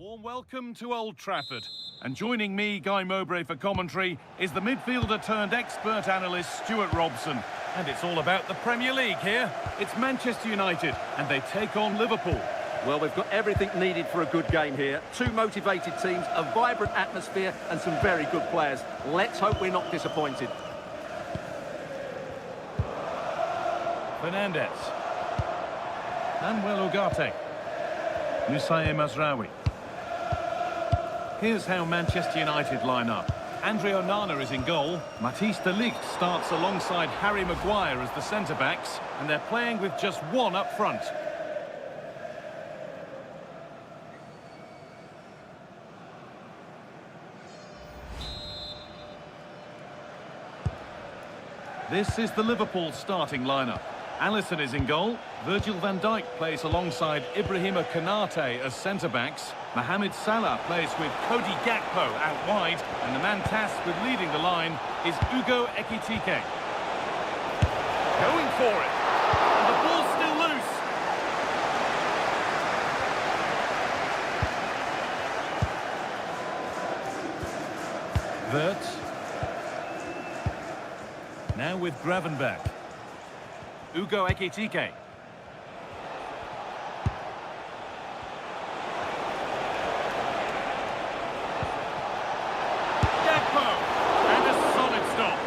Warm welcome to Old Trafford. And joining me, Guy Mowbray, for commentary is the midfielder turned expert analyst Stuart Robson. And it's all about the Premier League here. It's Manchester United and they take on Liverpool. Well, we've got everything needed for a good game here. Two motivated teams, a vibrant atmosphere and some very good players. Let's hope we're not disappointed. Fernandez. Manuel Ugarte. Musaye Mazraoui. Here's how Manchester United line up. Andre Onana is in goal. Matthijs de Ligt starts alongside Harry Maguire as the centre-backs, and they're playing with just one up front. This is the Liverpool starting lineup. Alisson is in goal. Virgil van Dijk plays alongside Ibrahima Konate as centre-backs. Mohamed Salah plays with Cody Gakpo out wide. And the man tasked with leading the line is Ugo Ekitike. Going for it. And the ball's still loose. Wirtz. Now with Gravenberch. Ugo Ekitike. Gakpo! And a solid stop.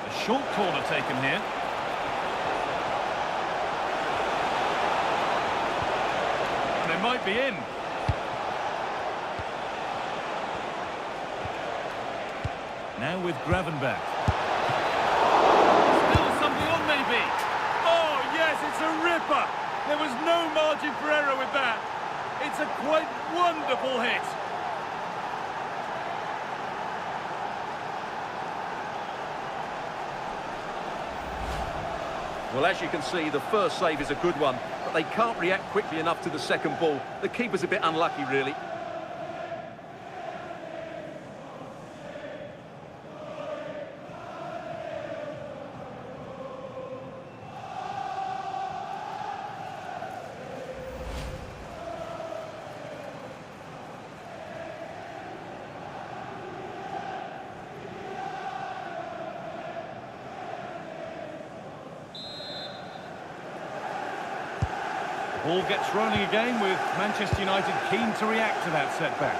A short corner taken here. Might be in. Now with Gravenberch. Still something on maybe. Oh yes, it's a ripper. There was no margin for error with that. It's a quite wonderful hit. Well, as you can see, the first save is a good one, but they can't react quickly enough to the second ball. The keeper's a bit unlucky, really. Ball gets rolling again with Manchester United keen to react to that setback.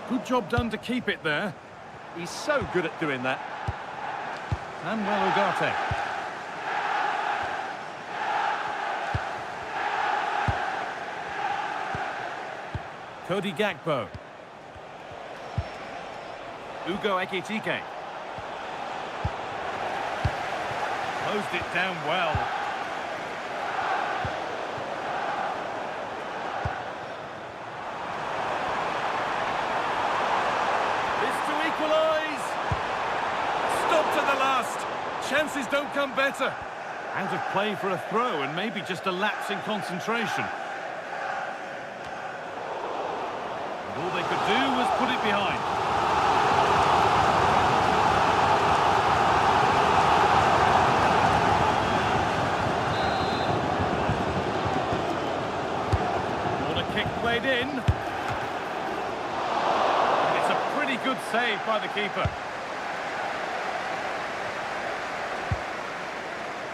Good job done to keep it there. He's so good at doing that. Manuel Ugarte. Cody Gakpo. Ugo Ekitike. Closed it down well. This to equalise. Stopped at the last. Chances don't come better. Out of play for a throw and maybe just a lapse in concentration. And all they could do was put it behind. Played in. And it's a pretty good save by the keeper.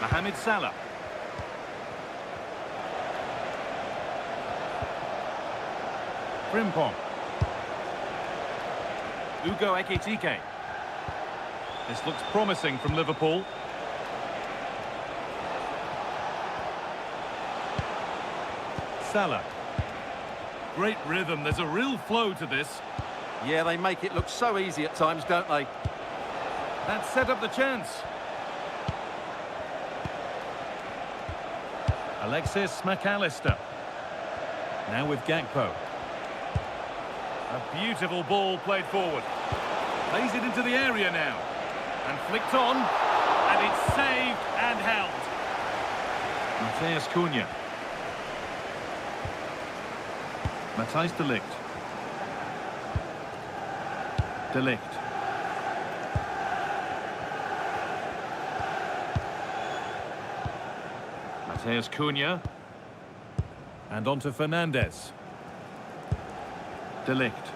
Mohamed Salah. Frimpong. Ugo Ekitike. This looks promising from Liverpool. Salah. Great rhythm, there's a real flow to this. Yeah, they make it look so easy at times, don't they? That set up the chance. Alexis McAllister. Now with Gakpo. A beautiful ball played forward. Plays it into the area now. And flicked on. And it's saved and held. Matheus Cunha. Matthijs de Ligt. De Ligt. Matheus Cunha. And on to Fernandes. De Ligt.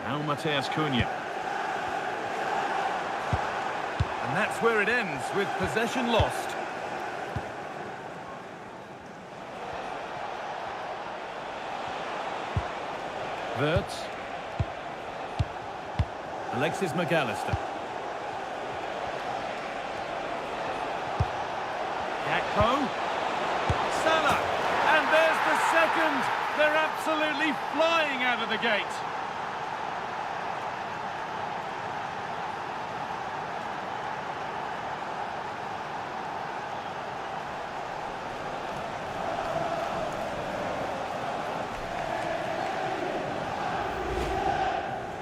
Now Matheus Cunha. And that's where it ends, with possession lost. Wirtz. Alexis McAllister. Gakpo. Salah. And there's the second. They're absolutely flying out of the gate.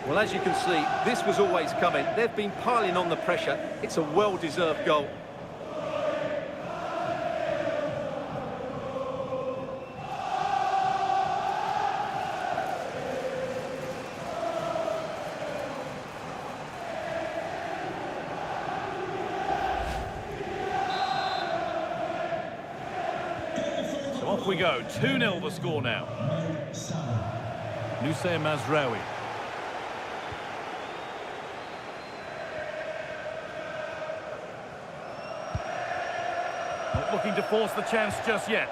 Well, as you can see, this was always coming. They've been piling on the pressure. It's a well-deserved goal. So off we go. 2-0 the score now. Nusayr Mazraoui. Not looking to force the chance just yet.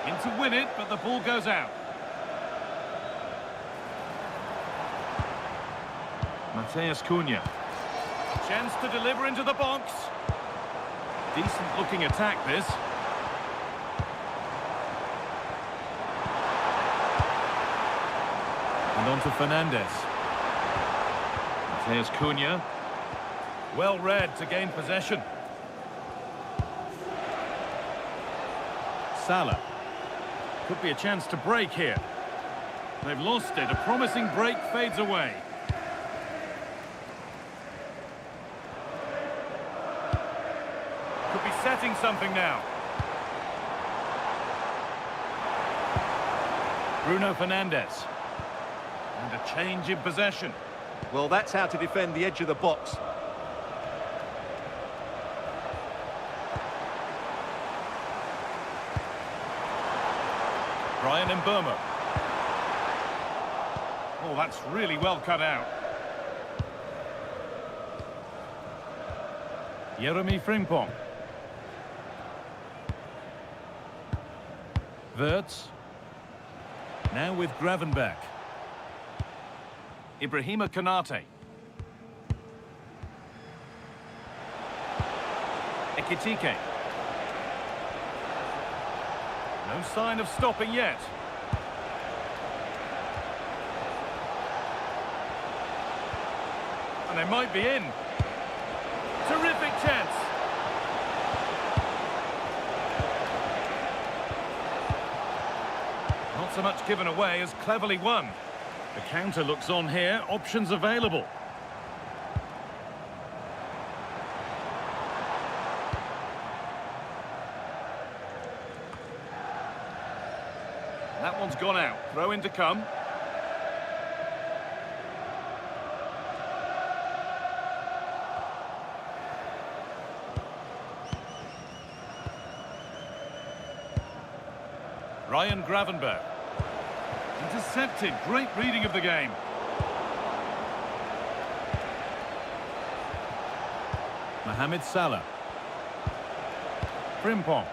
In to win it, but the ball goes out. Matheus Cunha. Chance to deliver into the box. Decent looking attack this. And on to Fernandes. Matheus Cunha. Well read to gain possession. Salah. Could be a chance to break here. They've lost it. A promising break fades away. Could be setting something now. Bruno Fernandes. And a change in possession. Well, that's how to defend the edge of the box. Brian Mbeumo. Oh, that's really well cut out. Jeremy Frimpong. Wirtz. Now with Gravenberch. Ibrahima Konate. Ekitike. No sign of stopping yet. And they might be in. Terrific chance. Not so much given away as cleverly won. The counter looks on here. Options available. That one's gone out. Throw in to come. Ryan Gravenberch. Intercepted. Great reading of the game. Mohamed Salah. Frimpong.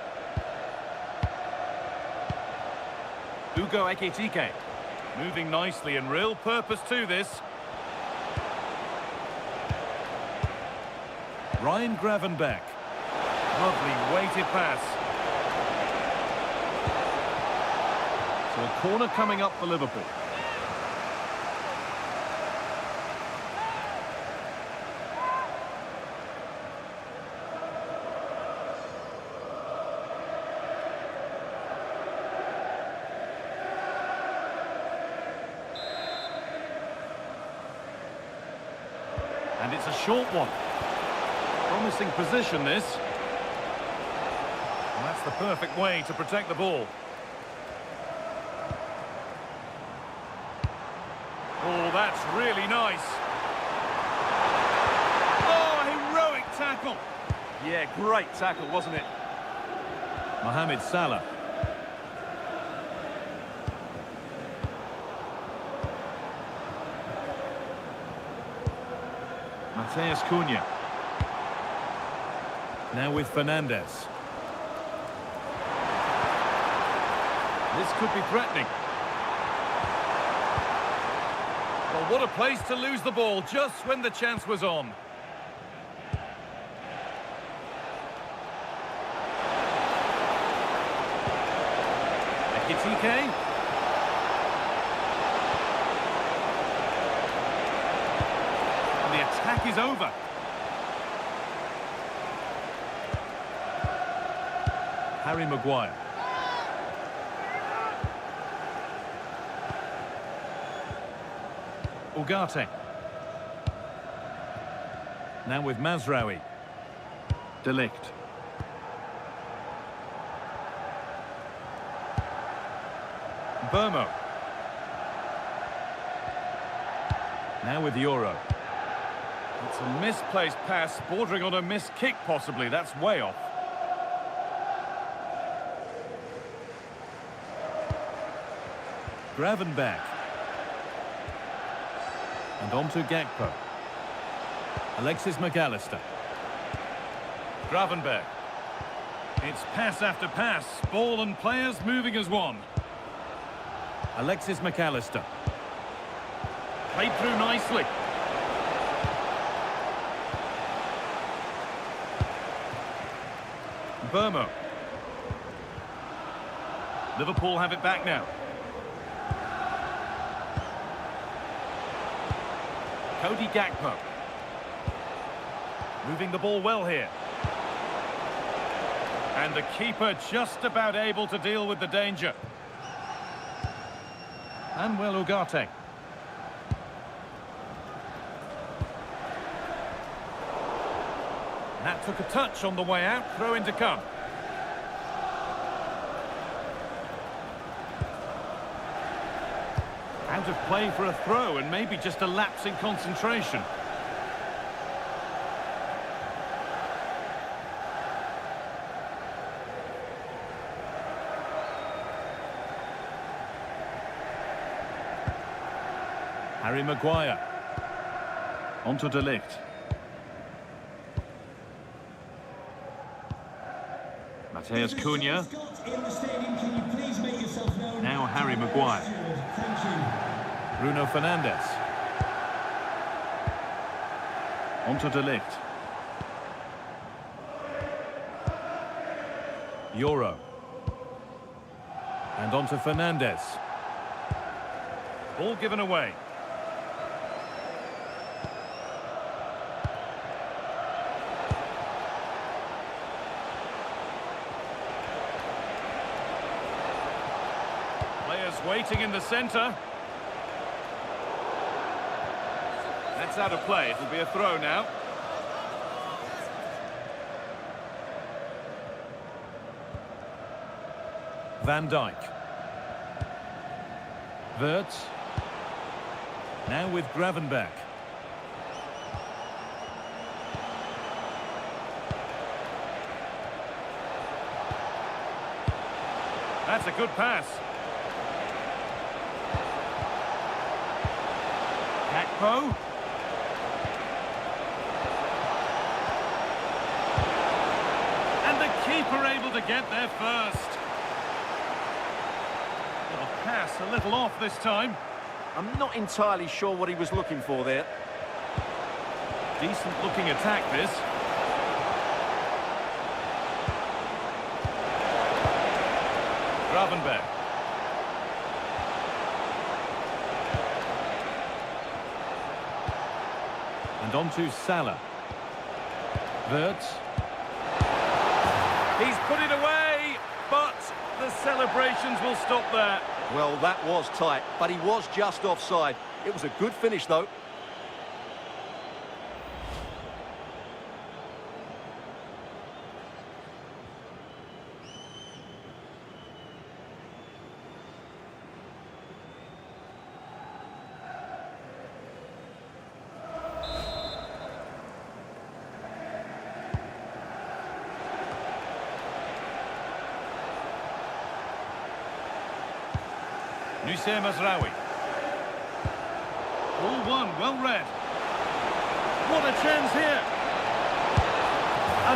Ugo Ekitike. Moving nicely and real purpose to this. Ryan Gravenberch. Lovely weighted pass. So a corner coming up for Liverpool. And it's a short one. Promising position, this. And that's the perfect way to protect the ball. Oh, that's really nice. Oh, heroic tackle. Yeah, great tackle, wasn't it? Mohamed Salah. Mateus Cunha. Now with Fernandes. This could be threatening. Well, what a place to lose the ball just when the chance was on. Ekitike. And the attack is over. Harry Maguire. Ugarte. Now with Mazraoui. De Ligt. Burmo. Now with Euro. It's a misplaced pass, bordering on a missed kick possibly. That's way off. Gravenberch. And on to Gakpo. Alexis McAllister. Gravenberch. It's pass after pass. Ball and players moving as one. Alexis McAllister. Played through nicely. Burmo. Liverpool have it back now. Cody Gakpo. Moving the ball well here. And the keeper just about able to deal with the danger. And well, Ugarte. That took a touch on the way out. Throw in to come. Out of play for a throw and maybe just a lapse in concentration. Harry Maguire. On to De Ligt. Mateus Cunha. Now Harry Maguire. Bruno Fernandes. On to De Ligt. Euro. And on to Fernandes. Ball given away. Players waiting in the centre. That's out of play. It'll be a throw now. Van Dijk. Wirtz. Now with Gravenberch. That's a good pass. Gakpo. And the keeper able to get there first. Little pass a little off this time. I'm not entirely sure what he was looking for there. Decent looking attack this. Gravenberch. And on to Salah. Wirtz. He's put it away, but the celebrations will stop there. Well, that was tight, but he was just offside. It was a good finish, though. Hussein Mazraoui. All one, well read. What a chance here.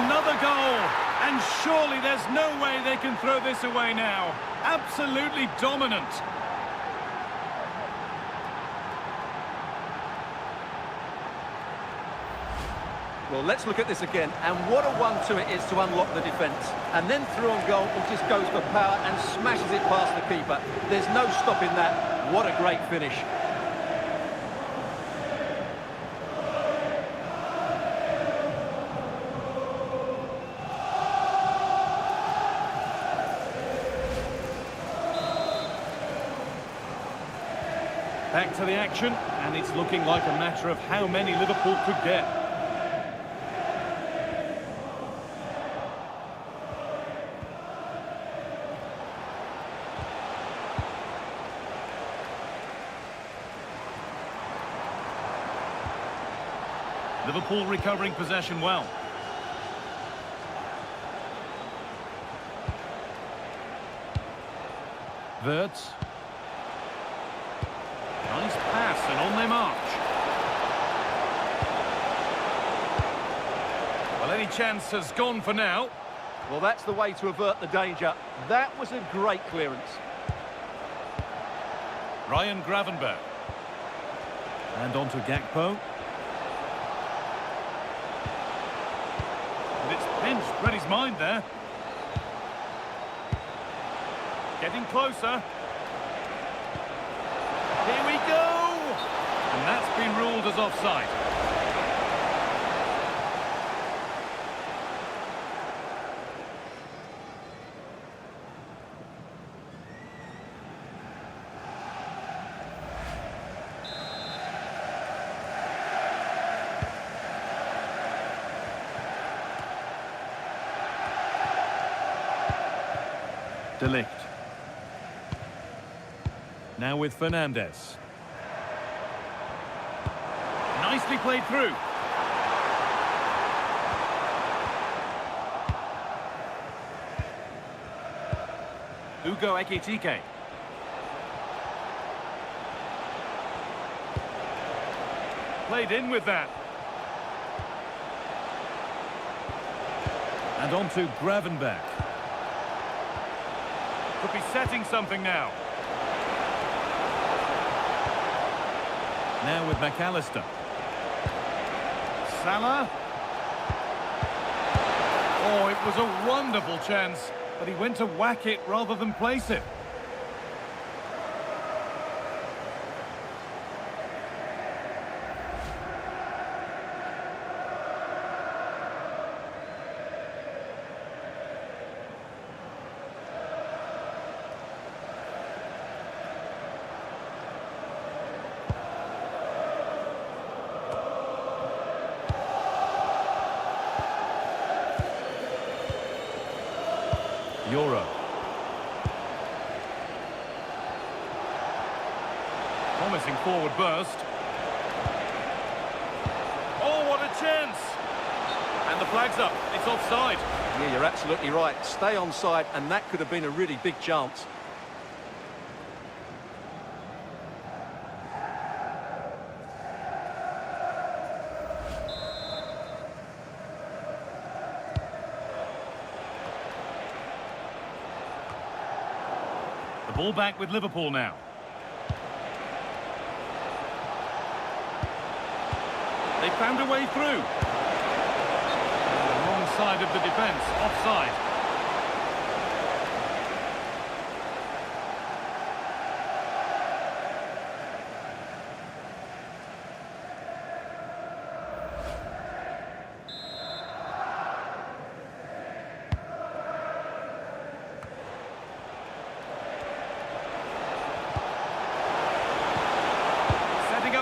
Another goal. And surely there's no way they can throw this away now. Absolutely dominant. Well, let's look at this again, and what a one-two it is to unlock the defence. And then through on goal, he just goes for power and smashes it past the keeper. There's no stopping that. What a great finish. Back to the action, and it's looking like a matter of how many Liverpool could get. Liverpool recovering possession well. Wirtz. Nice pass, and on they march. Well, any chance has gone for now. Well, that's the way to avert the danger. That was a great clearance. Ryan Gravenberch. And on to Gakpo. And it's pinched, read his mind there. Getting closer. Here we go! And that's been ruled as offside. De Ligt. Now with Fernandes. Nicely played through. Ugo Ekitike. Played in with that. And on to Gravenberch. Could be setting something now. Now with McAllister. Salah. Oh, it was a wonderful chance, but he went to whack it rather than place it. Euro. Promising forward burst. Oh, what a chance! And the flag's up. It's offside. Yeah, you're absolutely right. Stay onside, and that could have been a really big chance. Ball back with Liverpool now. They found a way through. The wrong side of the defence, offside.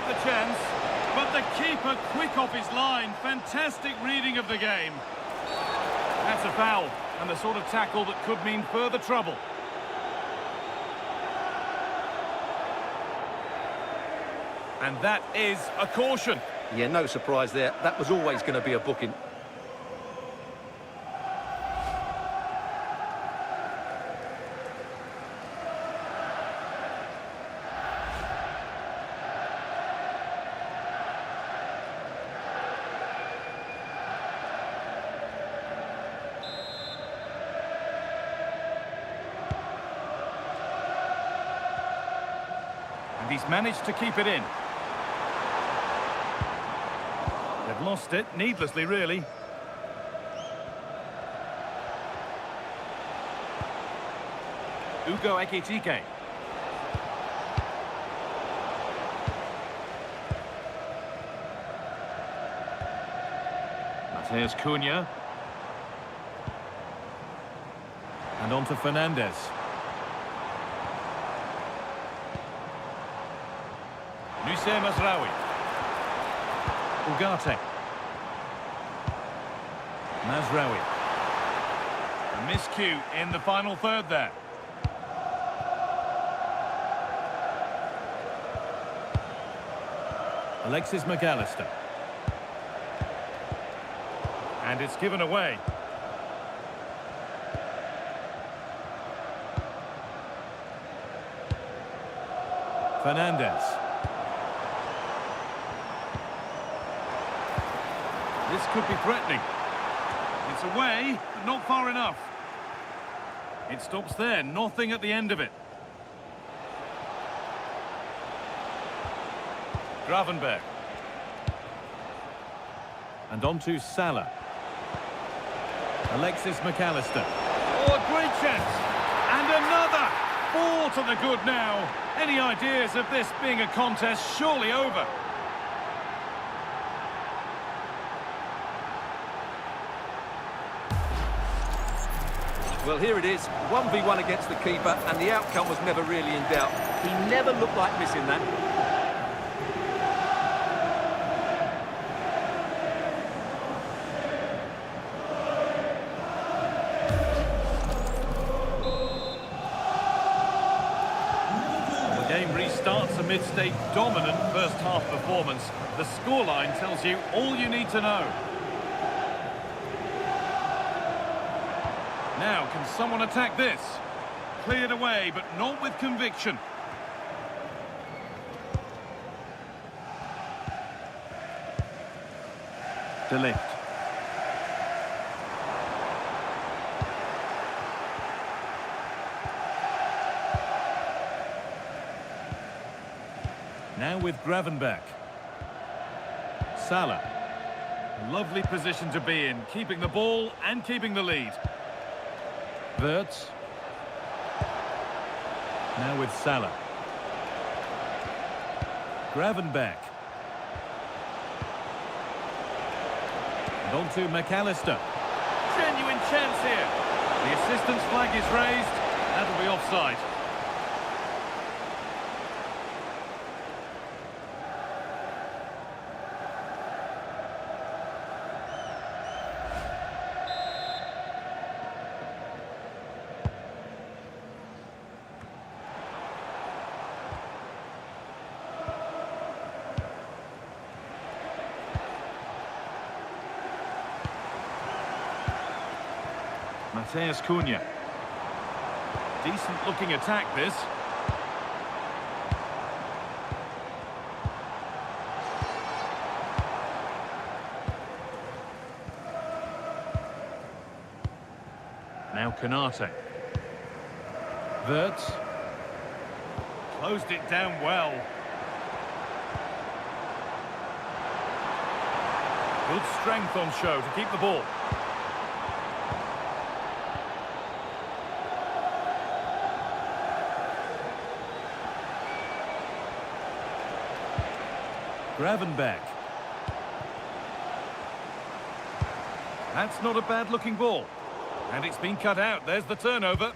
The chance, but the keeper quick off his line. Fantastic reading of the game. That's a foul, and the sort of tackle that could mean further trouble. And that is a caution. Yeah, no surprise there. That was always going to be a booking. he's managed to keep it in. They've lost it, needlessly really. Ugo Ekitike. Mateus Cunha. And on to Fernandez. Nusayr Mazraoui. Ugarte. Mazraoui. A miscue in the final third there. Alexis McAllister. And it's given away. Fernandez. This could be threatening. It's away, but not far enough. It stops there, nothing at the end of it. Gravenberg. And on to Salah. Alexis McAllister. Oh, a great chance. And another. 4 to the good now. Any ideas of this being a contest surely over? Well, here it is, 1v1 against the keeper, and the outcome was never really in doubt. He never looked like missing that. The game restarts amidst a dominant first-half performance. The scoreline tells you all you need to know. Now, can someone attack this? Cleared away, but not with conviction. De Ligt. Now with Gravenberg. Salah. Lovely position to be in, keeping the ball and keeping the lead. Wirtz. Now with Salah. Gravenberg. And on to McAllister. Genuine chance here. The assistant's flag is raised. That'll be offside. Mateus Cunha. Decent looking attack this. Now Canate. Wirtz. Closed it down well. Good strength on show to keep the ball. Gravenberg. That's not a bad-looking ball. And it's been cut out. There's the turnover.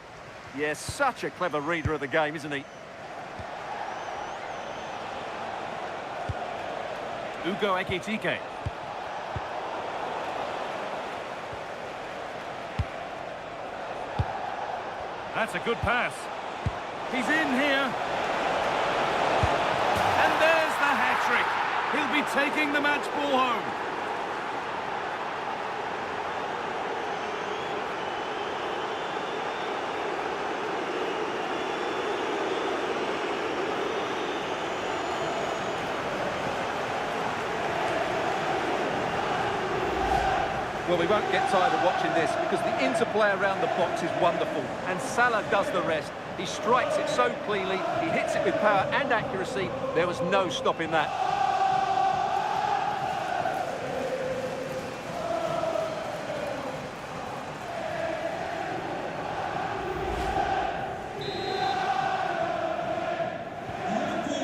Yes, such a clever reader of the game, isn't he? Ugo Ekitike. That's a good pass. He's in here. And there's the hat-trick. He'll be taking the match ball home. Well, we won't get tired of watching this because the interplay around the box is wonderful and Salah does the rest. He strikes it so cleanly, he hits it with power and accuracy. There was no stopping that.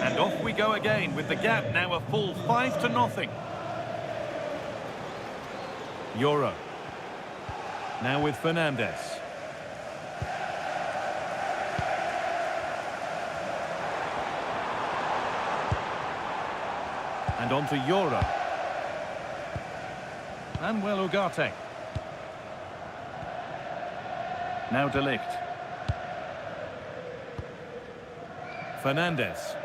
And off we go again with the gap now a full 5-0. Euro. Now with Fernandez. And on to Euro. And well, Ugarte. Now De Ligt. Fernandez.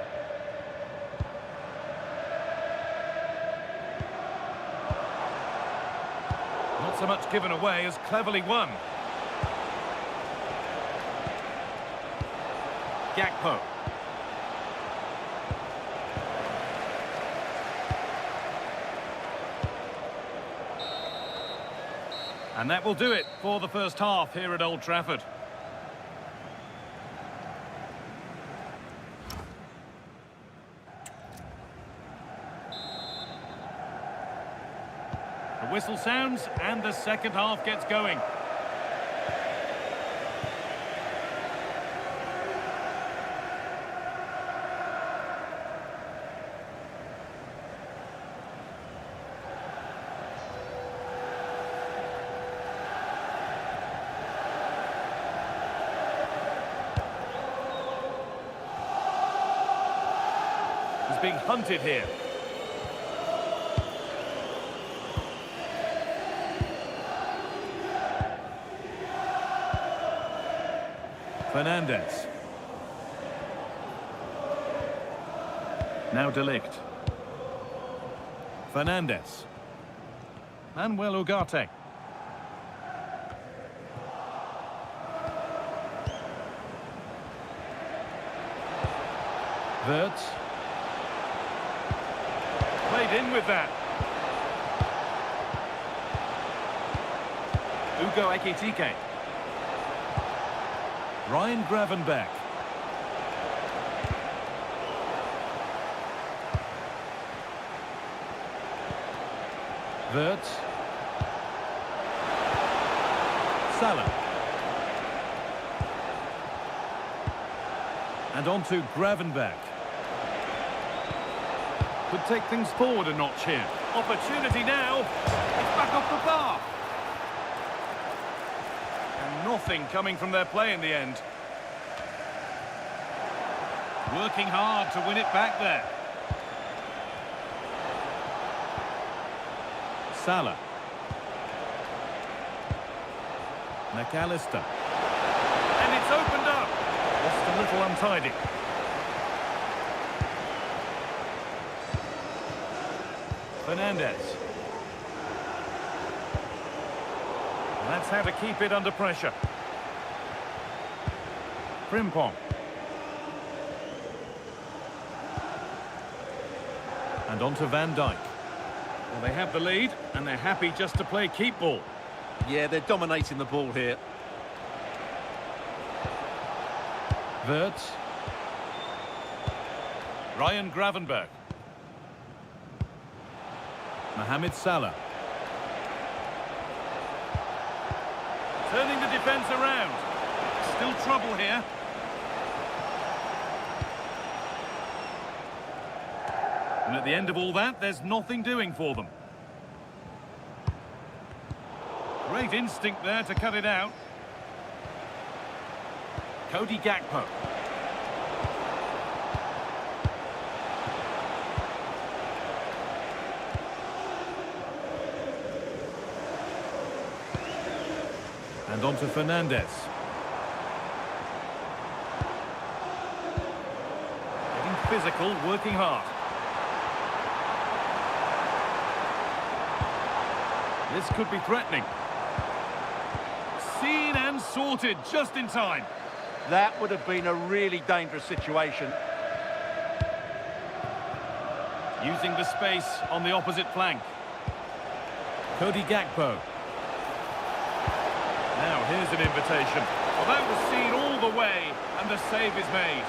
Not so much given away as cleverly won. Gakpo. And that will do it for the first half here at Old Trafford. The whistle sounds and the second half gets going. He's being hunted here. Fernandez. Now De Ligt. Fernandez. And well, Ugarte. Wirtz. Played in with that. Ugo Ekitike. Ryan Gravenberch. Wirtz. Salah. And on to Gravenberch. Could take things forward a notch here. Opportunity now. It's back off the bar. And nothing coming from their play in the end. Working hard to win it back there. Salah. McAllister. And it's opened up. Just a little untidy. Fernandez. And that's how to keep it under pressure. Frimpong. And on to Van Dijk. Well, they have the lead, and they're happy just to play keep ball. Yeah, they're dominating the ball here. Wirtz. Ryan Gravenberch. Mohamed Salah. Turning the defence around. Still trouble here. And at the end of all that, there's nothing doing for them. Great instinct there to cut it out. Cody Gakpo. And on to Fernandez. Getting physical, working hard. This could be threatening. Seen and sorted just in time. That would have been a really dangerous situation. Using the space on the opposite flank. Cody Gakpo. Now here's an invitation. Well, that was seen all the way, and the save is made.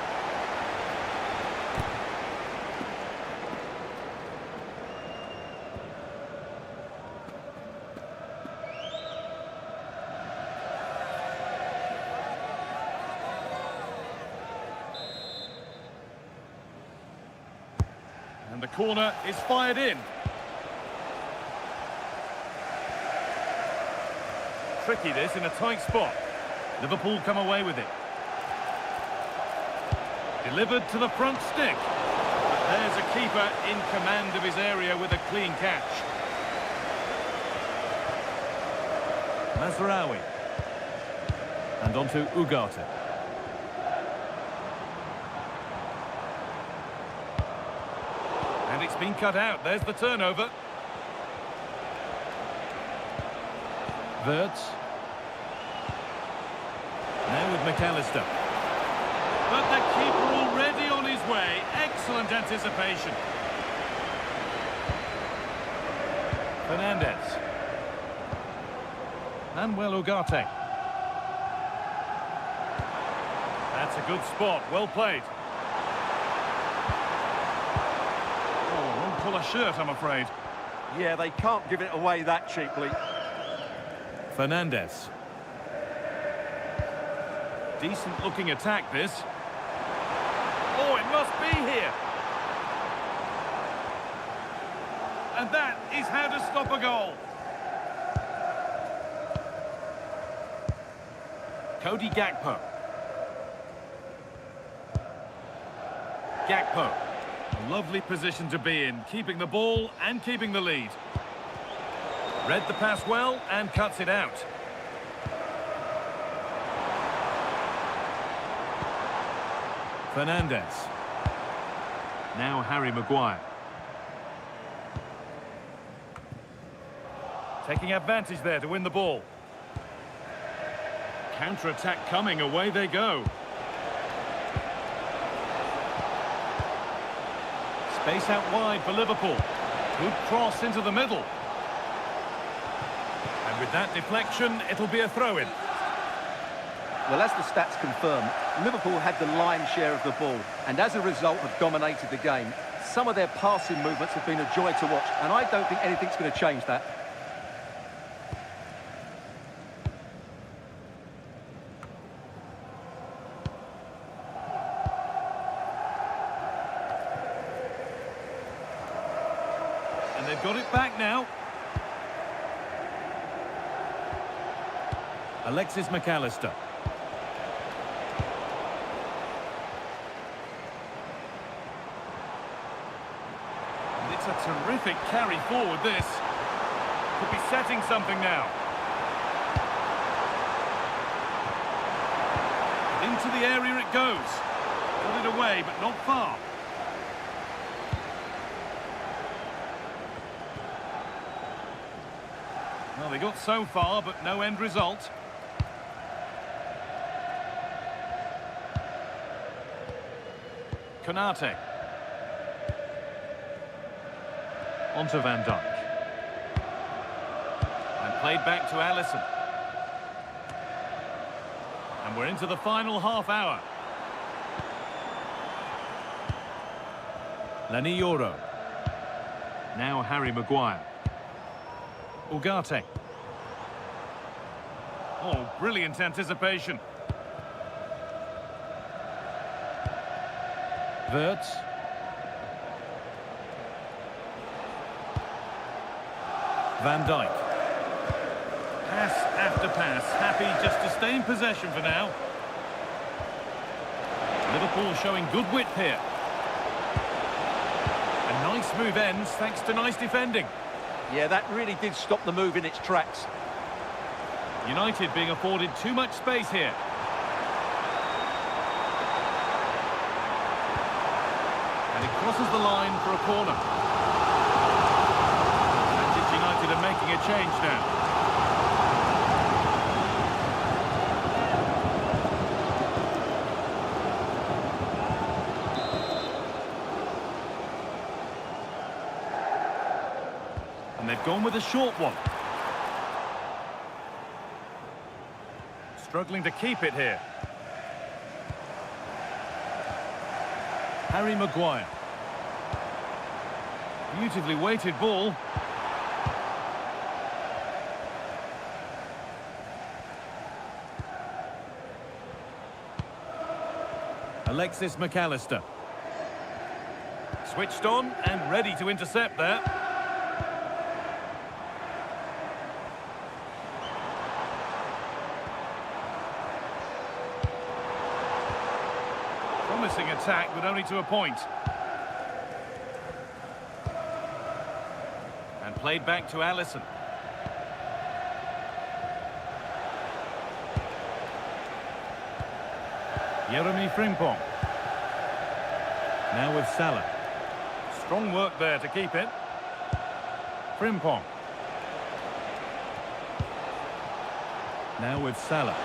And the corner is fired in. Tricky this in a tight spot. Liverpool come away with it. Delivered to the front stick. But there's a keeper in command of his area with a clean catch. Mazraoui. And on to Ugarte. And it's been cut out. There's the turnover. Wirtz. Now with McAllister. But the keeper already on his way. Excellent anticipation. Fernandez. Manuel Ugarte. That's a good spot. Well played. Oh, wrong colour shirt, I'm afraid. Yeah, they can't give it away that cheaply. Fernandez. Decent looking attack, this. Oh, it must be here. And that is how to stop a goal. Cody Gakpo. Gakpo. A lovely position to be in, keeping the ball and keeping the lead. Read the pass well and cuts it out. Fernandez. Now Harry Maguire. Taking advantage there to win the ball. Counter-attack coming, away they go. Space out wide for Liverpool. Good cross into the middle. And with that deflection, it'll be a throw-in. Well, as the stats confirm, Liverpool had the lion's share of the ball, and as a result have dominated the game. Some of their passing movements have been a joy to watch, and I don't think anything's going to change that. And they've got it back now. Alexis McAllister. And it's a terrific carry forward, this. Could be setting something now. Into the area it goes. Got it away, but not far. Well, they got so far, but no end result. Konate. On to Van Dijk. And played back to Alisson. And we're into the final half hour. Lanioro. Now Harry Maguire. Ugarte. Oh, brilliant anticipation. Wirtz. Van Dijk. Pass after pass, happy just to stay in possession for now. Liverpool showing good width here. A nice move ends thanks to nice defending. Yeah, that really did stop the move in its tracks. United being afforded too much space here. And it crosses the line for a corner. Manchester United are making a change now. And they've gone with a short one. Struggling to keep it here. Harry Maguire. Beautifully weighted ball. Alexis McAllister. Switched on and ready to intercept there. Promising attack, but only to a point. And played back to Alisson. Jeremy Frimpong. Now with Salah. Strong work there to keep it. Frimpong. Now with Salah.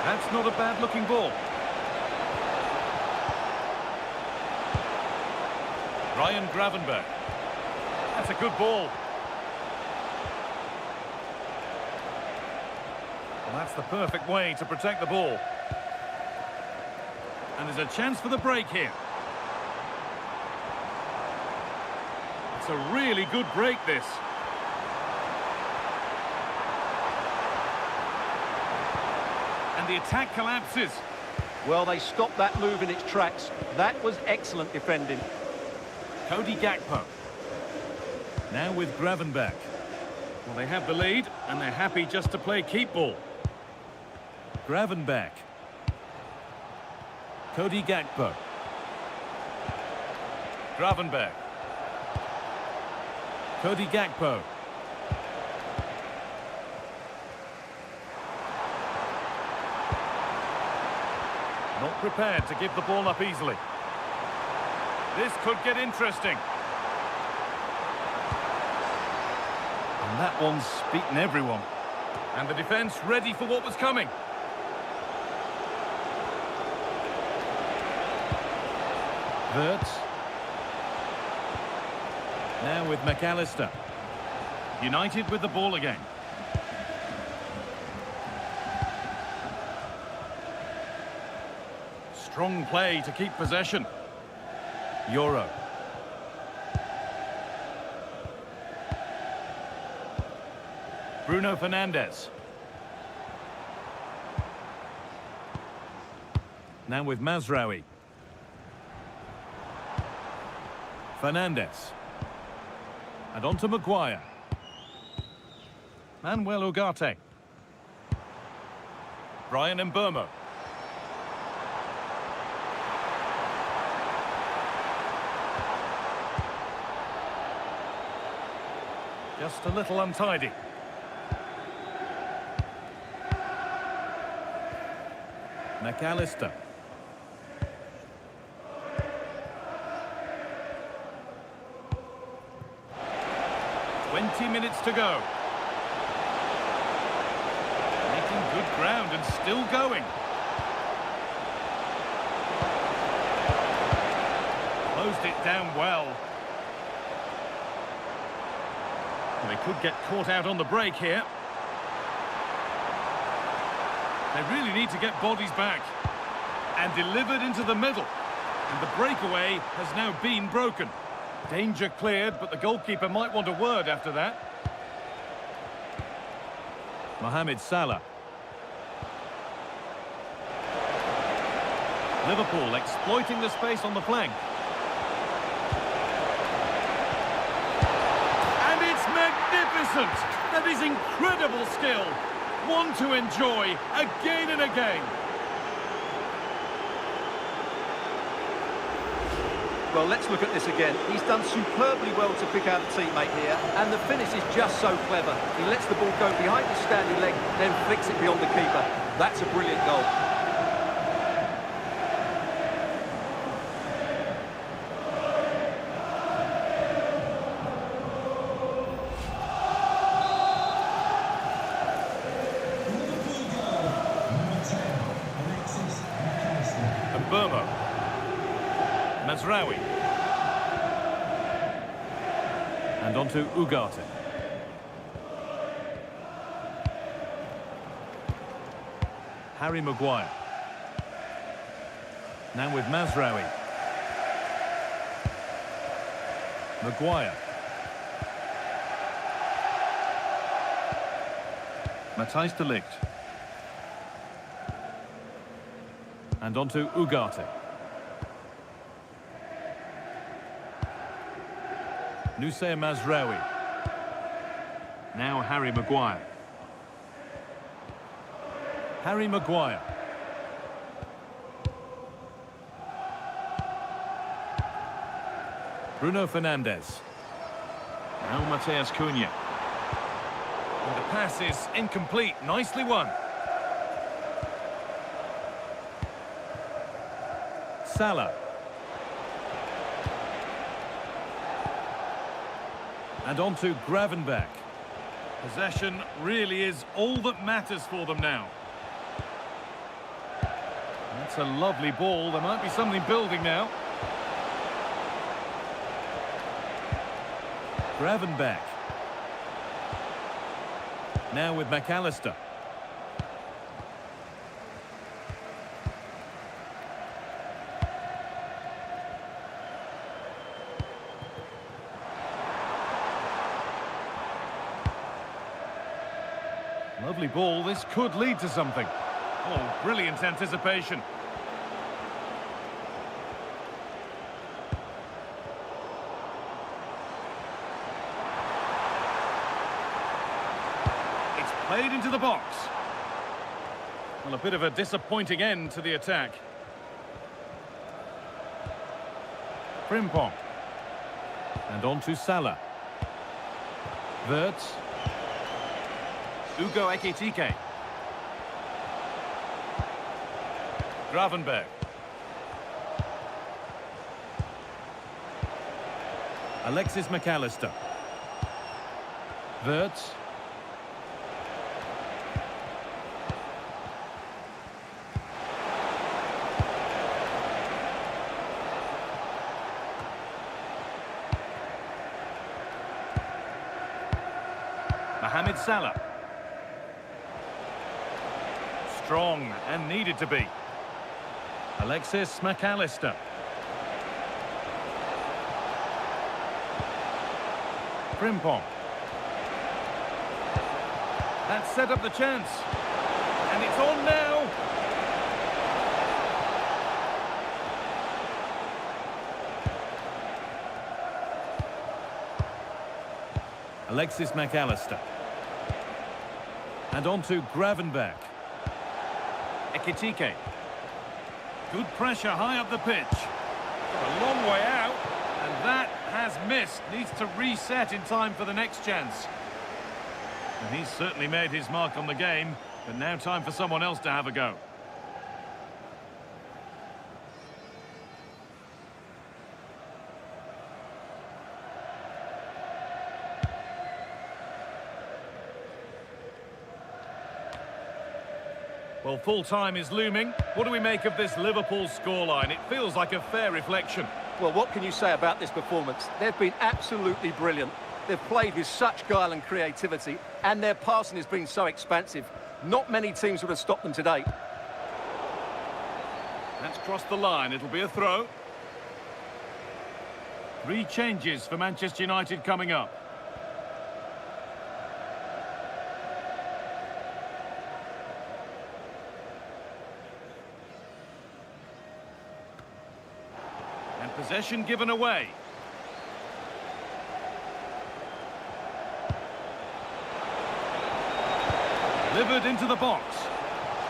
That's not a bad-looking ball. Ryan Gravenberch. That's a good ball. Well, that's the perfect way to protect the ball. And there's a chance for the break here. It's a really good break, this. And the attack collapses. Well, they stopped that move in its tracks. That was excellent defending. Cody Gakpo. Now with Gravenberch. Well, they have the lead, and they're happy just to play keep ball. Gravenberch. Cody Gakpo. Gravenberch. Cody Gakpo. Not prepared to give the ball up easily. This could get interesting. And that one's beaten everyone. And the defence ready for what was coming. Wirtz. Now with McAllister. United with the ball again. Strong play to keep possession. Euro. Bruno Fernandes. Now with Mazraoui. Fernandes. And on to Maguire. Manuel Ugarte. Brian Mbeumo. Just a little untidy. McAllister. Minutes to go. Making good ground and still going. Closed it down well. They could get caught out on the break here. They really need to get bodies back. And delivered into the middle. And the breakaway has now been broken. Danger cleared, but the goalkeeper might want a word after that. Mohamed Salah. Liverpool exploiting the space on the flank. And it's magnificent! That is incredible skill. One to enjoy again and again. Well, let's look at this again. He's done superbly well to pick out a teammate here, and the finish is just so clever. He lets the ball go behind his standing leg, then flicks it beyond the keeper. That's a brilliant goal. Mbeumo. Mazraoui. And on to Ugarte. Harry Maguire. Now with Mazraoui. Maguire. Matthijs de Ligt. And on to Ugarte. Noussair Mazraoui. Now Harry Maguire. Harry Maguire. Bruno Fernandes. Now Mateus Cunha. And the pass is incomplete. Nicely won. Salah. And on to Gravenberch. Possession really is all that matters for them now. That's a lovely ball. There might be something building now. Gravenberch. Now with McAllister. Lovely ball. This could lead to something. Oh, brilliant anticipation. It's played into the box. Well, a bit of a disappointing end to the attack. Frimpong. And on to Salah. Wirtz. Ugo Ekitike. Gravenberch. Alexis McAllister. Wirtz. Mohamed Salah. Strong and needed to be. Alexis McAllister. Frimpong. That set up the chance. And it's on now. Alexis McAllister. And on to Gravenberch. Ekitike. Good pressure high up the pitch. A long way out, and that has missed. Needs to reset in time for the next chance. And he's certainly made his mark on the game, but now time for someone else to have a go. Well, full-time is looming. What do we make of this Liverpool scoreline? It feels like a fair reflection. Well, what can you say about this performance? They've been absolutely brilliant. They've played with such guile and creativity, and their passing has been so expansive. Not many teams would have stopped them today. That's crossed the line. It'll be a throw. 3 changes for Manchester United coming up. Possession given away. Delivered into the box.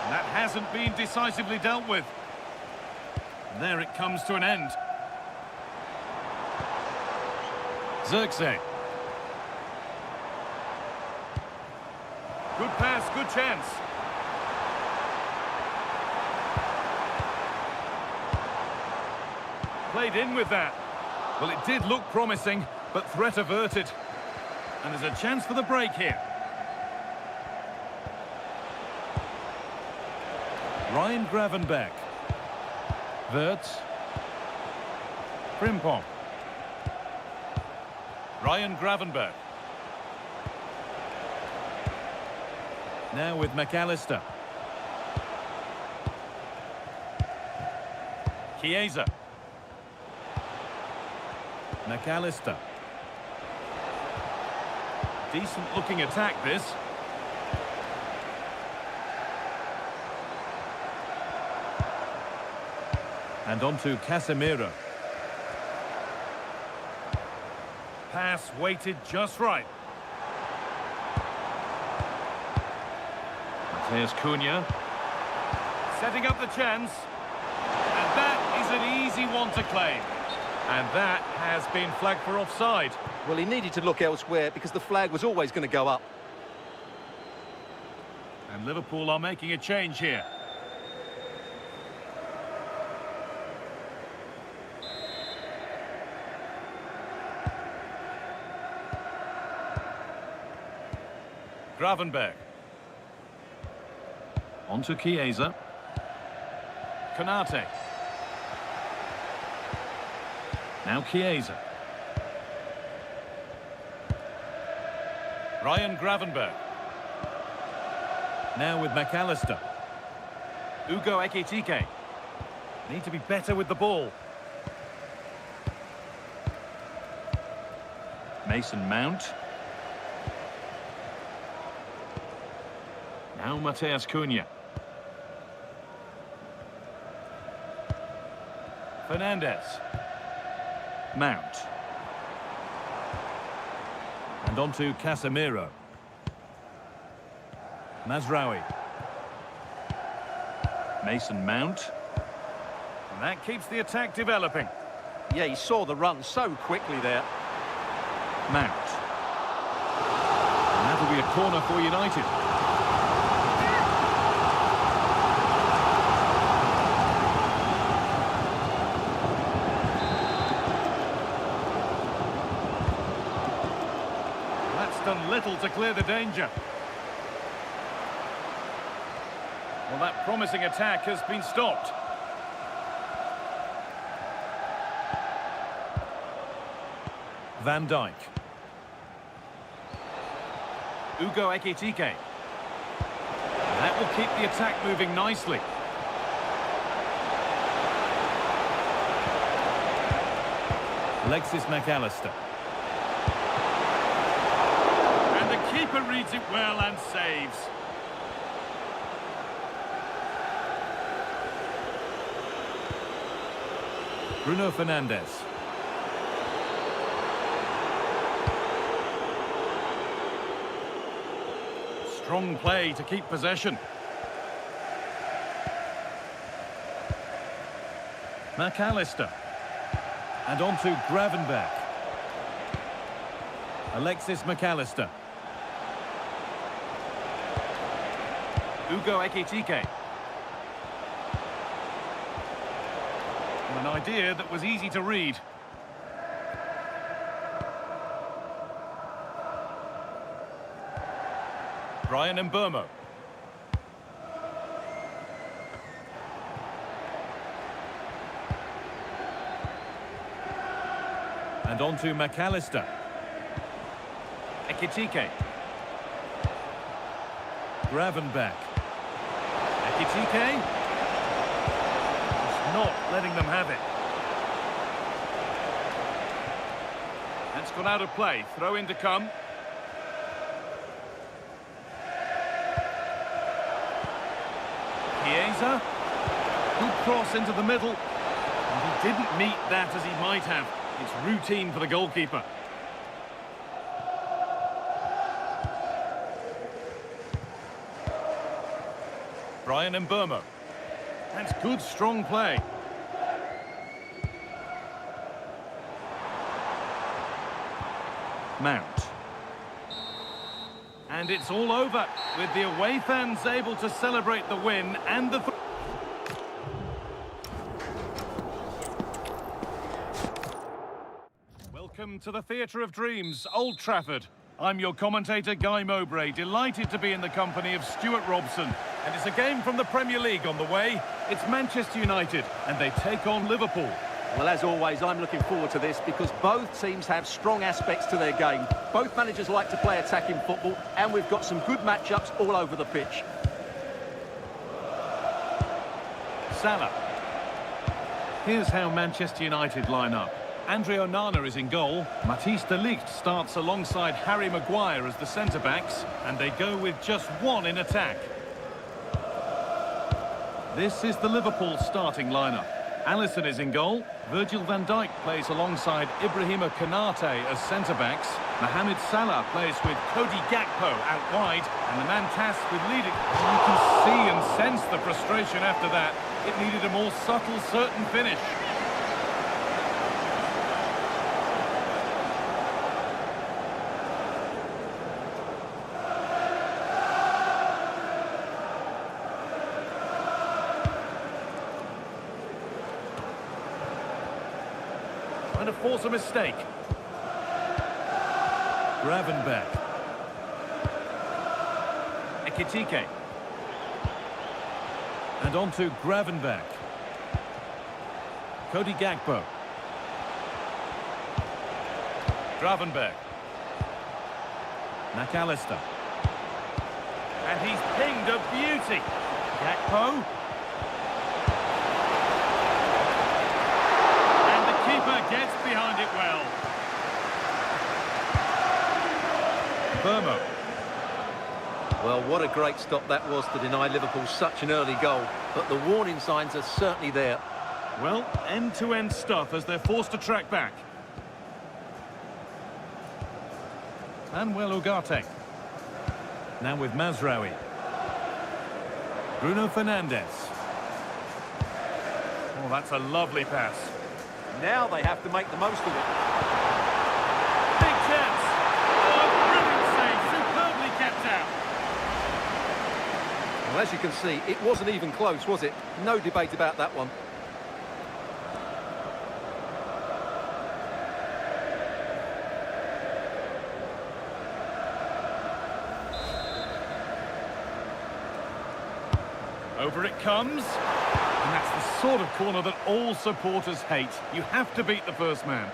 And that hasn't been decisively dealt with. And there it comes to an end. Zirkzee. Good pass, good chance. Played in with that. Well, it did look promising, but threat averted. And there's a chance for the break here. Ryan Gravenberch. Wirtz. Frimpong. Ryan Gravenberch. Now with McAllister. Chiesa. McAllister. Decent looking attack this. And on to Casemiro. Pass weighted just right. Mateus Cunha. Setting up the chance. And that is an easy one to claim. And that has been flagged for offside. Well, he needed to look elsewhere because the flag was always going to go up. And Liverpool are making a change here. Gravenberg. On to Chiesa. Konate. Now Chiesa. Ryan Gravenberg. Now with McAllister. Ugo Ekitike. Need to be better with the ball. Mason Mount. Now Mateus Cunha. Fernandez. Mount. And on to Casemiro. Mazraoui. Mason Mount. And that keeps the attack developing. Yeah, he saw the run so quickly there. Mount. And that'll be a corner for United. Done little to clear the danger. Well, that promising attack has been stopped. Van Dijk. Ugo Ekitike. That will keep the attack moving nicely. Alexis McAllister. Keeper reads it well and saves. Bruno Fernandes. Strong play to keep possession. McAllister. And on to Gravenberg. Alexis McAllister. Ugo Ekitike. An idea that was easy to read. Brian Mbeumo. And on to McAllister. Ekitike. Gravenberg. Ekitike. Just not letting them have it. That's gone out of play. Throw in to come. Chiesa. Good cross into the middle. And he didn't meet that as he might have. It's routine for the goalkeeper. Brian Mbeumo. That's good, strong play. Mount. And it's all over, with the away fans able to celebrate the win and the... Welcome to the Theatre of Dreams, Old Trafford. I'm your commentator, Guy Mowbray, delighted to be in the company of Stuart Robson. And it's a game from the Premier League on the way. It's Manchester United, and they take on Liverpool. Well, as always, I'm looking forward to this because both teams have strong aspects to their game. Both managers like to play attacking football, and we've got some good matchups all over the pitch. Salah. Here's how Manchester United line up. Andre Onana is in goal. Matthijs de Ligt starts alongside Harry Maguire as the centre-backs, and they go with just one in attack. This is the Liverpool starting lineup. Alisson is in goal. Virgil van Dijk plays alongside Ibrahima Konate as centre-backs. Mohamed Salah plays with Cody Gakpo out wide, and the man tasked with leading. You can see and sense the frustration after that. It needed a more subtle, certain finish. Trying to force a mistake. Gravenberch. Ekitike. And on to Gravenberch. Cody Gakpo. Gravenberch. McAllister. And he's pinged a beauty. Gakpo. Gets behind it well. Burmo. Well, what a great stop that was to deny Liverpool such an early goal. But the warning signs are certainly there. Well, end-to-end stuff as they're forced to track back. Manuel Ugarte. Now with Mazraoui. Bruno Fernandes. Oh, that's a lovely pass. Now they have to make the most of it. Big chance. Oh, brilliant save. Superbly kept out. Well, as you can see, it wasn't even close, was it? No debate about that one. Over it comes. And that's the sort of corner that all supporters hate. You have to beat the first man.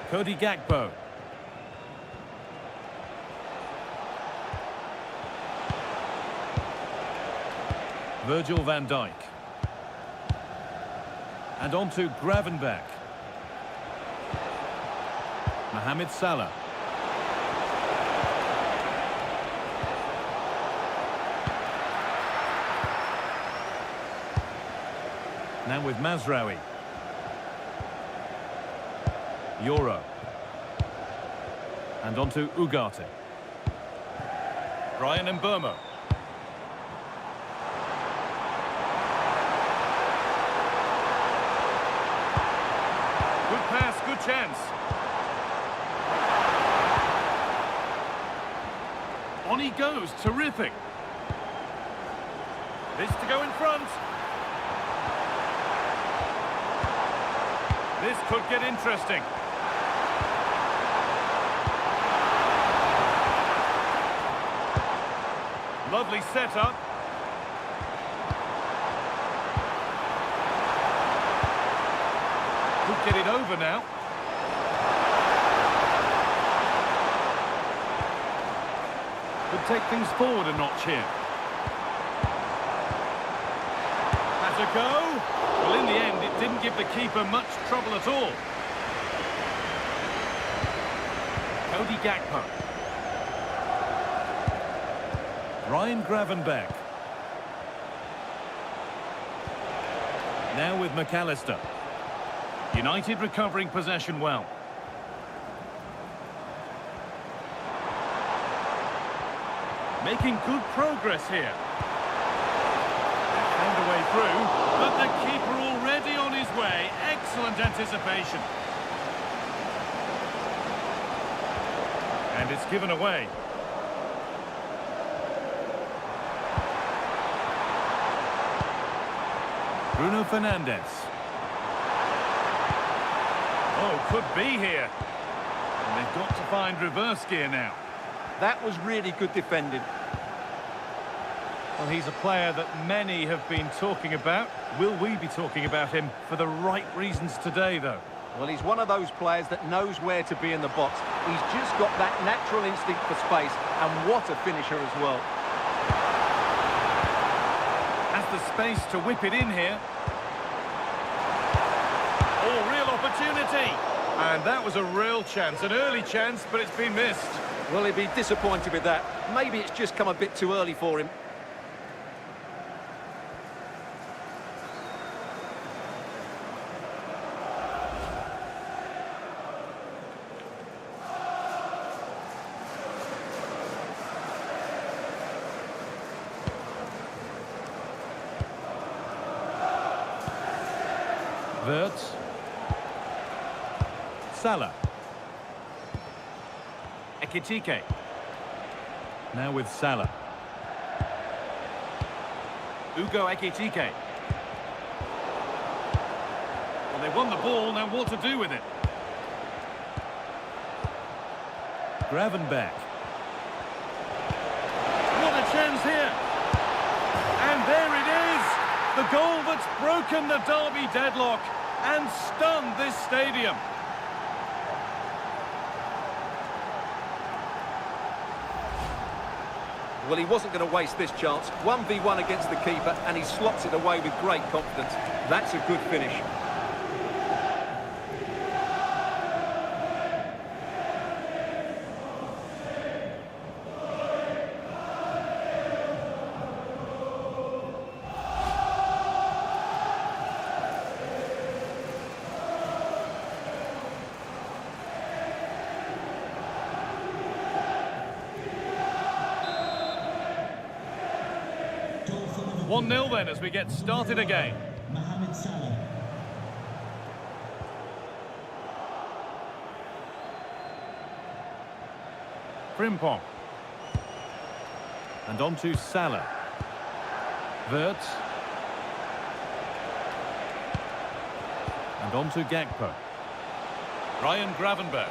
Cody Gakpo. Virgil van Dijk. And on to Gravenberch. Mohamed Salah. Now with Mazraoui. Euro. And on to Ugarte. Brian Mbeumo. Good pass, good chance. On he goes, terrific. This to go in front. This could get interesting. Lovely setup. Could get it over now. Could take things forward a notch here. Has a go. Well, in the end, it didn't give the keeper much trouble at all. Cody Gakpo. Ryan Gravenberch. Now with McAllister. United recovering possession well. Making good progress here. Found a way through, but the keeper already on his way. Excellent anticipation. And it's given away. Bruno Fernandes. Oh, could be here. And they've got to find reverse gear now. That was really good defending. Well, he's a player that many have been talking about. Will we be talking about him for the right reasons today, though? Well, he's one of those players that knows where to be in the box. He's just got that natural instinct for space, and what a finisher as well. Has the space to whip it in here. opportunity. And that was a real chance, an early chance, but it's been missed. Well, he'd be disappointed with that. Maybe it's just come a bit too early for him. Wirtz. Salah. Ekitike. Now with Salah. Ugo Ekitike. Well, they won the ball, now what to do with it? Gravenberch. What a chance here! And there it is! The goal that's broken the derby deadlock and stunned this stadium. Well, he wasn't going to waste this chance. 1v1 against the keeper, and he slots it away with great confidence. That's a good finish. One 0 then as we get started again. Mohamed Salah. Frimpong. And on to Salah. Wirtz. And on to Gakpo. Ryan Gravenberch.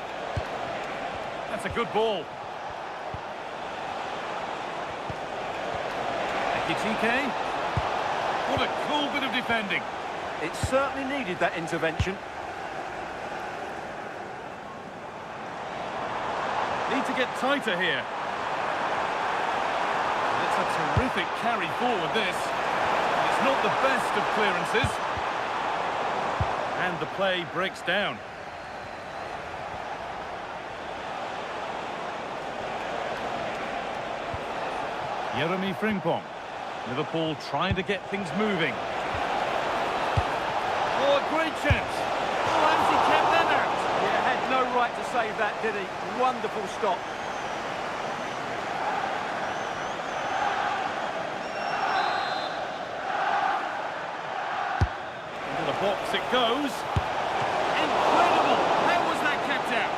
That's a good ball. Ekitike. What a cool bit of defending. It certainly needed that intervention. Need to get tighter here. It's a terrific carry forward, this. It's not the best of clearances. And the play breaks down. Jeremy Frimpong. Liverpool trying to get things moving. Oh, a great chance. Oh, and he kept that out. Yeah, had no right to save that, did he? Wonderful stop. Into the box it goes. Incredible! How was that kept out?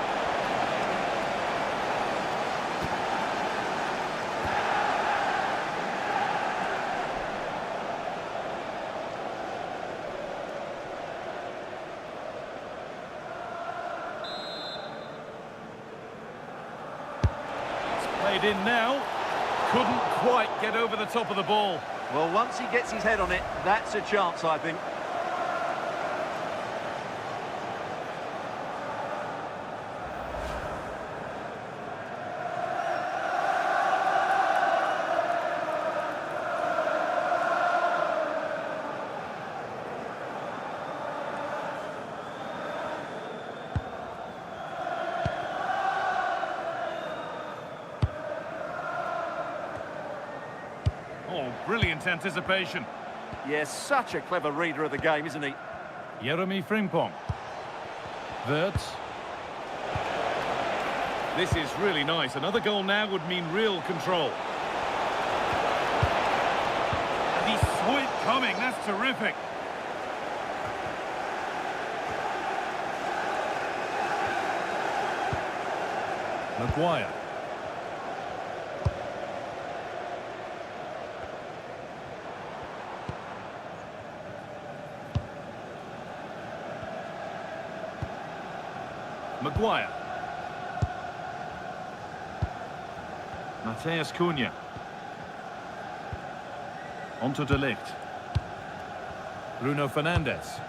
Played in now. Couldn't quite get over the top of the ball. Well, once he gets his head on it, that's a chance, I think. Oh, brilliant anticipation. Yes, such a clever reader of the game, isn't he? Jeremy Frimpong. Wirtz. This is really nice. Another goal now would mean real control. And he saw it coming. That's terrific. Maguire. Maguire. Mateus Cunha. Onto De Ligt. Bruno Fernandes.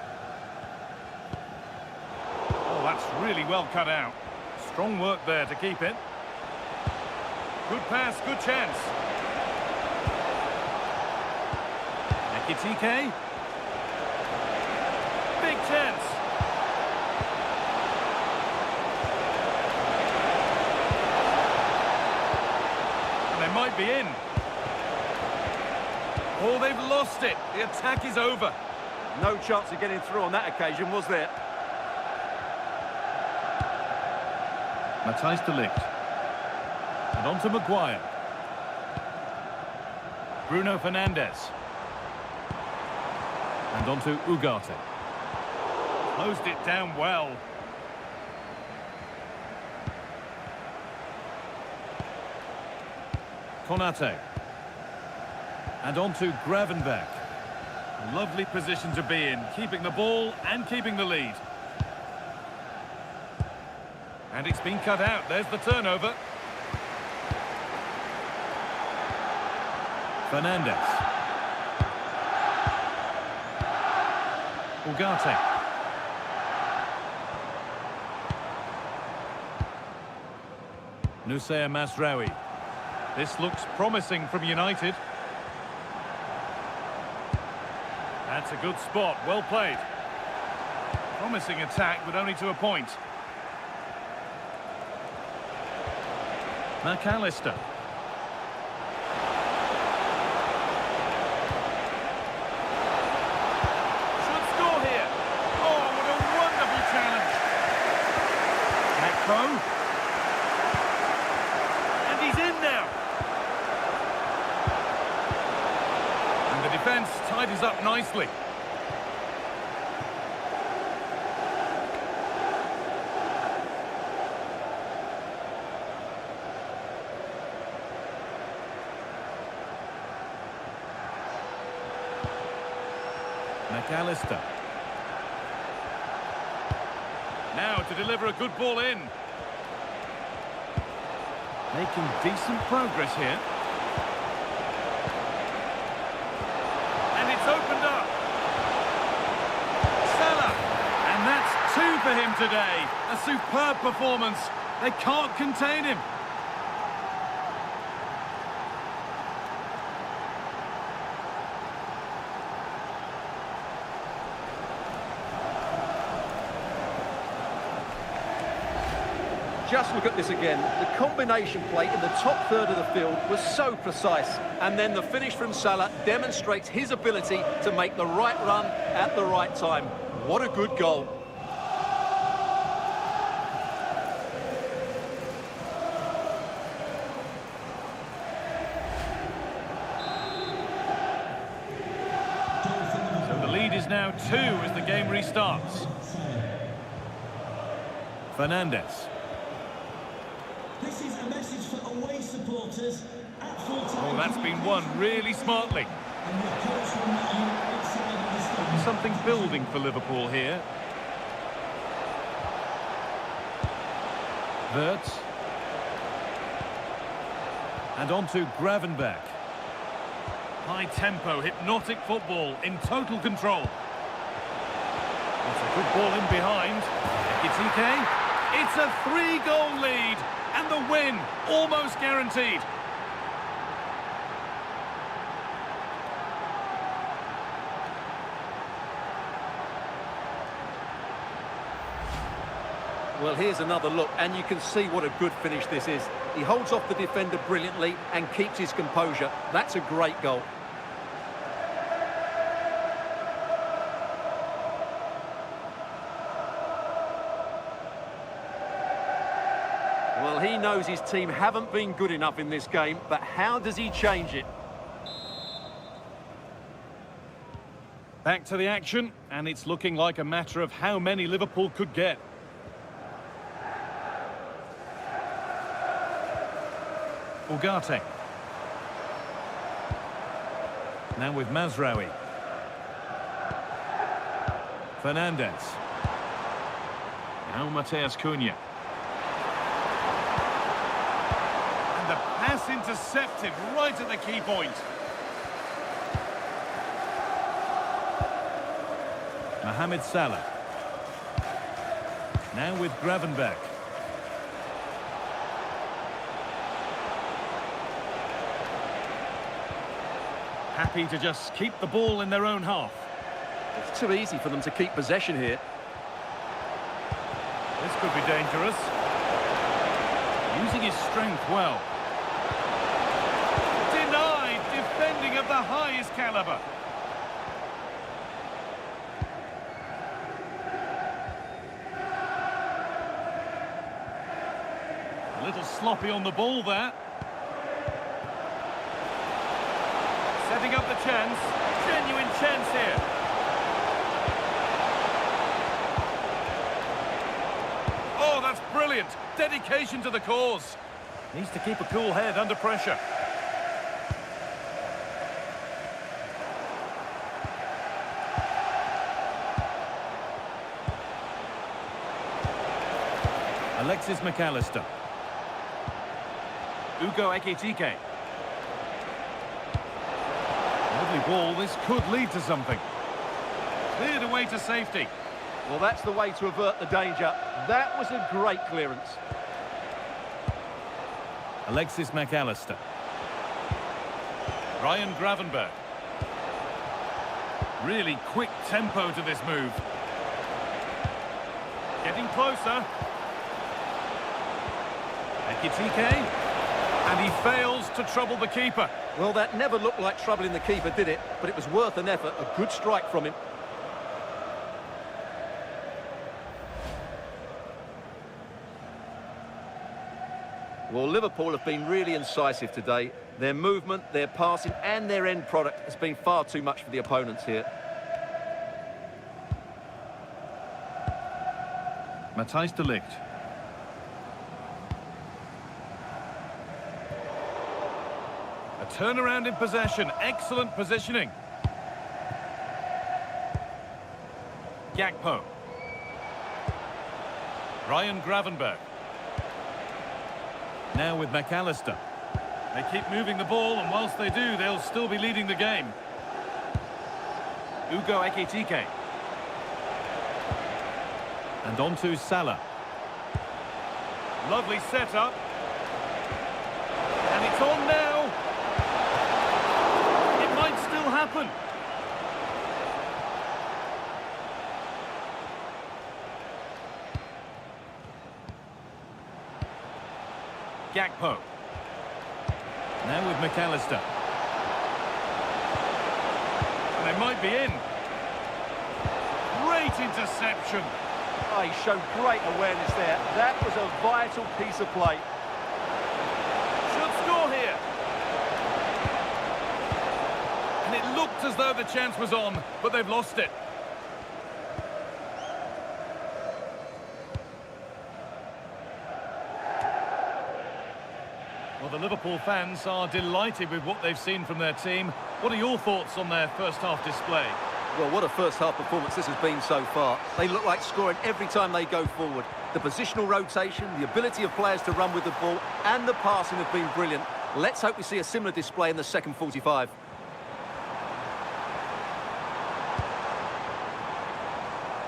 Oh, that's really well cut out. Strong work there to keep it. Good pass, good chance. Ekitike. Big chance. They might be in. Oh, they've lost it. The attack is over. No chance of getting through on that occasion, was there? Matthijs de Ligt. And on to Maguire. Bruno Fernandes. And on to Ugarte. Closed it down well. Konate. And on to Gravenberch. A lovely position to be in, keeping the ball and keeping the lead. And it's been cut out. There's the turnover. Fernandes. Ugarte. Nusayr Mazraoui. This looks promising from United. That's a good spot, well played. Promising attack, but only to a point. McAllister. Should score here. Oh, what a wonderful challenge. Gakpo. And he's in now. And the defence tidies up nicely. McAllister. Now to deliver a good ball in. Making decent progress here. And it's opened up. Salah. And that's 2 for him today. A superb performance. They can't contain him. Just look at this again. The combination play in the top third of the field was so precise. And then the finish from Salah demonstrates his ability to make the right run at the right time. What a good goal. So the lead is now 2 as the game restarts. Fernandes. This is a message for away supporters at full time. Oh, that's been won really smartly. Something building for Liverpool here. Wirtz. And on to Gravenberch. High tempo, hypnotic football in total control. It's a good ball in behind. Ekitike. It's a 3-goal lead. And the win, almost guaranteed. Well, here's another look, and you can see what a good finish this is. He holds off the defender brilliantly and keeps his composure. That's a great goal. Well, he knows his team haven't been good enough in this game, but how does he change it? Back to the action, and it's looking like a matter of how many Liverpool could get. Ugarte. Now with Mazraoui. Fernandes. Now Mateus Cunha. And the pass intercepted right at the key point. Mohamed Salah. Now with Gravenberch. Happy to just keep the ball in their own half. It's too easy for them to keep possession here. This could be dangerous. Using his strength well. of the highest caliber. A little sloppy on the ball there. Setting up the chance. Genuine chance here. Oh, that's brilliant. Dedication to the cause. Needs to keep a cool head under pressure. Alexis McAllister. Ugo Ekitike. Lovely ball. This could lead to something. Cleared away to safety. Well, that's the way to avert the danger. That was a great clearance. Alexis McAllister. Ryan Gravenberch. Really quick tempo to this move. Getting closer. Ekitike. And he fails to trouble the keeper. Well, that never looked like troubling the keeper, did it? But it was worth an effort. A good strike from him. Well, Liverpool have been really incisive today. Their movement, their passing and their end product has been far too much for the opponents here. Matthijs de Ligt. A turnaround in possession. Excellent positioning. Gakpo. Ryan Gravenberch. Now with McAllister. They keep moving the ball, and whilst they do, they'll still be leading the game. Ugo Ekitike. And on to Salah. Lovely setup. And it's on now. It might still happen. Gakpo. Now with McAllister. And they might be in. Great interception. Oh, he showed great awareness there. That was a vital piece of play. Should score here. And it looked as though the chance was on, but they've lost it. Well, the Liverpool fans are delighted with what they've seen from their team. What are your thoughts on their first-half display? Well, what a first-half performance this has been so far. They look like scoring every time they go forward. The positional rotation, the ability of players to run with the ball, and the passing have been brilliant. Let's hope we see a similar display in the second 45.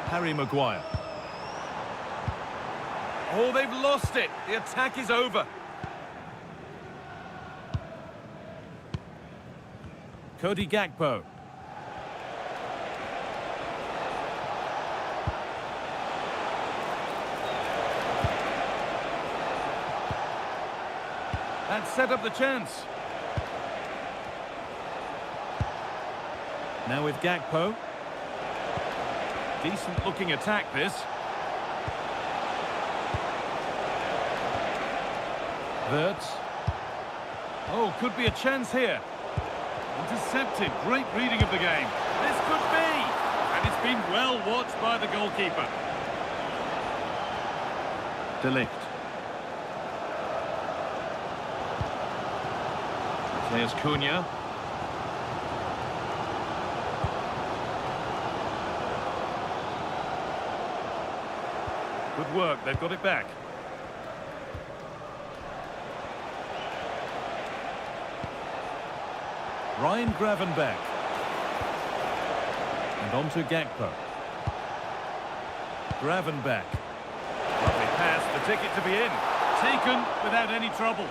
Harry Maguire. Oh, they've lost it. The attack is over. Cody Gakpo. That set up the chance. Now with Gakpo. Decent looking attack this. Wirtz. Oh, could be a chance here. Intercepted. Great reading of the game. This could be. And it's been well watched by the goalkeeper. De Ligt. There's Cunha. Good work. They've got it back. Ryan Gravenberch. And on to Gakpo. Gravenberch. Lovely pass, the ticket to be in. Taken without any trouble.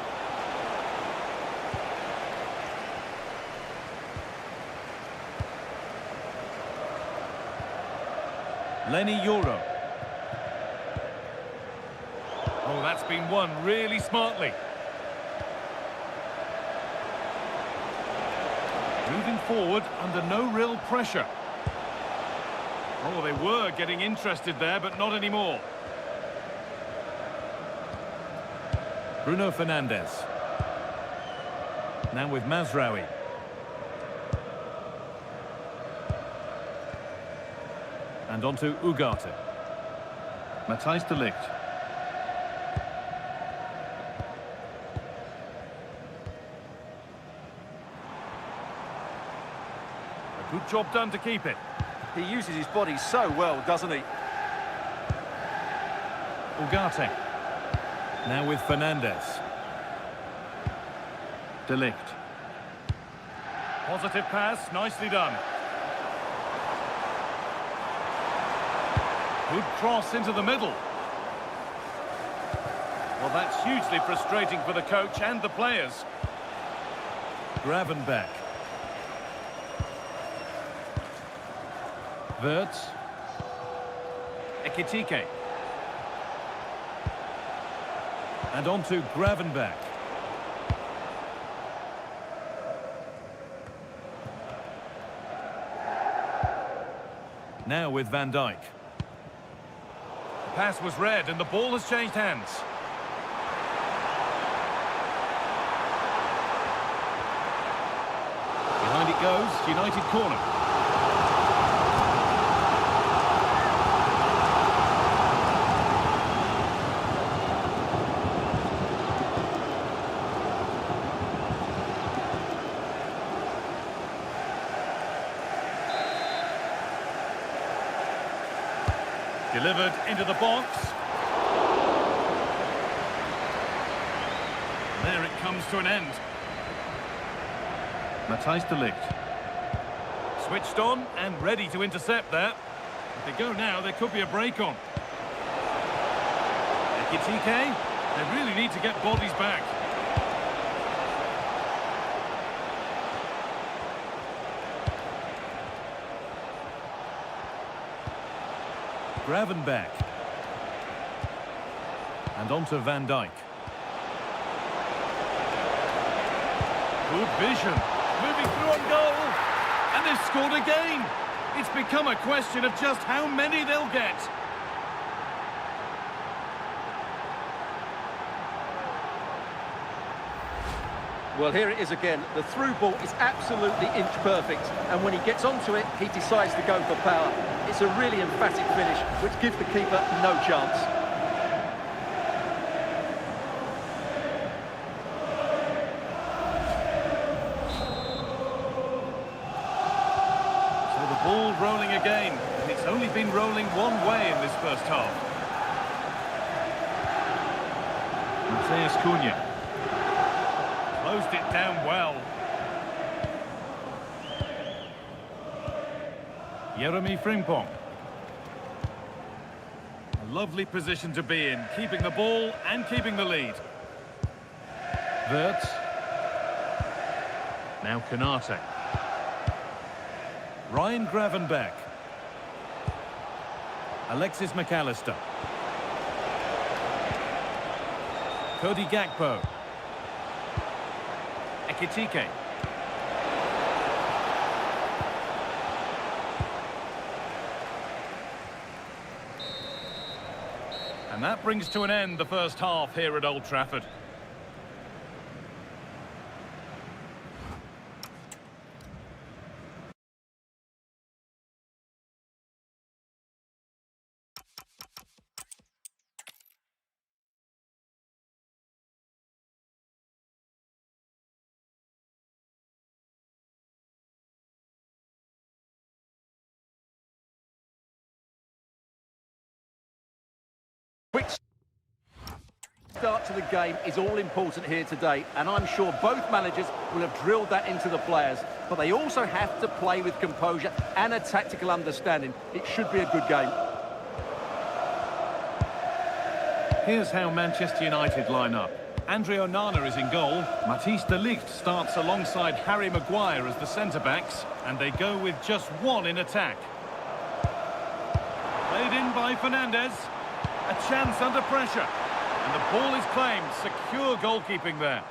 Lenny Euro. Oh, that's been won really smartly. Moving forward under no real pressure. Oh, they were getting interested there, but not anymore. Bruno Fernandes. Now with Mazraoui. And on to Ugarte. Matthijs de Ligt. A good job done to keep it. He uses his body so well, doesn't he? Ugarte. Now with Fernandes. De Ligt. Positive pass, nicely done. Good cross into the middle. Well, that's hugely frustrating for the coach and the players. Gravenberch. Wirtz. Ekitike. And on to Gravenberch. Now with Van Dijk. The pass was read and the ball has changed hands. Behind it goes, United corner. Delivered into the box. There it comes to an end. Matthijs de Ligt. Switched on and ready to intercept there. If they go now, there could be a break on. Ekitike, they really need to get bodies back. Gravenberch. And on to Van Dijk. Good vision. Moving through on goal. And they've scored again. It's become a question of just how many they'll get. Well, here it is again. The through ball is absolutely inch perfect, and when he gets onto it, he decides to go for power. It's a really emphatic finish, which gives the keeper no chance. So the ball rolling again, and it's only been rolling one way in this first half. Mateus Cunha. Closed it down well. Jeremy Frimpong. A lovely position to be in, keeping the ball and keeping the lead. Wirtz. Now Konate. Ryan Gravenberch. Alexis McAllister. Cody Gakpo. Ekitike. And that brings to an end the first half here at Old Trafford. Quick start to the game is all important here today, and I'm sure both managers will have drilled that into the players, but they also have to play with composure and a tactical understanding. It should be a good game. Here's how Manchester United line up. Andre Onana is in goal. Matthijs de Ligt starts alongside Harry Maguire as the centre-backs, and they go with just one in attack. Played in by Fernandes. A chance under pressure. And the ball is claimed. Secure goalkeeping there.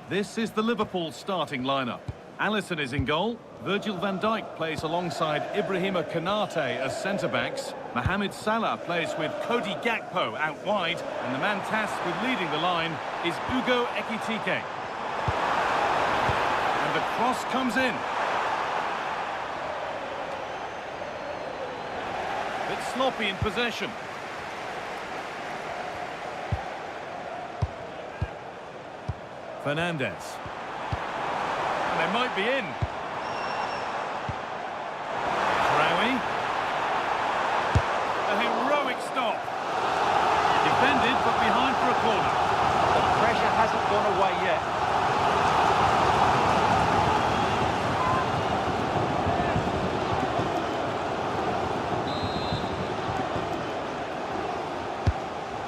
This is the Liverpool starting lineup. Alisson is in goal. Virgil van Dijk plays alongside Ibrahima Konate as centre-backs. Mohamed Salah plays with Cody Gakpo out wide. And the man tasked with leading the line is Ugo Ekitike. And the cross comes in. Bit sloppy in possession. Fernandez. And they might be in. Traoui. A heroic stop. Defended, but behind for a corner. The pressure hasn't gone away yet.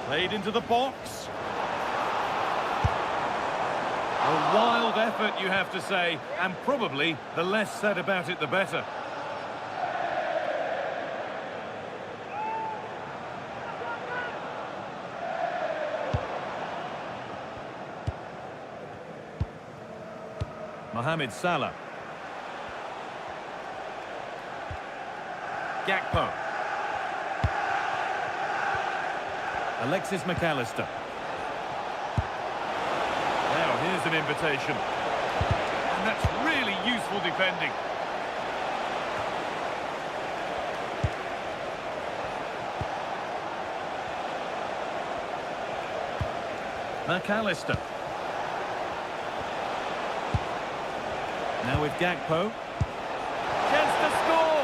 Played into the box. A wild effort, you have to say, and probably the less said about it, the better. Mohamed Salah. Gakpo. Alexis McAllister. Now, here's an invitation. And that's really useful defending. McAllister. Now with Gakpo. Chance to score!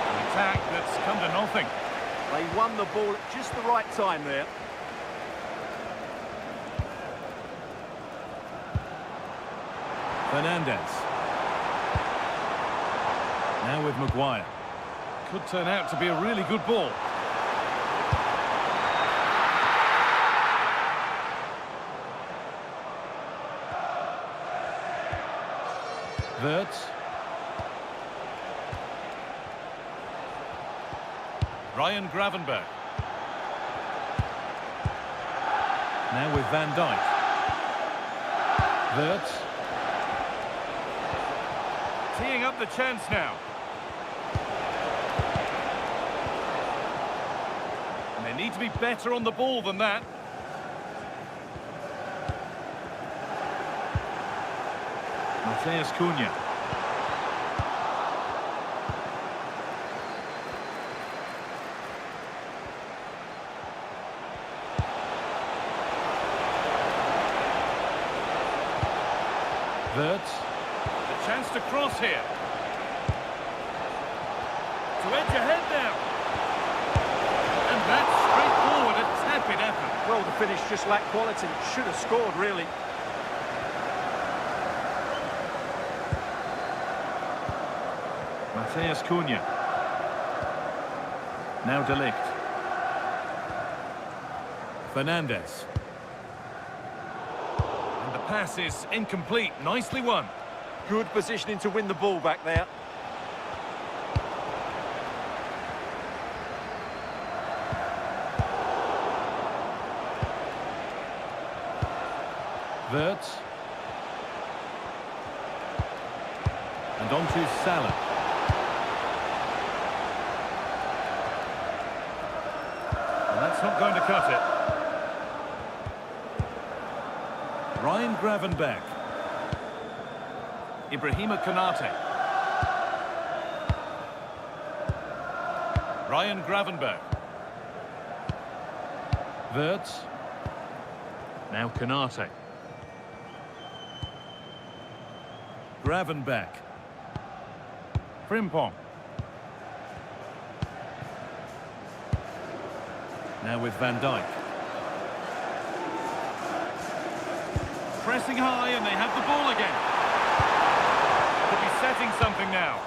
An attack that's come to nothing. They won the ball at just the right time there. Fernandez. Now with Maguire. Could turn out to be a really good ball. Wirtz. Ryan Gravenberch. Now with Van Dijk. Wirtz. Teeing up the chance now. And they need to be better on the ball than that. Mateus Cunha. Wirtz. The chance to cross here. To edge ahead now. And that's straightforward, a tepid effort. Well, the finish just lacked quality. Should have scored, really. Mateus Cunha. Now De Ligt. Fernandez. And the pass is incomplete. Nicely won. Good positioning to win the ball back there. Wirtz. And on to Salah. And that's not going to cut it. Ryan Gravenberch. Ibrahima Konate. Ryan Gravenberch. Wirtz. Now Konate. Gravenberch. Frimpong. Now with Van Dijk. Pressing high and they have the ball again. Could be setting something now.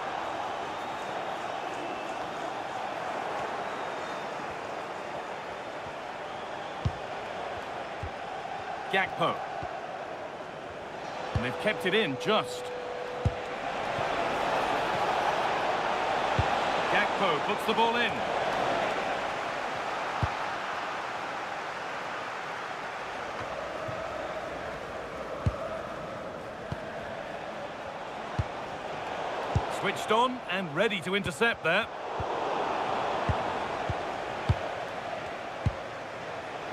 Gakpo. And they've kept it in just. Gakpo puts the ball in. Switched on and ready to intercept there.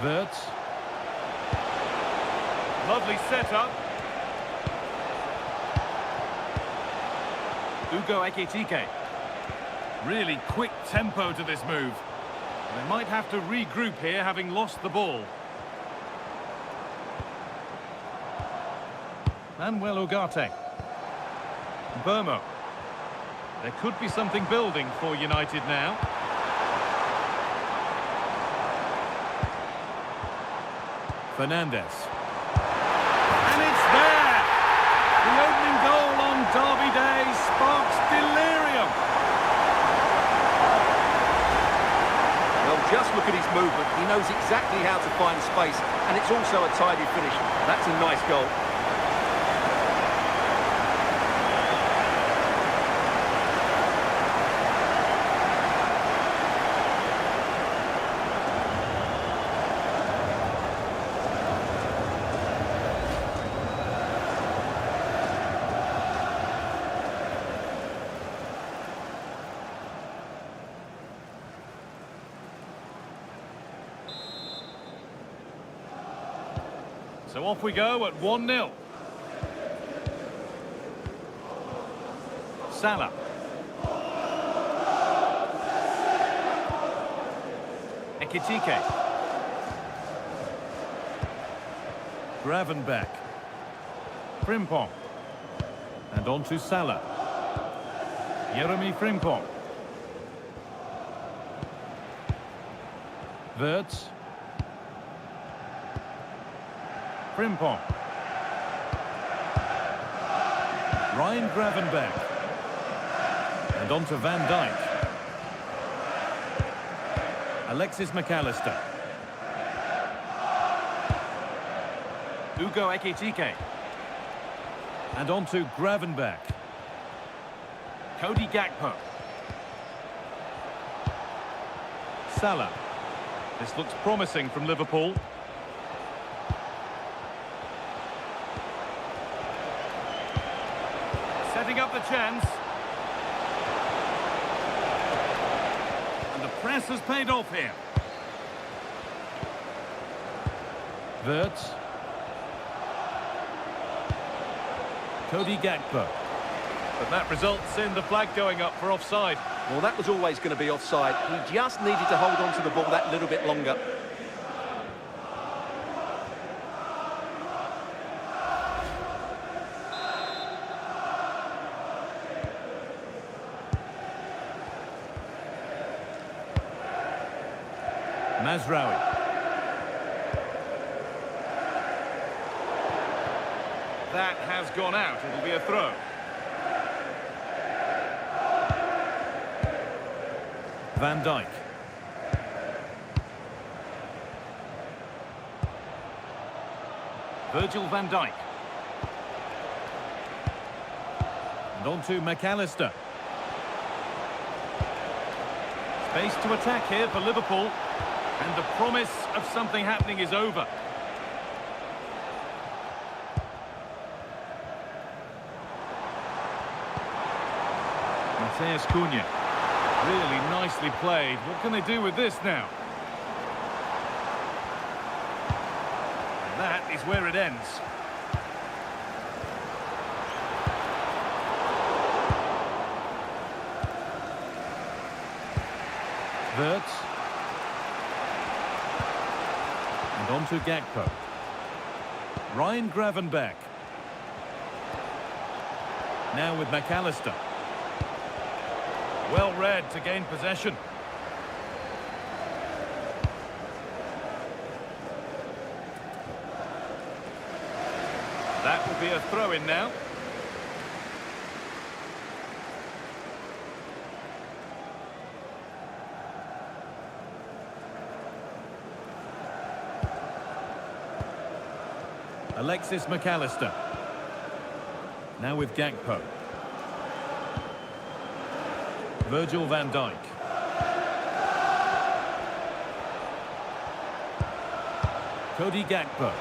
Wirtz. Lovely setup. Ugo Ekitike. Really quick tempo to this move. They might have to regroup here, having lost the ball. Manuel Ugarte. Burmo. There could be something building for United now. Fernandez. And it's there! The opening goal on Derby Day sparks delirium. Well, just look at his movement. He knows exactly how to find space, and it's also a tidy finish. That's a nice goal. So off we go at 1-0. Salah. Ekitike. Gravenberch. Frimpong. And on to Salah. Jeremy Frimpong. Wirtz. Frimpong. Ryan Gravenberch. And on to Van Dijk. Alexis McAllister. Ugo Ekitike. And on to Gravenberch. Cody Gakpo. Salah. This looks promising from Liverpool. Setting up the chance. And the press has paid off here. Wirtz. Cody Gakpo. But that results in the flag going up for offside. Well, that was always going to be offside. He just needed to hold on to the ball that little bit longer. Mazraoui. That has gone out. It'll be a throw. Van Dijk. Virgil van Dijk. And on to McAllister. Space to attack here for Liverpool. And the promise of something happening is over. Mateus Cunha. Really nicely played. What can they do with this now? And that is where it ends. Wirtz. And on to Gakpo. Ryan Gravenberch. Now with McAllister. Well read to gain possession. That will be a throw-in now. Alexis McAllister. Now with Gakpo. Virgil van Dijk. Cody Gakpo.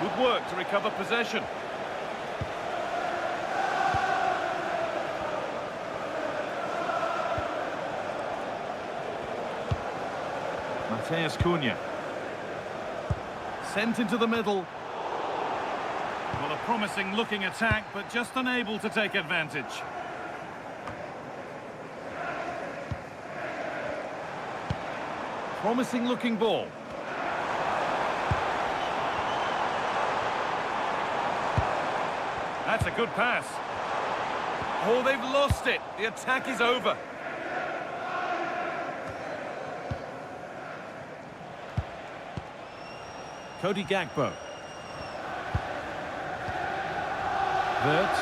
Good work to recover possession. Mateus Cunha. Sent into the middle. Well, a promising looking attack, but just unable to take advantage. Promising looking ball. That's a good pass. Oh, they've lost it. The attack is over. Cody Gakpo. Wirtz.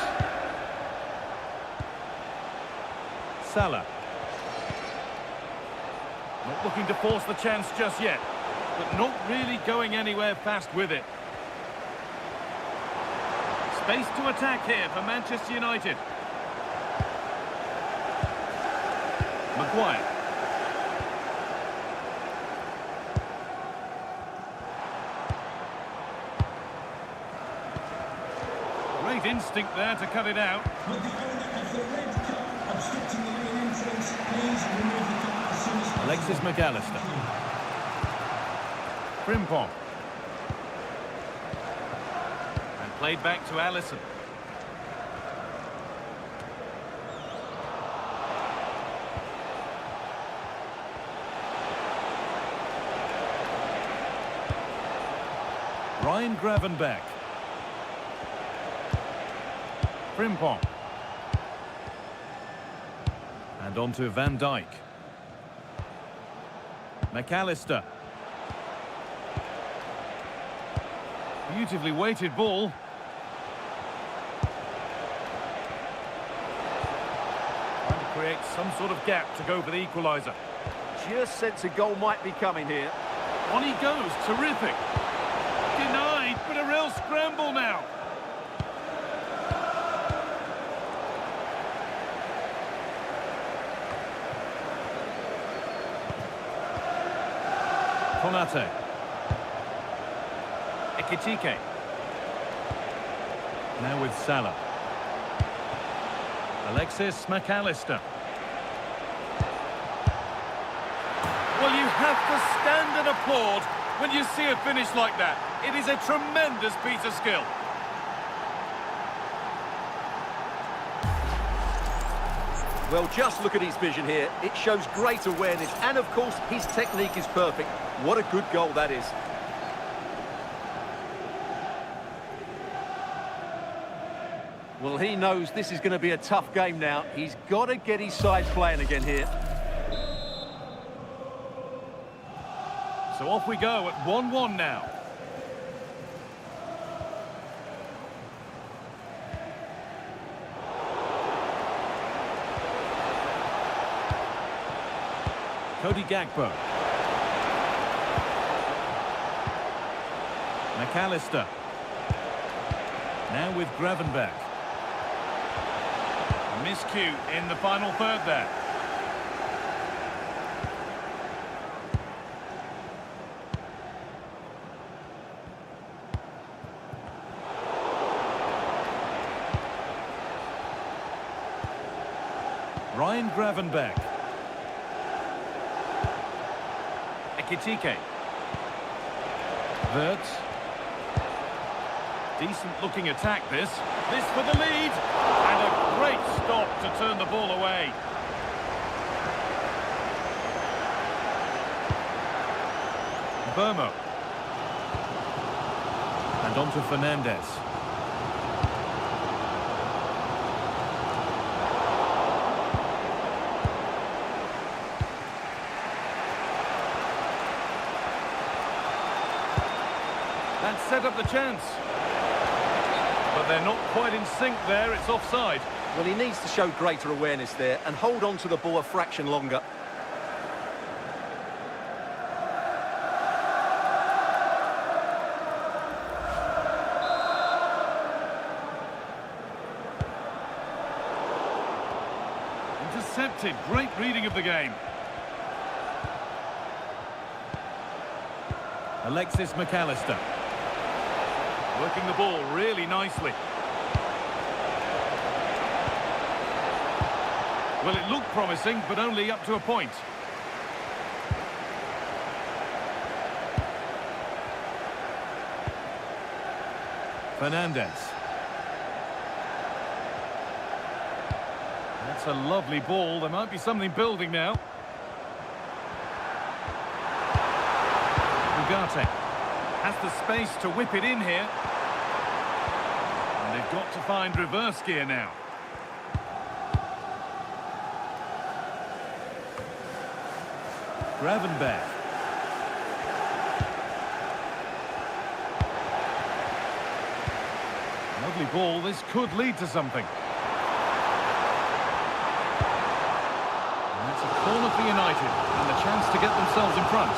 Salah. Not looking to force the chance just yet, but not really going anywhere fast with it. Space to attack here for Manchester United. Maguire. Great instinct there to cut it out. With the owner of the red car obstructing the main entrance, please remove the car as soon as possible. Alexis McAllister. Frimpong. And played back to Alisson. Ryan Gravenberch. Frimpong. And on to Van Dijk. McAllister. Beautifully weighted ball. Trying to create some sort of gap to go for the equaliser. Just sense a goal might be coming here. On he goes, terrific. Denied, but a real scramble now. Konate. Ekitike. Now with Salah. Alexis McAllister. Well, you have to stand and applaud when you see a finish like that. It is a tremendous piece of skill. Well, just look at his vision here. It shows great awareness, and of course, his technique is perfect. What a good goal that is. Well, he knows this is going to be a tough game now. He's got to get his side playing again here. So off we go at 1-1 now. Cody Gakpo. McAllister. Now with Gravenberch. Miscue in the final third there. Ryan Gravenberch. Ekitike. Wirtz. Decent looking attack this. This for the lead. And a great stop to turn the ball away. Burmo. And on to Fernandez. That set up the chance. But they're not quite in sync there, it's offside. Well, he needs to show greater awareness there and hold on to the ball a fraction longer. Intercepted, great reading of the game. Alexis McAllister. Working the ball really nicely. Well, it looked promising, but only up to a point. Fernandez. That's a lovely ball. There might be something building now. Ugarte has the space to whip it in here. And they've got to find reverse gear now. Gravenberch. Lovely ball. This could lead to something. And that's a corner for United and the chance to get themselves in front.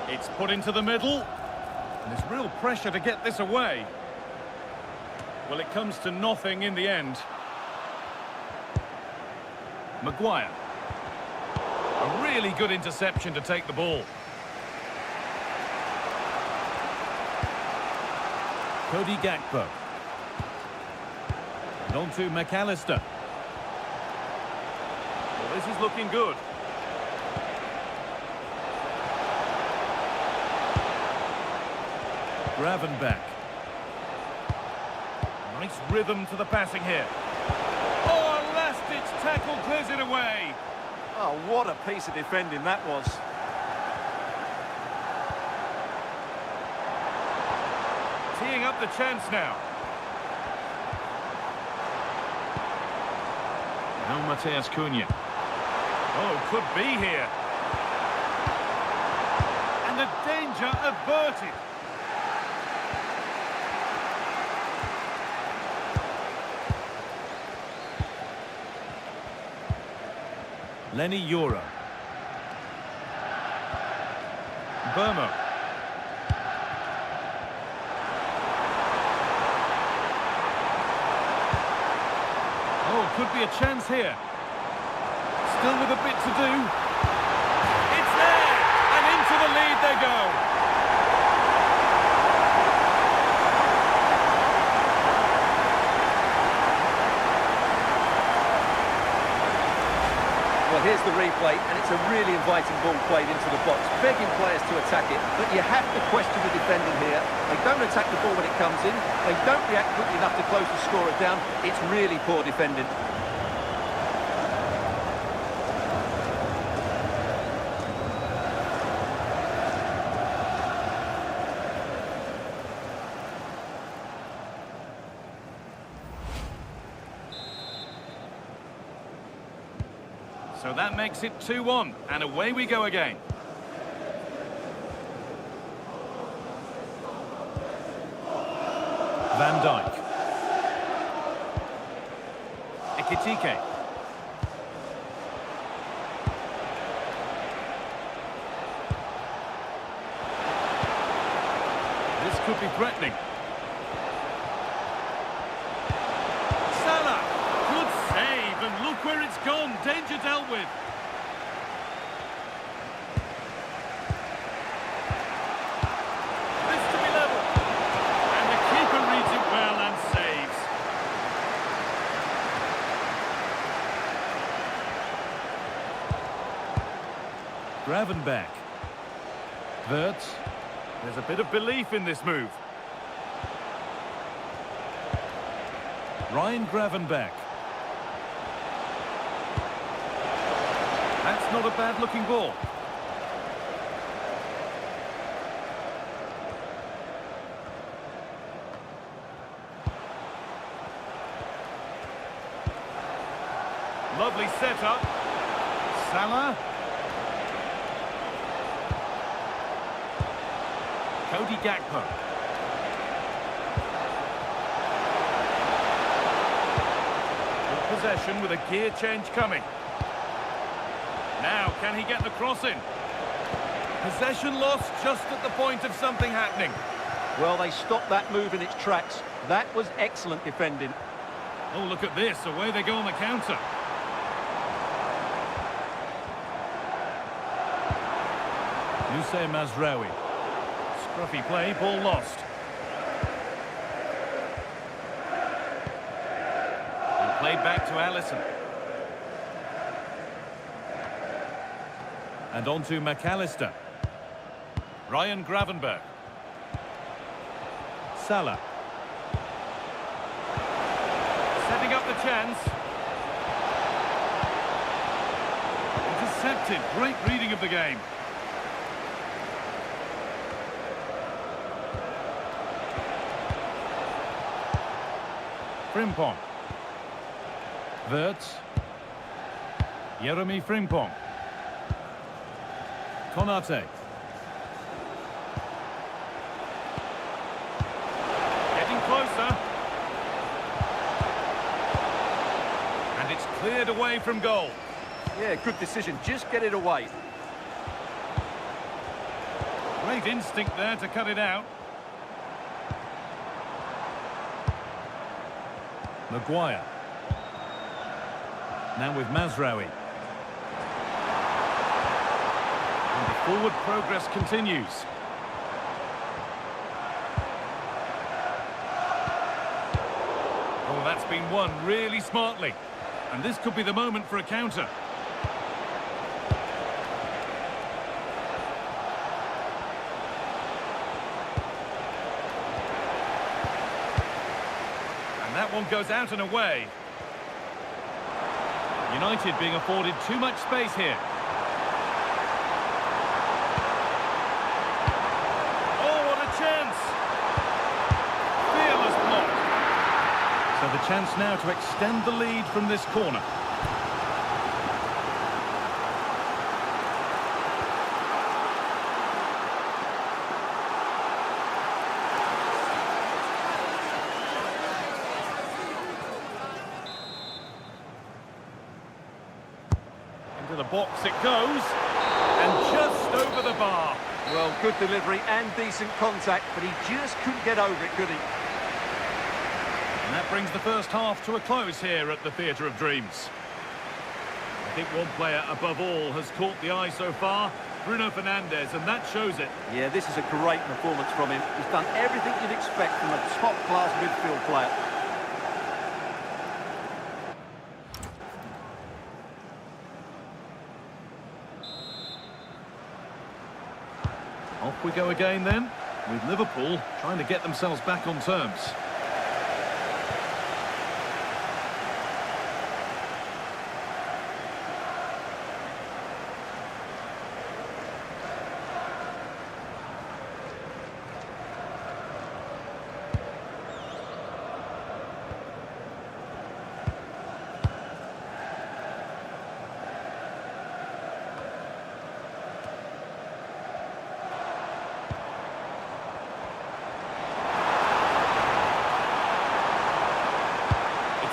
It's put into the middle. And there's real pressure to get this away. Well, it comes to nothing in the end. Maguire. A really good interception to take the ball. Cody Gakpo. And on to McAllister. Well, this is looking good. Gravenberch. Nice rhythm to the passing here. Oh, a last-ditch tackle clears it away. Oh, what a piece of defending that was. Teeing up the chance now. No Mateus Cunha. Oh, could be here. And the danger averted. Lenny Yoro. Burma. Oh, could be a chance here. Still with a bit to do. It's there! And into the lead they go. Well, here's the replay, and it's a really inviting ball played into the box, begging players to attack it, but you have to question the defending here. They don't attack the ball when it comes in, they don't react quickly enough to close the scorer down. It's really poor defending. So that makes it 2-1, and away we go again. Van Dijk. Ekitike. This could be threatening. Salah. Good save, and look where it's gone. Danger dealt with. This to be level. And the keeper reads it well and saves. Gravenberch. Wirtz. There's a bit of belief in this move. Ryan Gravenberch. That's not a bad-looking ball. Lovely setup. Salah. Cody Gakpo. Good possession with a gear change coming. Now, can he get the cross in? Possession lost just at the point of something happening. Well, they stopped that move in its tracks. That was excellent defending. Oh, look at this. Away they go on the counter. Youssef Mazraoui. Scruffy play, ball lost. Played back to Alisson. And on to McAllister. Ryan Gravenberch. Salah. Setting up the chance. Intercepted. Great reading of the game. Frimpong. Wirtz. Jeremy Frimpong. Konate. Getting closer. And it's cleared away from goal. Yeah, good decision. Just get it away. Great instinct there to cut it out. Maguire. Now with Mazraoui. And the forward progress continues. Oh, that's been won really smartly. And this could be the moment for a counter. And that one goes out and away. United being afforded too much space here. Oh, what a chance! Fearless block. So the chance now to extend the lead from this corner. Into the box it goes, and just over the bar. Well, good delivery and decent contact, but he just couldn't get over it, could he? And that brings the first half to a close here at the Theatre of Dreams. I think one player above all has caught the eye so far, Bruno Fernandes, and that shows it. Yeah, this is a great performance from him. He's done everything you'd expect from a top-class midfield player. Off we go again then, with Liverpool trying to get themselves back on terms.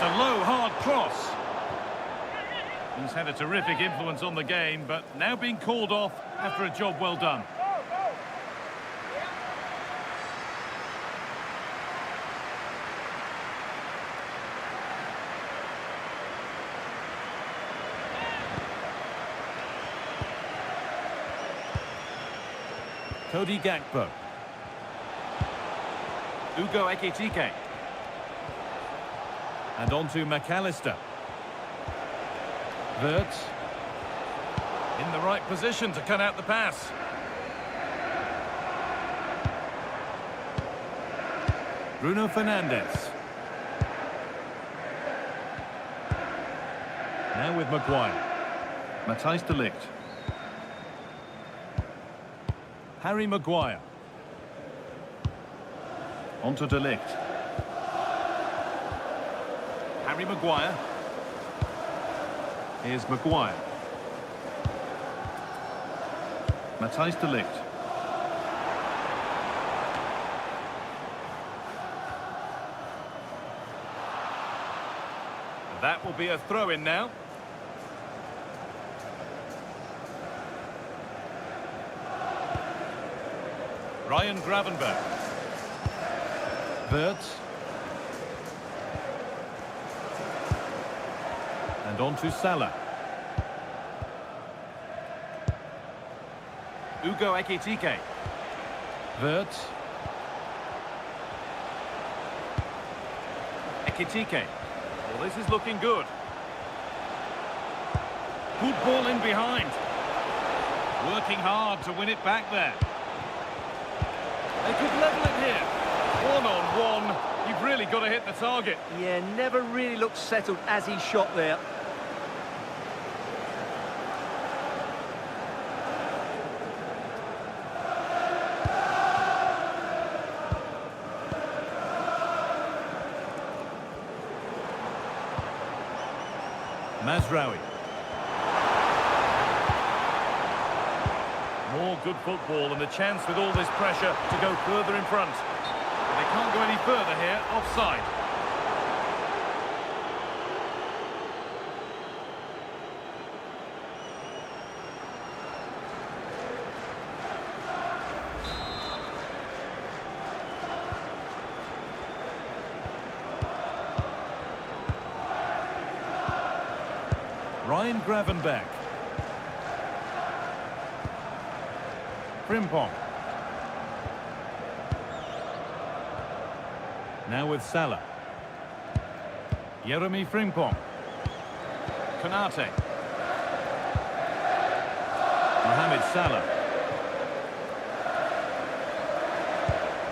A low, hard cross. He's had a terrific influence on the game, but now being called off after a job well done. Cody Gakpo. Ugo Ekitike. And on to McAllister. Wirtz. In the right position to cut out the pass. Bruno Fernandes. Now with Maguire. Matthijs de Ligt. Harry Maguire. On to de Ligt. Harry Maguire. Here's Maguire. Matthijs de Ligt. That will be a throw-in now. Ryan Gravenberch. Wirtz. And on to Salah. Ugo Ekitike. Wirtz. Ekitike. Well, this is looking good. Good ball in behind. Working hard to win it back there. They could level it here. One-on-one. You've really got to hit the target. Yeah, never really looked settled as he shot there. Mazraoui. More good football and a chance with all this pressure to go further in front. But they can't go any further here, offside. Ryan Gravenberch. Frimpong. Now with Salah. Jeremy Frimpong. Konate. Mohamed Salah.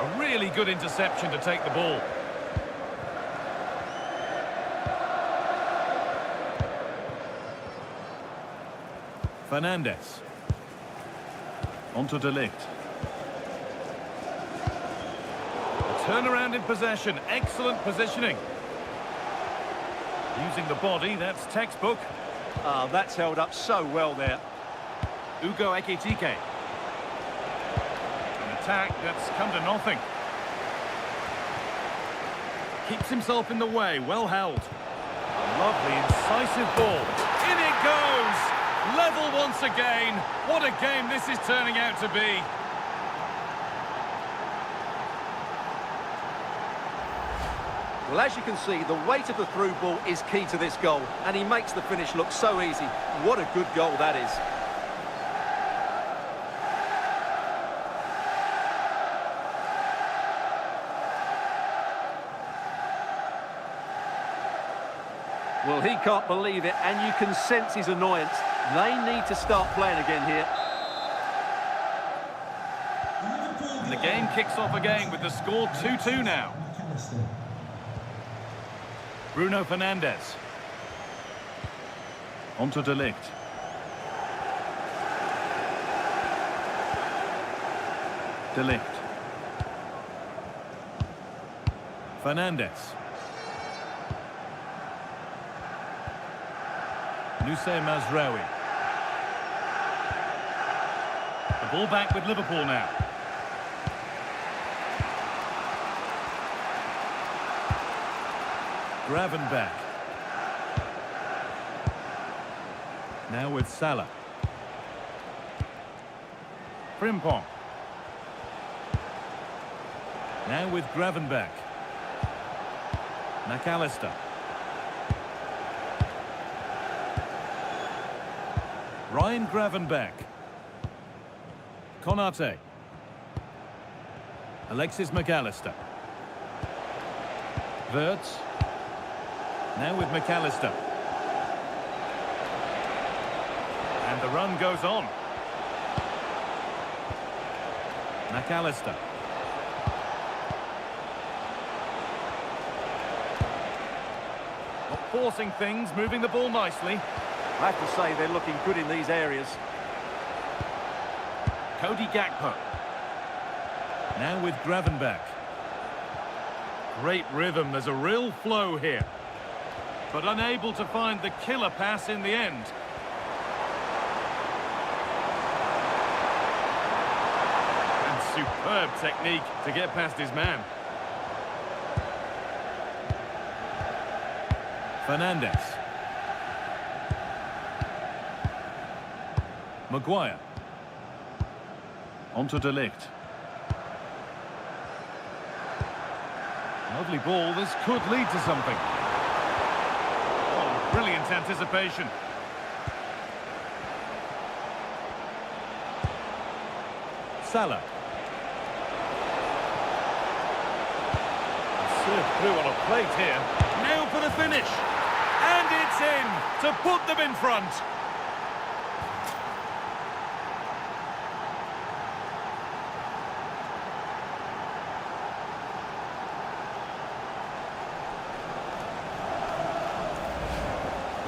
A really good interception to take the ball. Fernandes. Onto De Ligt. A turnaround in possession. Excellent positioning. Using the body, that's textbook. Ah, that's held up so well there. Ugo Ekitike. An attack that's come to nothing. Keeps himself in the way, well held. A lovely, incisive ball. In it goes! Level once again. What a game this is turning out to be. Well, as you can see, the weight of the through ball is key to this goal, and he makes the finish look so easy. What a good goal that is. Well, he can't believe it, and you can sense his annoyance. They need to start playing again here. And the game kicks off again with the score 2-2 now. Bruno Fernandes. Onto De Ligt. De Ligt. Fernandes. Noussair Mazraoui. The ball back with Liverpool now. Gravenberch. Now with Salah. Frimpong. Now with Gravenberch. McAllister. Ryan Gravenberch. Konate. Alexis McAllister. Wirtz. Now with McAllister. And the run goes on. McAllister. Not forcing things, moving the ball nicely. I have to say they're looking good in these areas. Cody Gakpo. Now with Gravenberch. Great rhythm, there's a real flow here. But unable to find the killer pass in the end. And superb technique to get past his man. Fernandes. Maguire. Onto De Ligt. Lovely ball, this could lead to something. Oh, brilliant anticipation. Salah. A Served through on a plate here. Now for the finish. And it's in to put them in front.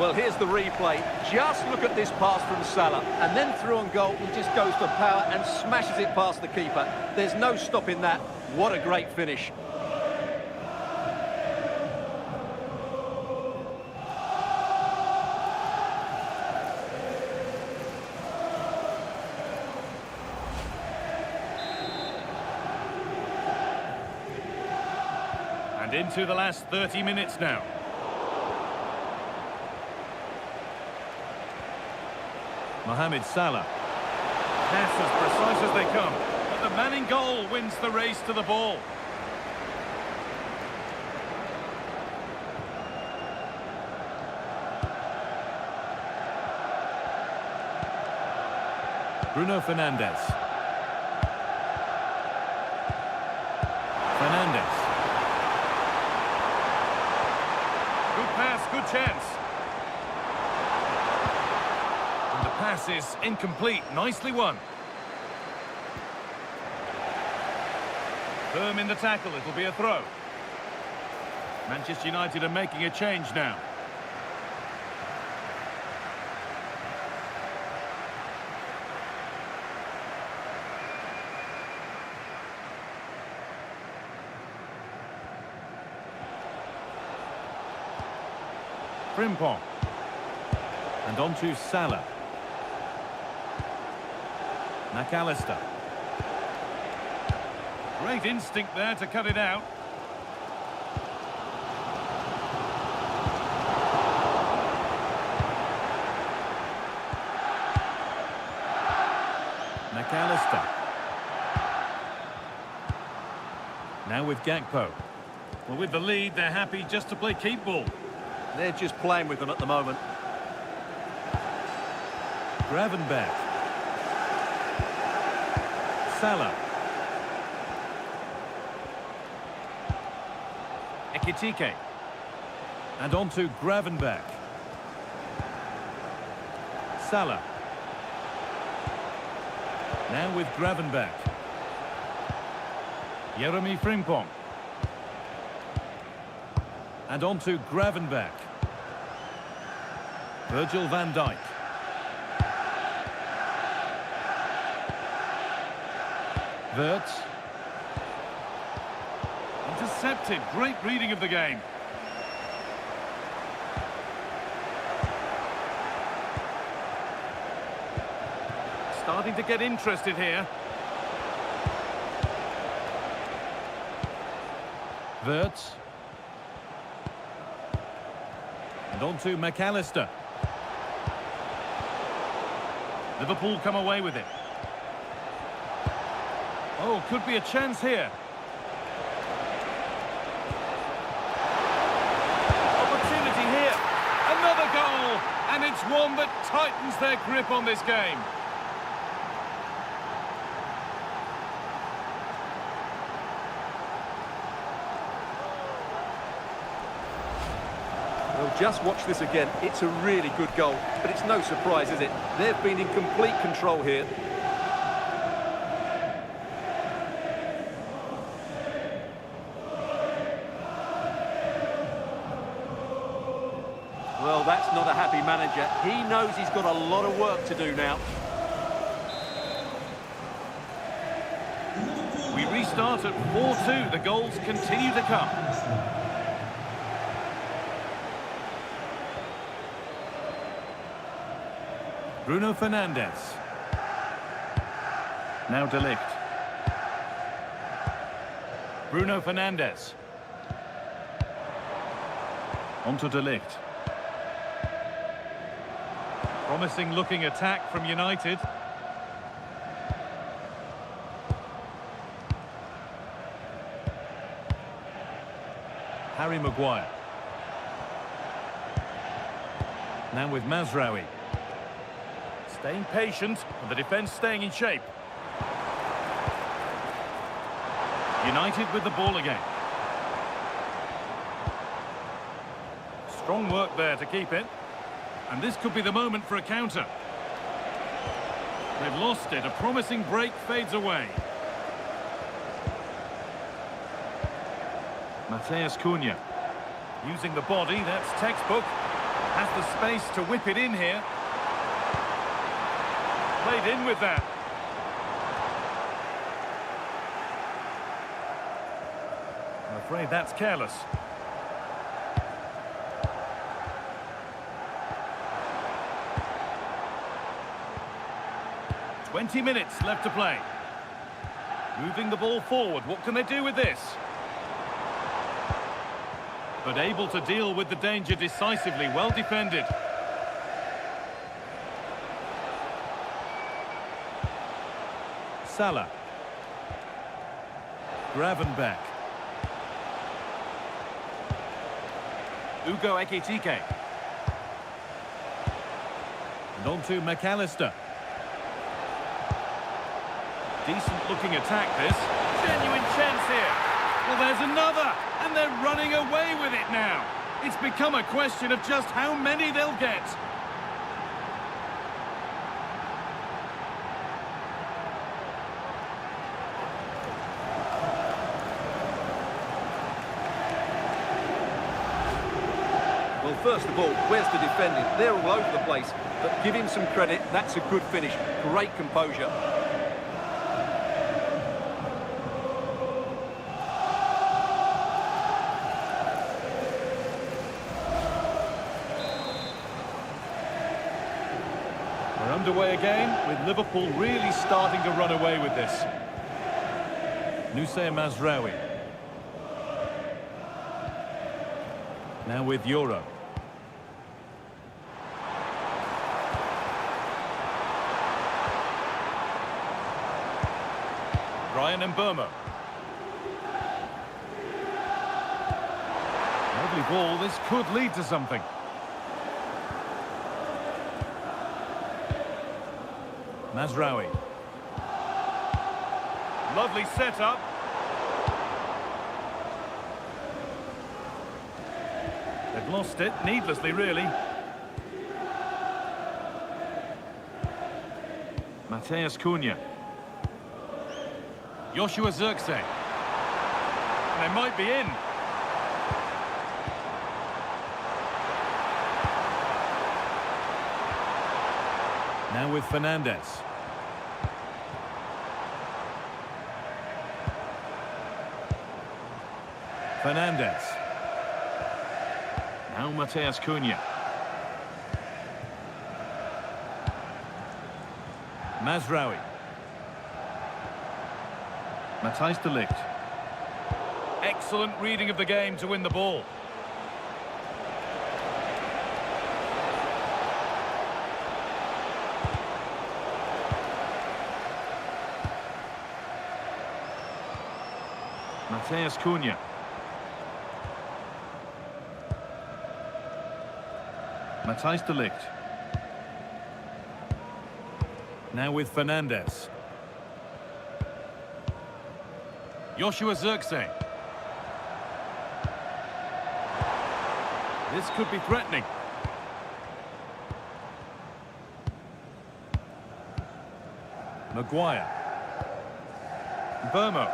Well, here's the replay. Just look at this pass from Salah. And then through on goal, he just goes for power and smashes it past the keeper. There's no stopping that. What a great finish. And into the last 30 minutes now. Mohamed Salah. Pass as precise as they come. But the man in goal wins the race to the ball. Bruno Fernandes. Fernandes. Good pass, good chance. And the pass is incomplete. Nicely won. Firm in the tackle. It'll be a throw. Manchester United are making a change now. Frimpong. And on to Salah. McAllister. Great instinct there to cut it out. McAllister. Now with Gakpo. Well, with the lead, they're happy just to play keep ball. They're just playing with them at the moment. Gravenberch. Salah. Ekitike. And on to Gravenberch. Salah. Now with Gravenberch. Jeremy Frimpong. And on to Gravenberch. Virgil van Dijk. Wirtz. Intercepted. Great reading of the game. Starting to get interested here. Wirtz. And on to McAllister. Liverpool come away with it. Oh, could be a chance here. Opportunity here. Another goal. And it's one that tightens their grip on this game. Well, just watch this again. It's a really good goal, but it's no surprise, is it? They've been in complete control here. Well, that's not a happy manager. He knows he's got a lot of work to do now. We restart at 4-2. The goals continue to come. Bruno Fernandes. Now De Ligt. Bruno Fernandes. On to De Ligt. Promising looking attack from United. Harry Maguire. Now with Mazraoui. Staying patient, and the defence staying in shape. United with the ball again. Strong work there to keep it. And this could be the moment for a counter. They've lost it. A promising break fades away. Mateus Cunha. Using the body, that's textbook. Has the space to whip it in here. Played in with that. I'm afraid that's careless. "20 minutes left to play. Moving the ball forward. What can they do with this? But able to deal with the danger decisively. Well defended. Salah. Gravenberch. Ugo Ekitike. And on to McAllister. Decent looking attack this. Genuine chance here. Well, there's another, and they're running away with it now. It's become a question of just how many they'll get. Well, first of all, where's the defending? They're all over the place, but give him some credit. That's a good finish. Great composure. We're underway again, with Liverpool really starting to run away with this. Nusayr Mazraoui. Now with Euro. Ryan Mbeumo. Lovely ball, this could lead to something. Mazraoui. Lovely setup. They've lost it, needlessly really. Mateus Cunha. Joshua Zirkzee. And they might be in. Now with Fernandes. Fernandes. Now Mateus Cunha. Mazraoui. Matthijs de Ligt. Excellent reading of the game to win the ball. Mateus Cunha. Matthijs de Ligt. Now with Fernandes. Joshua Zirkzee. This could be threatening. Maguire. Mbeumo.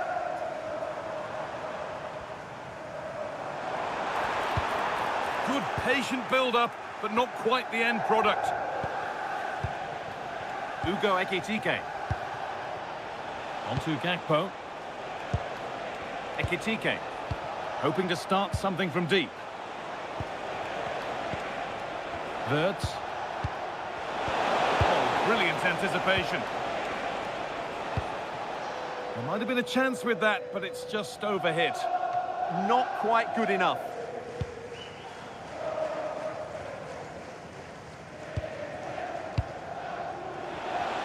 Good patient build-up, but not quite the end product. Ugo Ekitike. On to Gakpo. Ekitike. Hoping to start something from deep. Wirtz. Oh, brilliant anticipation. There might have been a chance with that, but it's just overhit. Not quite good enough.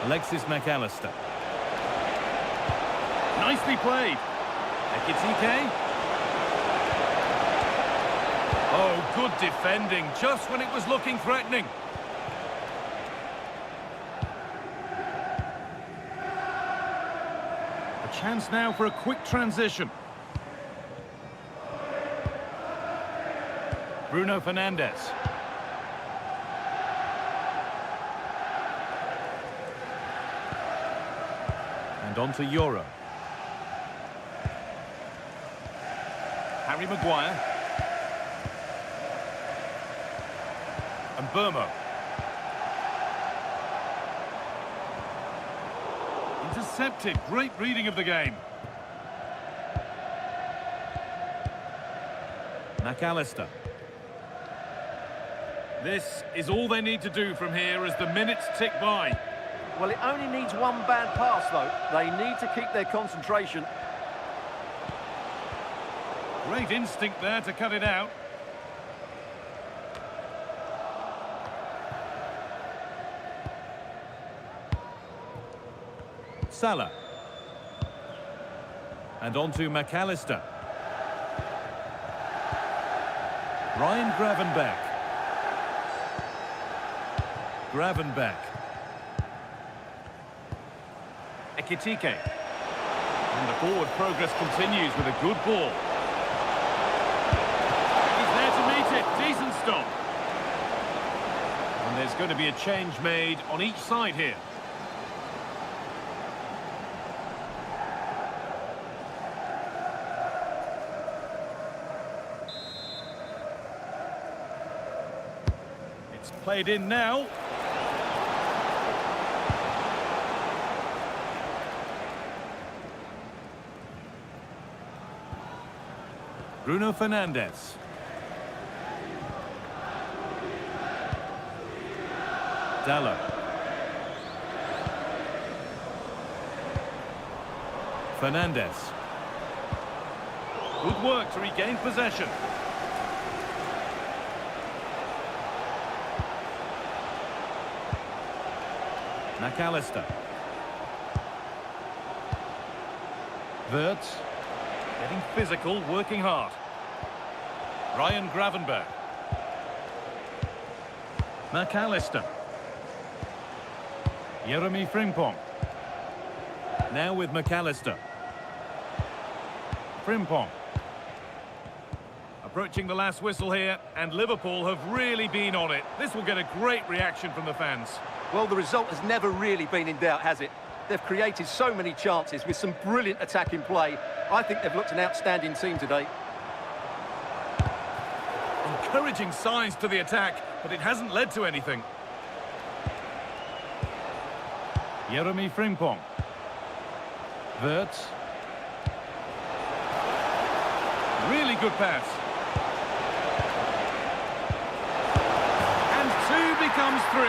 Alexis McAllister. Nicely played. Ekitike. Oh, good defending, just when it was looking threatening. A chance now for a quick transition. Bruno Fernandes. And on to Euro. Harry Maguire. And Burmo. Intercepted. Great reading of the game. McAllister. This is all they need to do from here as the minutes tick by. Well, it only needs one bad pass, though. They need to keep their concentration. Great instinct there to cut it out. Salah. And on to McAllister. Ryan Gravenberch. Ekitike. And the forward progress continues with a good ball. He's there to meet it. Decent stop. And there's going to be a change made on each side here. It's played in now. Bruno Fernandes. Dallo. Fernandes. Good work to regain possession. McAllister. Wirtz. Getting physical, working hard. Ryan Gravenberch. McAllister. Jeremy Frimpong. Now with McAllister. Frimpong. Approaching the last whistle here, and Liverpool have really been on it. This will get a great reaction from the fans. Well, the result has never really been in doubt, has it? They've created so many chances with some brilliant attacking play. I think they've looked an outstanding team today. Encouraging signs to the attack, but it hasn't led to anything. Jeremy Frimpong. Wirtz. Really good pass. And 2 becomes 3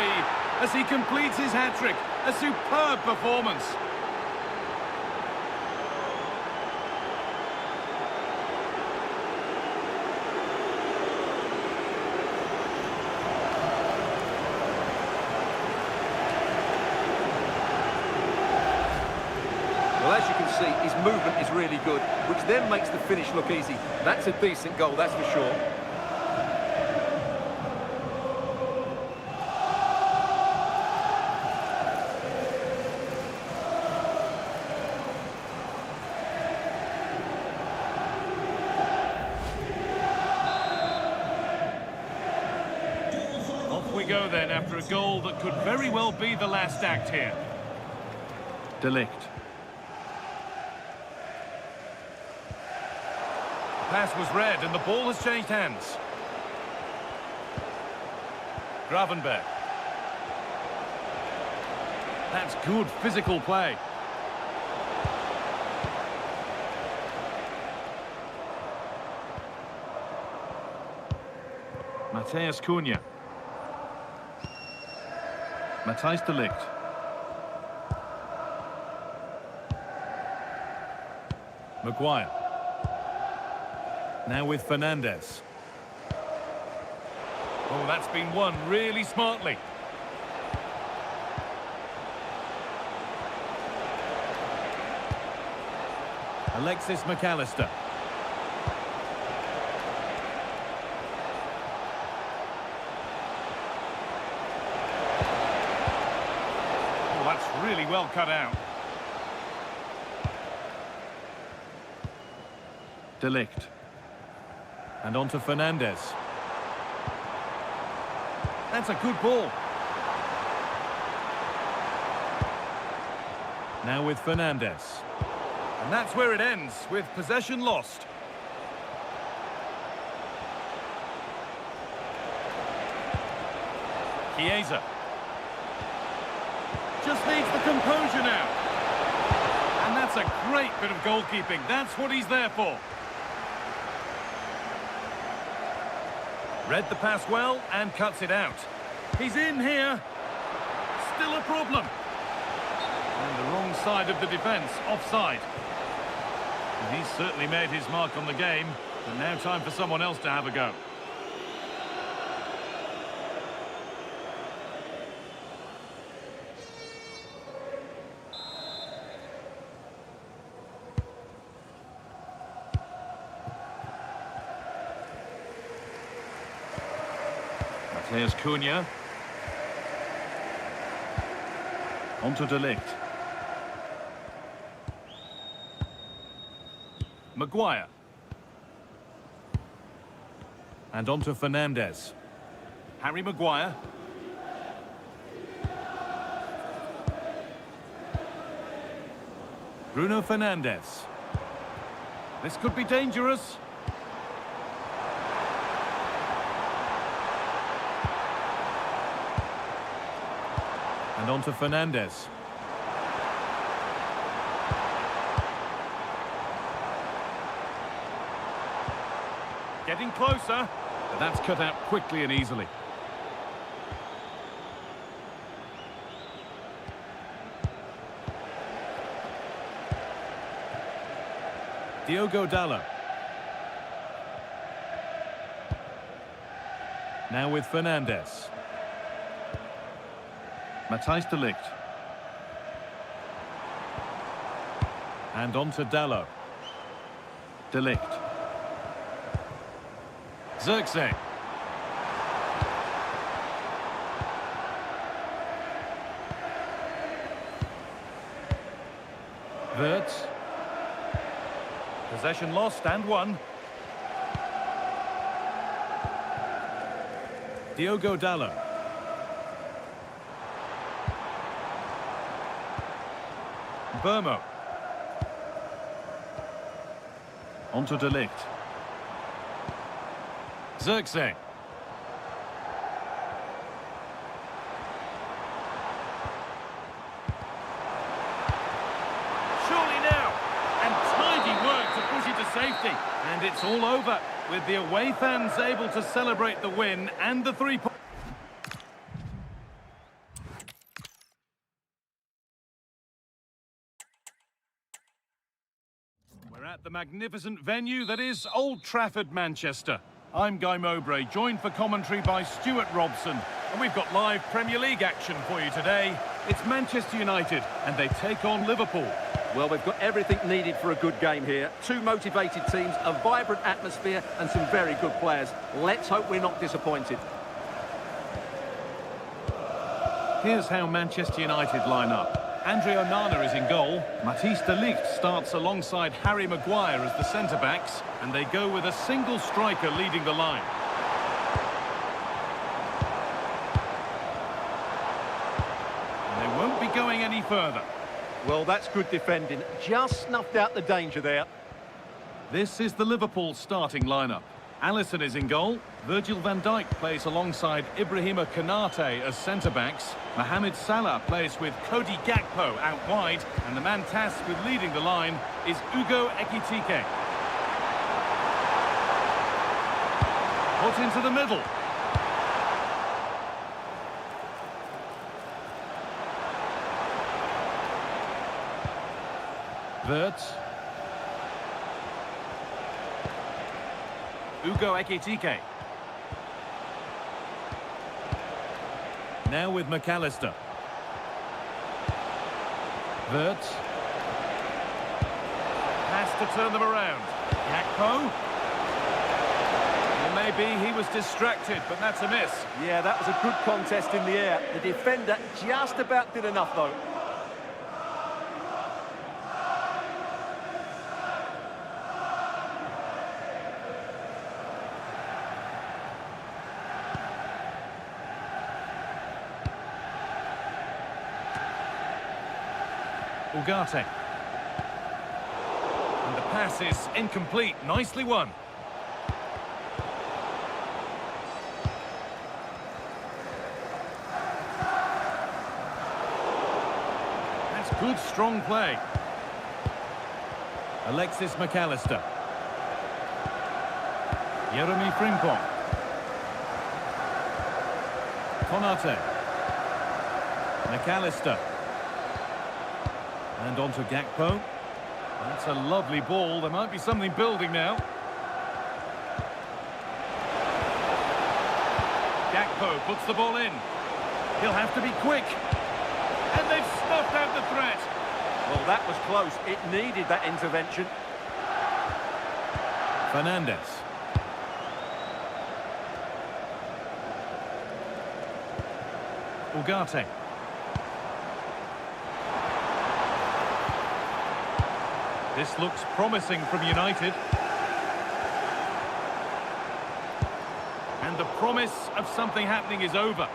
as he completes his hat-trick. A superb performance. Well, as you can see, his movement is really good, which then makes the finish look easy. That's a decent goal, that's for sure. Off we go then after a goal that could very well be the last act here. De Ligt. Pass was read and the ball has changed hands. Gravenberch. That's good physical play. Matheus Cunha. Matthijs de Ligt. Maguire. Now with Fernandes. Oh, that's been won really smartly. Alexis McAllister. Oh, that's really well cut out. De Ligt. And on to Fernandes. That's a good ball. Now with Fernandes. And that's where it ends, with possession lost. Chiesa. Just needs the composure now. And that's a great bit of goalkeeping. That's what he's there for. Read the pass well and cuts it out. He's in here. Still a problem. And the wrong side of the defence, offside. And he's certainly made his mark on the game. And now time for someone else to have a go. There's Cunha. Onto De Ligt. Maguire. And onto Fernandes. Harry Maguire. Bruno Fernandes. This could be dangerous. And on to Fernandes. Getting closer. But that's cut out quickly and easily. Diogo Dalot. Now with Fernandes. Matthijs de Ligt. And on to Dalot. De Ligt. Zirkzee. Wirtz. Possession lost and won. Diogo Dalot. Burmo. Onto De Ligt. Zirkzee. Surely now. And tidy work to push it to safety. And it's all over, with the away fans able to celebrate the win and the 3 points. We're at the magnificent venue that is Old Trafford, Manchester. I'm Guy Mowbray, joined for commentary by Stuart Robson. And we've got live Premier League action for you today. It's Manchester United, and they take on Liverpool. Well, we've got everything needed for a good game here. Two motivated teams, a vibrant atmosphere, and some very good players. Let's hope we're not disappointed. Here's how Manchester United line up. Andre Onana is in goal. Matthijs de Ligt starts alongside Harry Maguire as the centre-backs, and they go with a single striker leading the line. And they won't be going any further. Well, that's good defending. Just snuffed out the danger there. This is the Liverpool starting lineup. Alisson is in goal. Virgil van Dijk plays alongside Ibrahima Konate as centre-backs. Mohamed Salah plays with Cody Gakpo out wide. And the man tasked with leading the line is Ugo Ekitike. Put into the middle. Wirtz. Ugo Ekitike. Now with McAllister. Wirtz. Has to turn them around. Gakpo. Well, maybe he was distracted, but that's a miss. Yeah, that was a good contest in the air. The defender just about did enough, though. Ugarte. And the pass is incomplete. Nicely won. That's good, strong play. Alexis McAllister. Jeremy Frimpong. Konate. McAllister. And on to Gakpo. That's a lovely ball. There might be something building now. Gakpo puts the ball in. He'll have to be quick. And they've snuffed out the threat. Well, that was close. It needed that intervention. Fernandez. Ugarte. This looks promising from United. And the promise of something happening is over.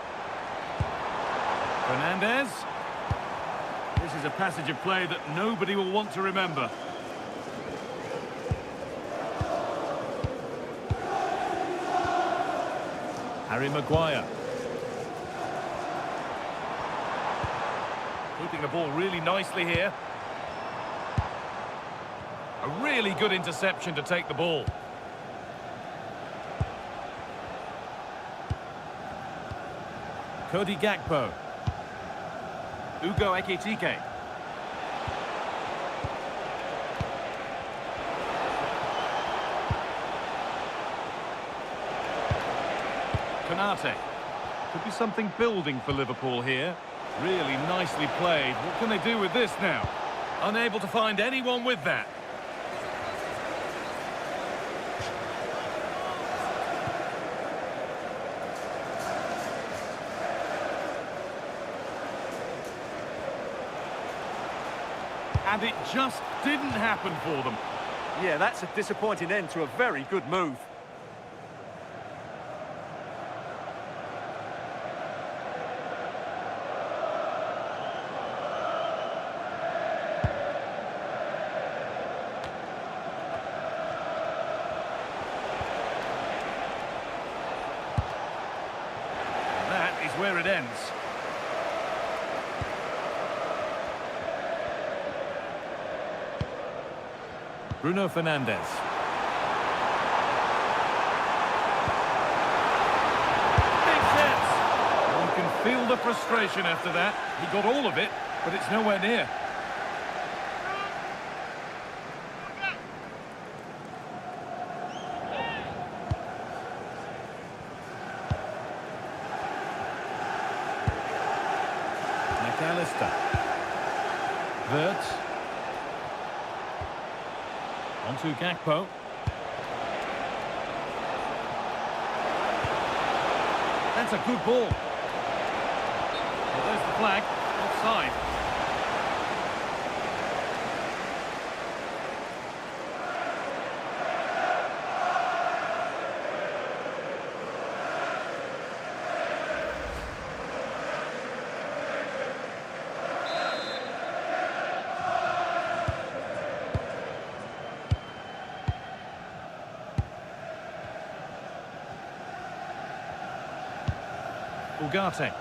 Fernandez. This is a passage of play that nobody will want to remember. Harry Maguire. Keeping the ball really nicely here. A really good interception to take the ball. Cody Gakpo. Ugo Ekitike. Konate. Could be something building for Liverpool here. Really nicely played. What can they do with this now? Unable to find anyone with that. And it just didn't happen for them. Yeah, that's a disappointing end to a very good move. That is where it ends. Bruno Fernandes. Big hits! One can feel the frustration after that. He got all of it, but it's nowhere near. McAllister. Wirtz. On to Gakpo. That's a good ball. Well, there's the flag. Offside. Ugarte.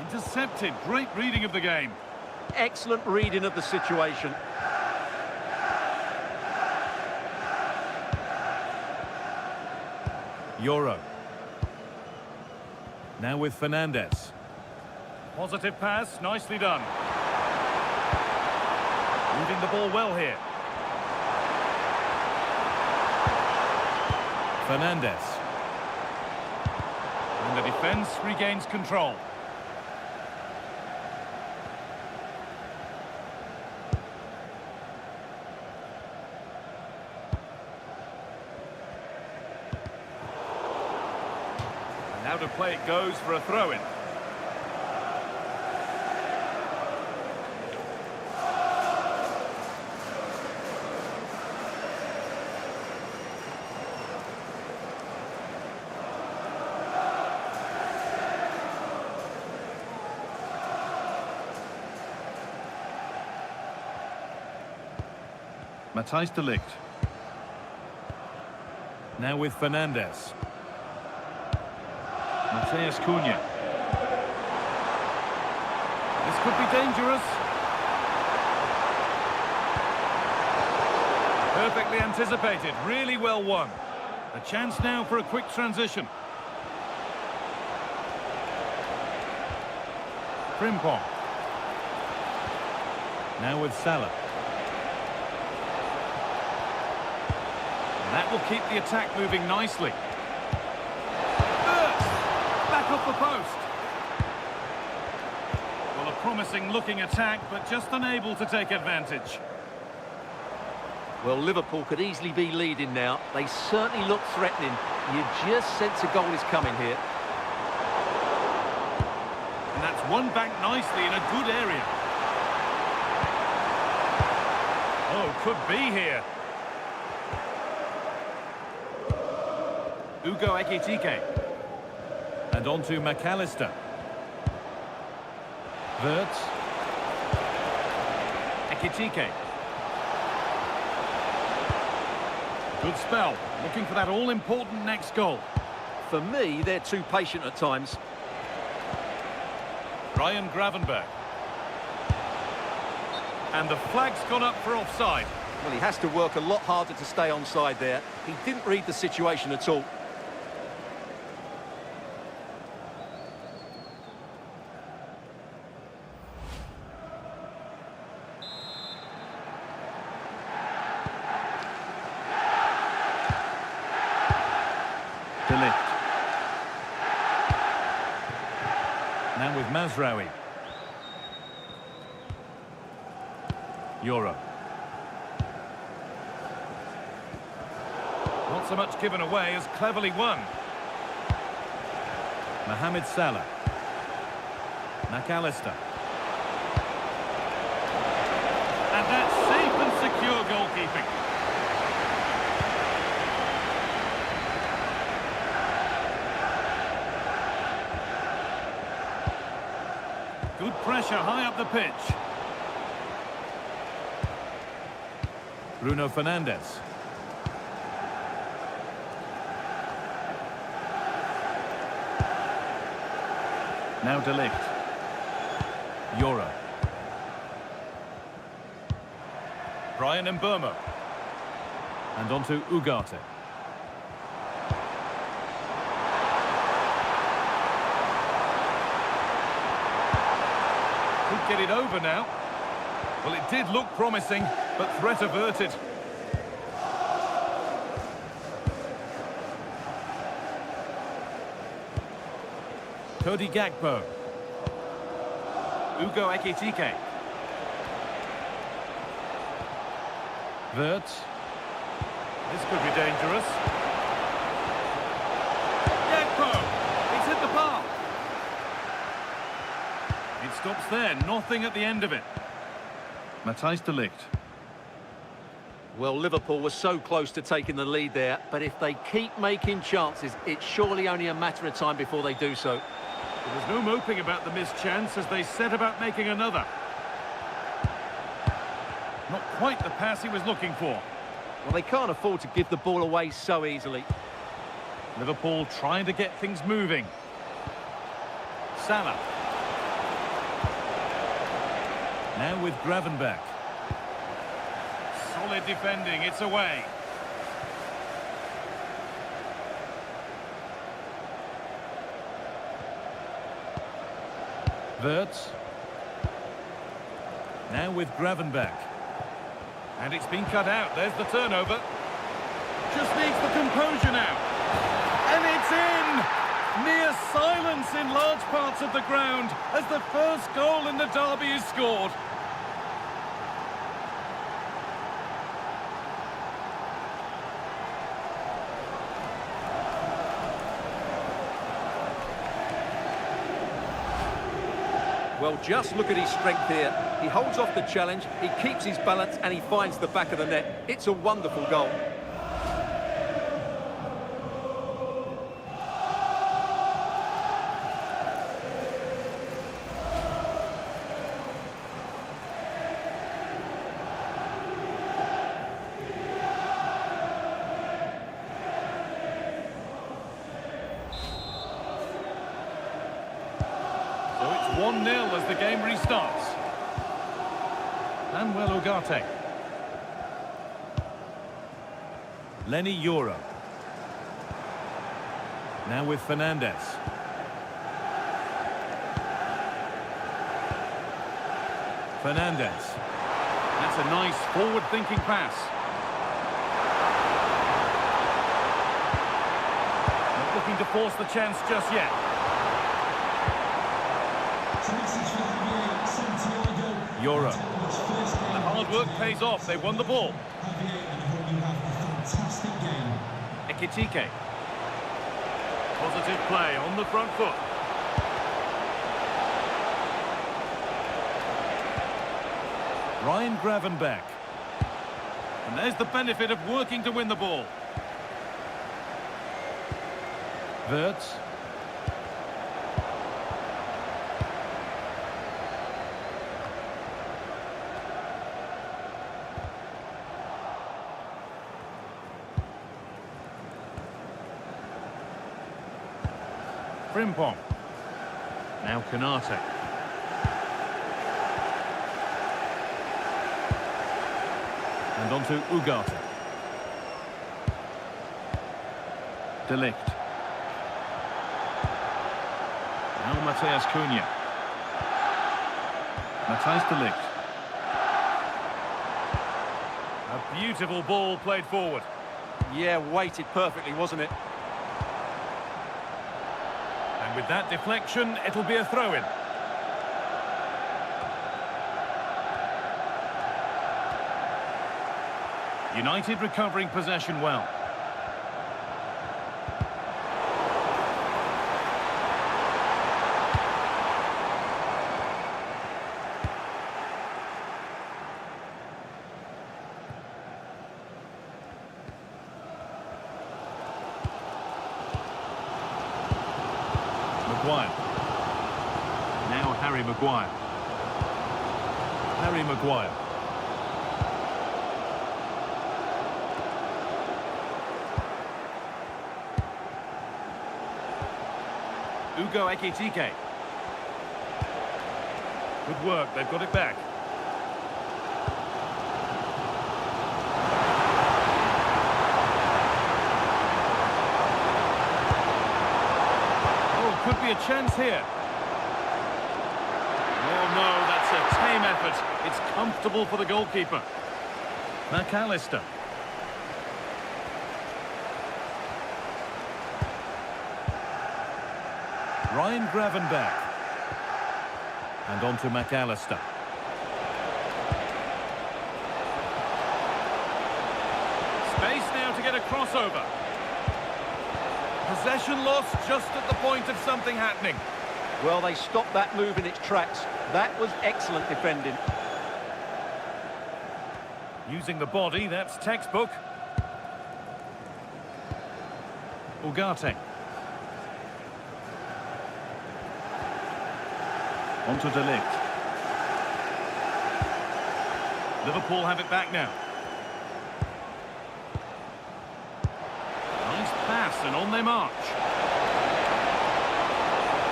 Intercepted. Great reading of the game. Excellent reading of the situation. Euro. Now with Fernandez. Positive pass. Nicely done. Moving the ball well here. Fernandez. And the defence regains control. And now to play it goes for a throw-in. Matthijs de Ligt. Now with Fernandes. Mateus Cunha. This could be dangerous. Perfectly anticipated, really well won. A chance now for a quick transition. Frimpong. Now with Salah. That will keep the attack moving nicely. Back off the post. Well, a promising looking attack, but just unable to take advantage. Well, Liverpool could easily be leading now. They certainly look threatening. You just sense a goal is coming here. And that's won back nicely in a good area. Oh, could be here. Ugo Ekitike. And on to McAllister. Wirtz. Ekitike. Good spell. Looking for that all-important next goal. For me, they're too patient at times. Ryan Gravenberch. And the flag's gone up for offside. Well, he has to work a lot harder to stay onside there. He didn't read the situation at all. De Ligt. Now with Mazraoui. Euro. Not so much given away as cleverly won. Mohamed Salah. McAllister. And that's safe and secure goalkeeping. Good pressure high up the pitch. Bruno Fernandes. Now De Ligt. Euro. Brian Mbeumo. And on to Ugarte. Could get it over now. Well, it did look promising, but threat averted. Cody Gakpo. Ugo Ekitike. Wirtz. This could be dangerous. Gakpo! He's hit the bar. It stops there, nothing at the end of it. Matthijs de Ligt. Well, Liverpool was so close to taking the lead there, but if they keep making chances, it's surely only a matter of time before they do so. There was no moping about the missed chance as they set about making another. Not quite the pass he was looking for. Well, they can't afford to give the ball away so easily. Liverpool trying to get things moving. Salah. Now with Gravenberch. Solid defending, it's away. Wirtz. Now with Gravenberch. And it's been cut out. There's the turnover. Just needs the composure now. And it's in! Near silence in large parts of the ground as the first goal in the derby is scored. Well, just look at his strength here. He holds off the challenge, he keeps his balance, and he finds the back of the net. It's a wonderful goal. 1-0 as the game restarts. Manuel Ugarte. Lenny Euro. Now with Fernandez. Fernandez. That's a nice forward-thinking pass. Not looking to force the chance just yet. Euro. The hard work pays off. They won the ball. Ekitike. Positive play on the front foot. Ryan Gravenberch. And there's the benefit of working to win the ball. Wirtz. Frimpong. Now Canate. And on to Ugarte. De Ligt. Now Matheus Cunha. Matthijs de Ligt. A beautiful ball played forward. Yeah, weighted perfectly, wasn't it? And with that deflection, it'll be a throw-in. United recovering possession well. Maguire. Now Harry Maguire. Harry Maguire. Ugo Ekitike. Good work, they've got it back. Oh, could be a chance here. Oh no, that's a tame effort. It's comfortable for the goalkeeper. McAllister. Ryan Gravenberch. And on to McAllister. Space now to get a crossover. Possession lost just at the point of something happening. Well, they stopped that move in its tracks. That was excellent defending. Using the body, that's textbook. Ugarte. On to De Ligt. Liverpool have it back now. Nice pass and on they march.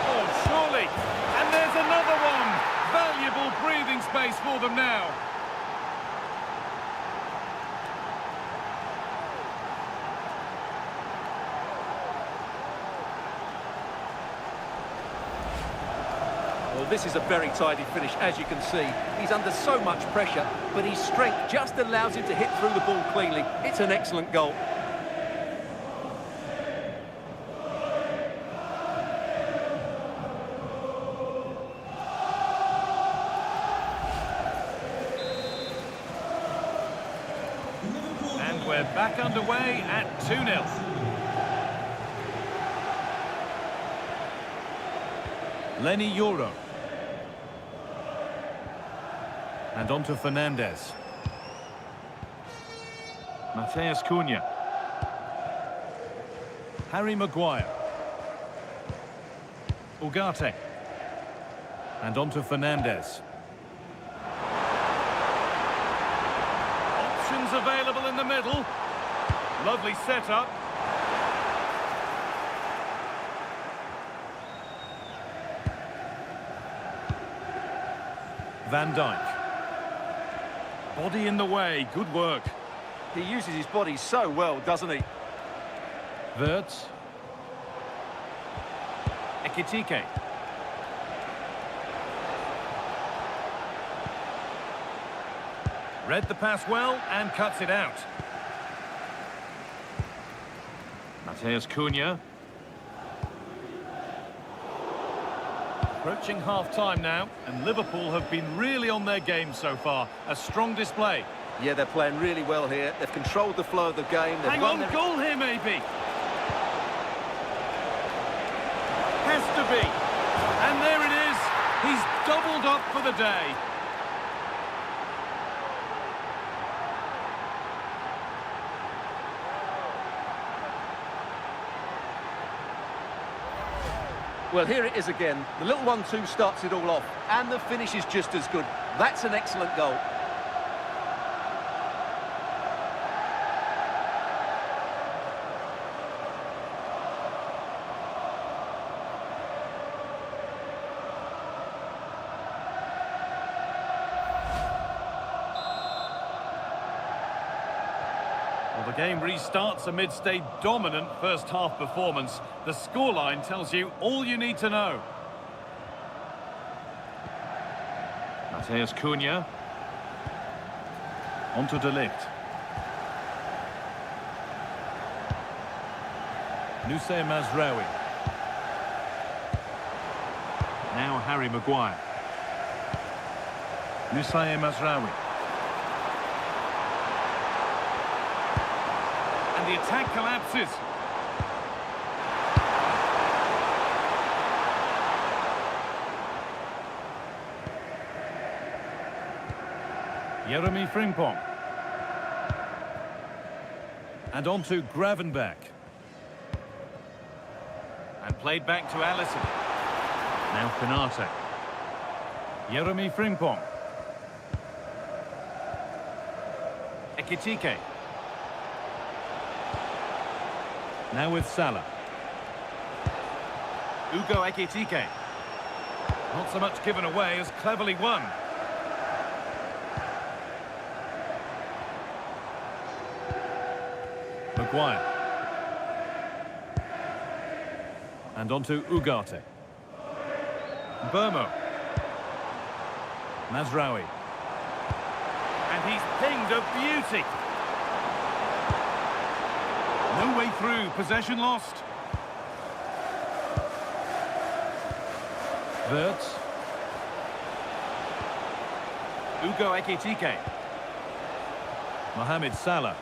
Oh, surely. And there's another one. Valuable breathing space for them now. Well, this is a very tidy finish, as you can see. He's under so much pressure, but his strength just allows him to hit through the ball cleanly. It's an excellent goal. And we're back underway at 2-0. Lenny Euro. And on to Fernandez. Matheus Cunha. Harry Maguire. Ugarte. And on to Fernandez. Options available in the middle. Lovely setup. Van Dijk. Body in the way, good work. He uses his body so well, doesn't he? Wirtz. Ekitike. Read the pass well and cuts it out. Mateus Cunha. Approaching half-time now, and Liverpool have been really on their game so far. A strong display. Yeah, they're playing really well here. They've controlled the flow of the game. They've Hang won on, their... goal here maybe. Has to be. And there it is. He's doubled up for the day. Well, here it is again. The little 1-2 starts it all off, and the finish is just as good. That's an excellent goal. Well, the game restarts amidst a dominant first-half performance. The scoreline tells you all you need to know. Mateus Cunha. Onto De Ligt. Nusay Mazraoui. Now Harry Maguire. Nusay Mazraoui. And the attack collapses. Jeremy Frimpong. And on to Gravenberch. And played back to Alisson. Now Konate. Jeremy Frimpong. Ekitike. Now with Salah. Ugo Ekitike. Not so much given away as cleverly won. Maguire. And on to Ugarte. Burmo. Mazraoui. And he's pinged a beauty. No way through, possession lost. Wirtz. Ugo Ekitike. Mohamed Salah.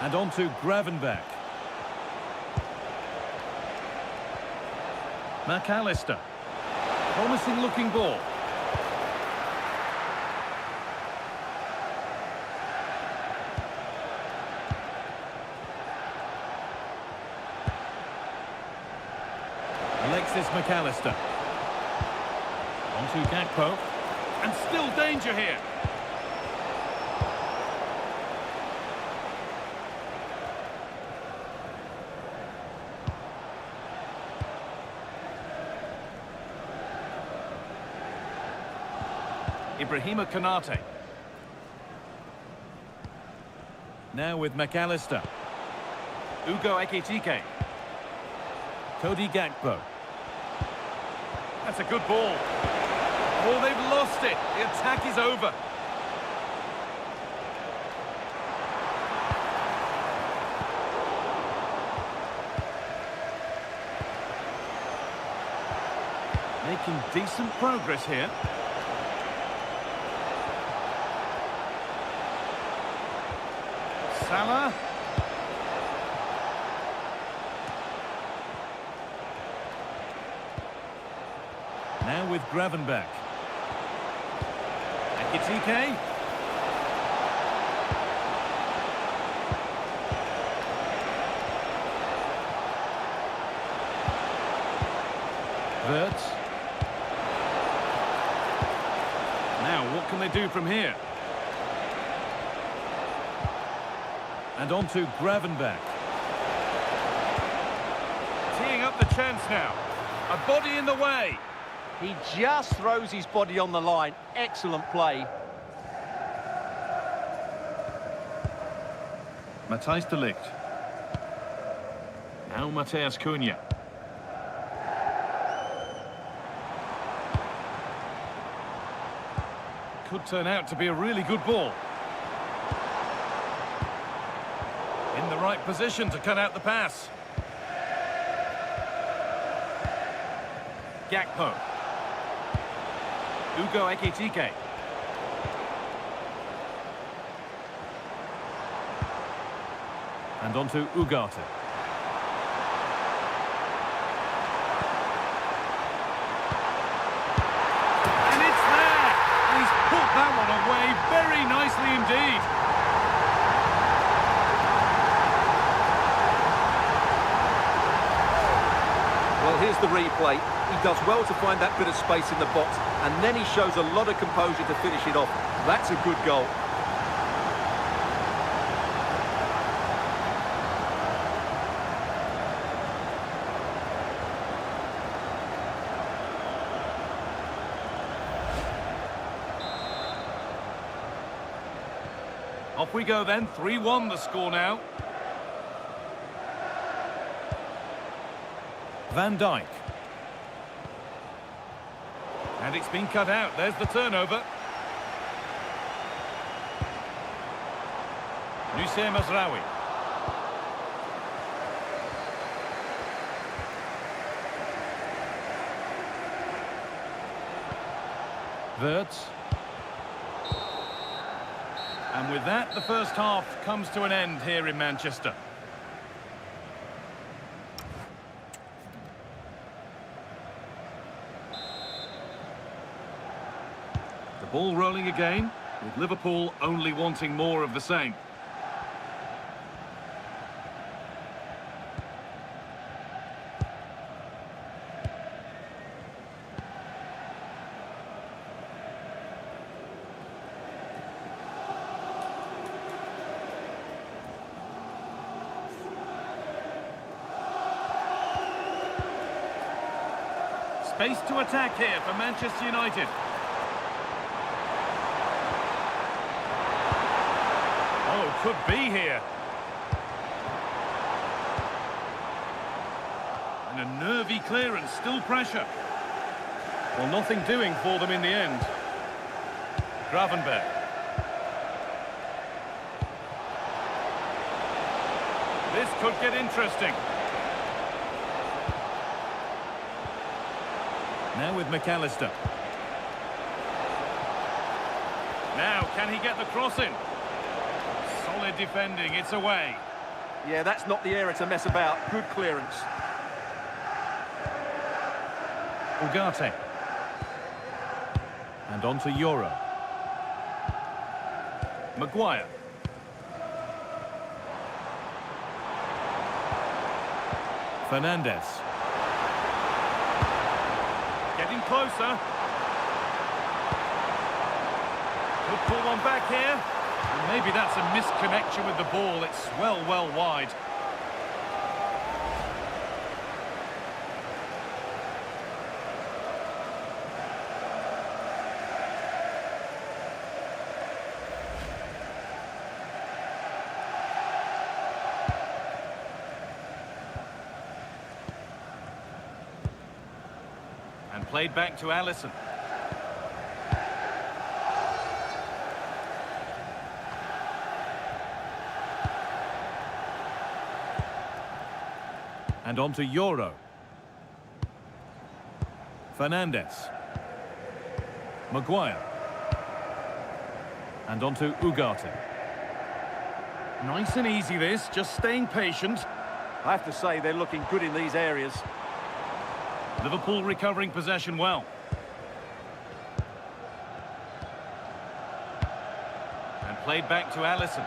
And on to Gravenberch. McAllister. Promising looking ball. Alexis McAllister. On to Gakpo. And still danger here. Ibrahima Konate. Now with McAllister. Ugo Ekitike. Cody Gakpo. That's a good ball. Oh, they've lost it. The attack is over. Making decent progress here. Salah. Now with Gravenberch. Ekitike. Wirtz. Now, what can they do from here? And on to Gravenberch. Teeing up the chance now. A body in the way. He just throws his body on the line. Excellent play. Matthijs de Ligt. Now Mateus Cunha. Could turn out to be a really good ball. In the right position to cut out the pass. Gakpo. Ugo Ekitike. And on to Ugarte. And it's there! And he's put that one away very nicely indeed. Well, here's the replay. He does well to find that bit of space in the box, and then he shows a lot of composure to finish it off. That's a good goal. Off we go then, 3-1 the score now. Van Dijk. And it's been cut out, there's the turnover. Nusayr Mazraoui. Wirtz. And with that, the first half comes to an end here in Manchester. The ball rolling again, with Liverpool only wanting more of the same. Space to attack here for Manchester United. Oh, could be here. And a nervy clearance, still pressure. Well, nothing doing for them in the end. Gravenberg. This could get interesting. Now with McAllister. Now, can he get the cross in? Solid defending, it's away. Yeah, that's not the area to mess about. Good clearance. Ugarte. And on to Euro. Maguire. Fernandez. Getting closer. Could pull one back here. And maybe that's a misconnection with the ball. It's well wide. And played back to Alisson. And on to Euro. Fernandez. Maguire. And on to Ugarte. Nice and easy this, just staying patient. I have to say they're looking good in these areas. Liverpool recovering possession well. And played back to Alisson.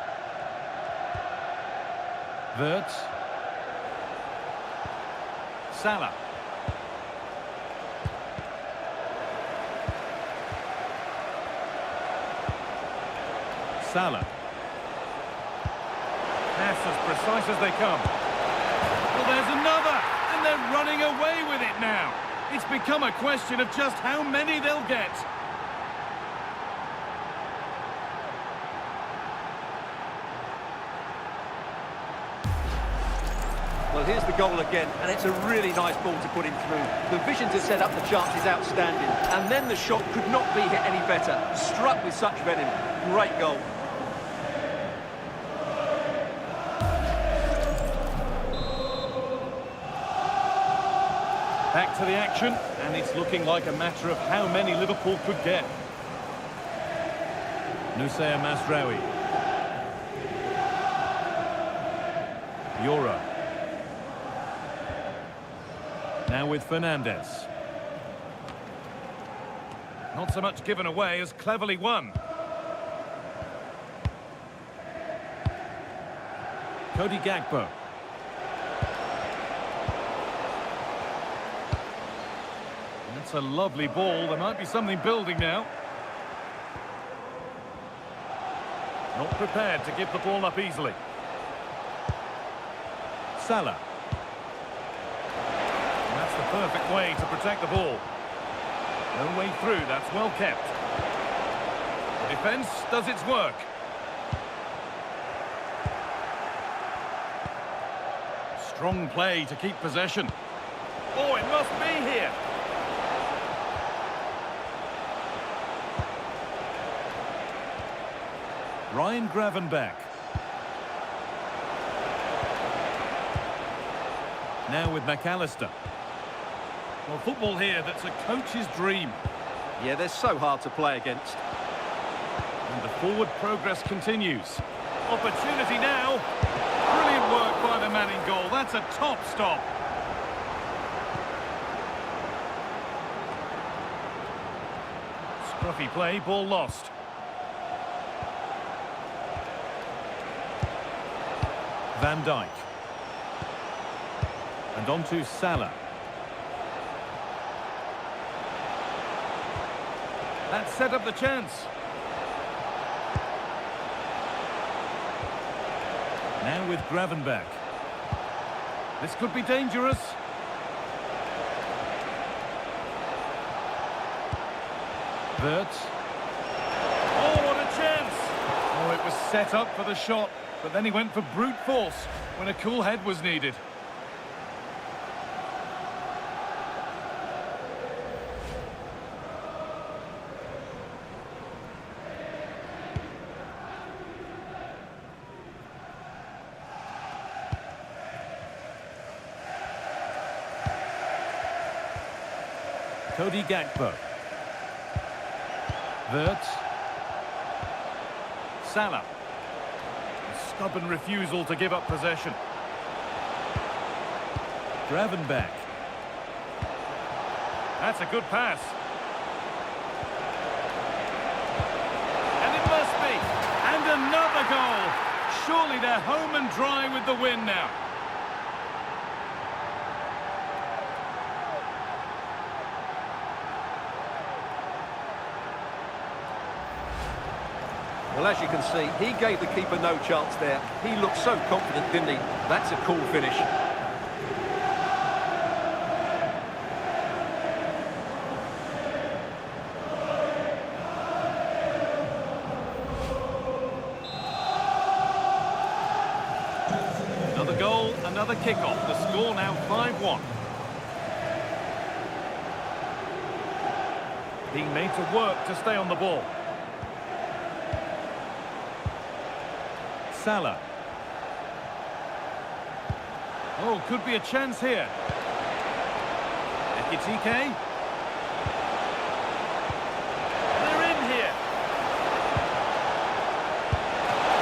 Wirtz. Salah. Salah. That's as precise as they come. Well, there's another, and they're running away with it now. It's become a question of just how many they'll get. Well, here's the goal again, and it's a really nice ball to put him through. The vision to set up the chance is outstanding, and then the shot could not be hit any better. Struck with such venom. Great goal. Back to the action, and it's looking like a matter of how many Liverpool could get. Nusayr Masraoui. Euro. Now with Fernandez. Not so much given away as cleverly won. Cody Gakpo. That's a lovely ball. There might be something building now. Not prepared to give the ball up easily. Salah. Perfect way to protect the ball. No way through, that's well kept. The defence does its work. Strong play to keep possession. Oh, it must be here. Ryan Gravenberch. Now with McAllister. Well, football here, that's a coach's dream. Yeah, they're so hard to play against. And the forward progress continues. Opportunity now. Brilliant work by the man in goal. That's a top stop. Scruffy play, ball lost. Van Dijk. And on to Salah. That set up the chance. Now with Gravenberch. This could be dangerous. Wirtz. Oh, what a chance! Oh, it was set up for the shot, but then he went for brute force when a cool head was needed. Cody Gakpo. Wirtz. Salah. A stubborn refusal to give up possession. Gravenberch. That's a good pass. And it must be. And another goal. Surely they're home and dry with the win now. Well, as you can see, he gave the keeper no chance there. He looked so confident, didn't he? That's a cool finish. Another goal, another kick-off. The score now 5-1. Being made to work to stay on the ball. Salah. Oh, could be a chance here. Ekitike. They're in here.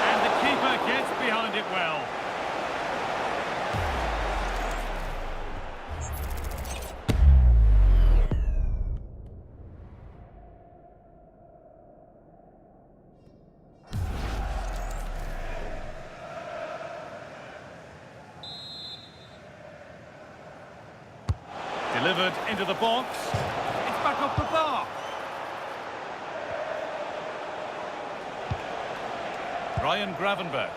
And the keeper gets behind it well. Delivered into the box. It's back off the bar. Ryan Gravenberch.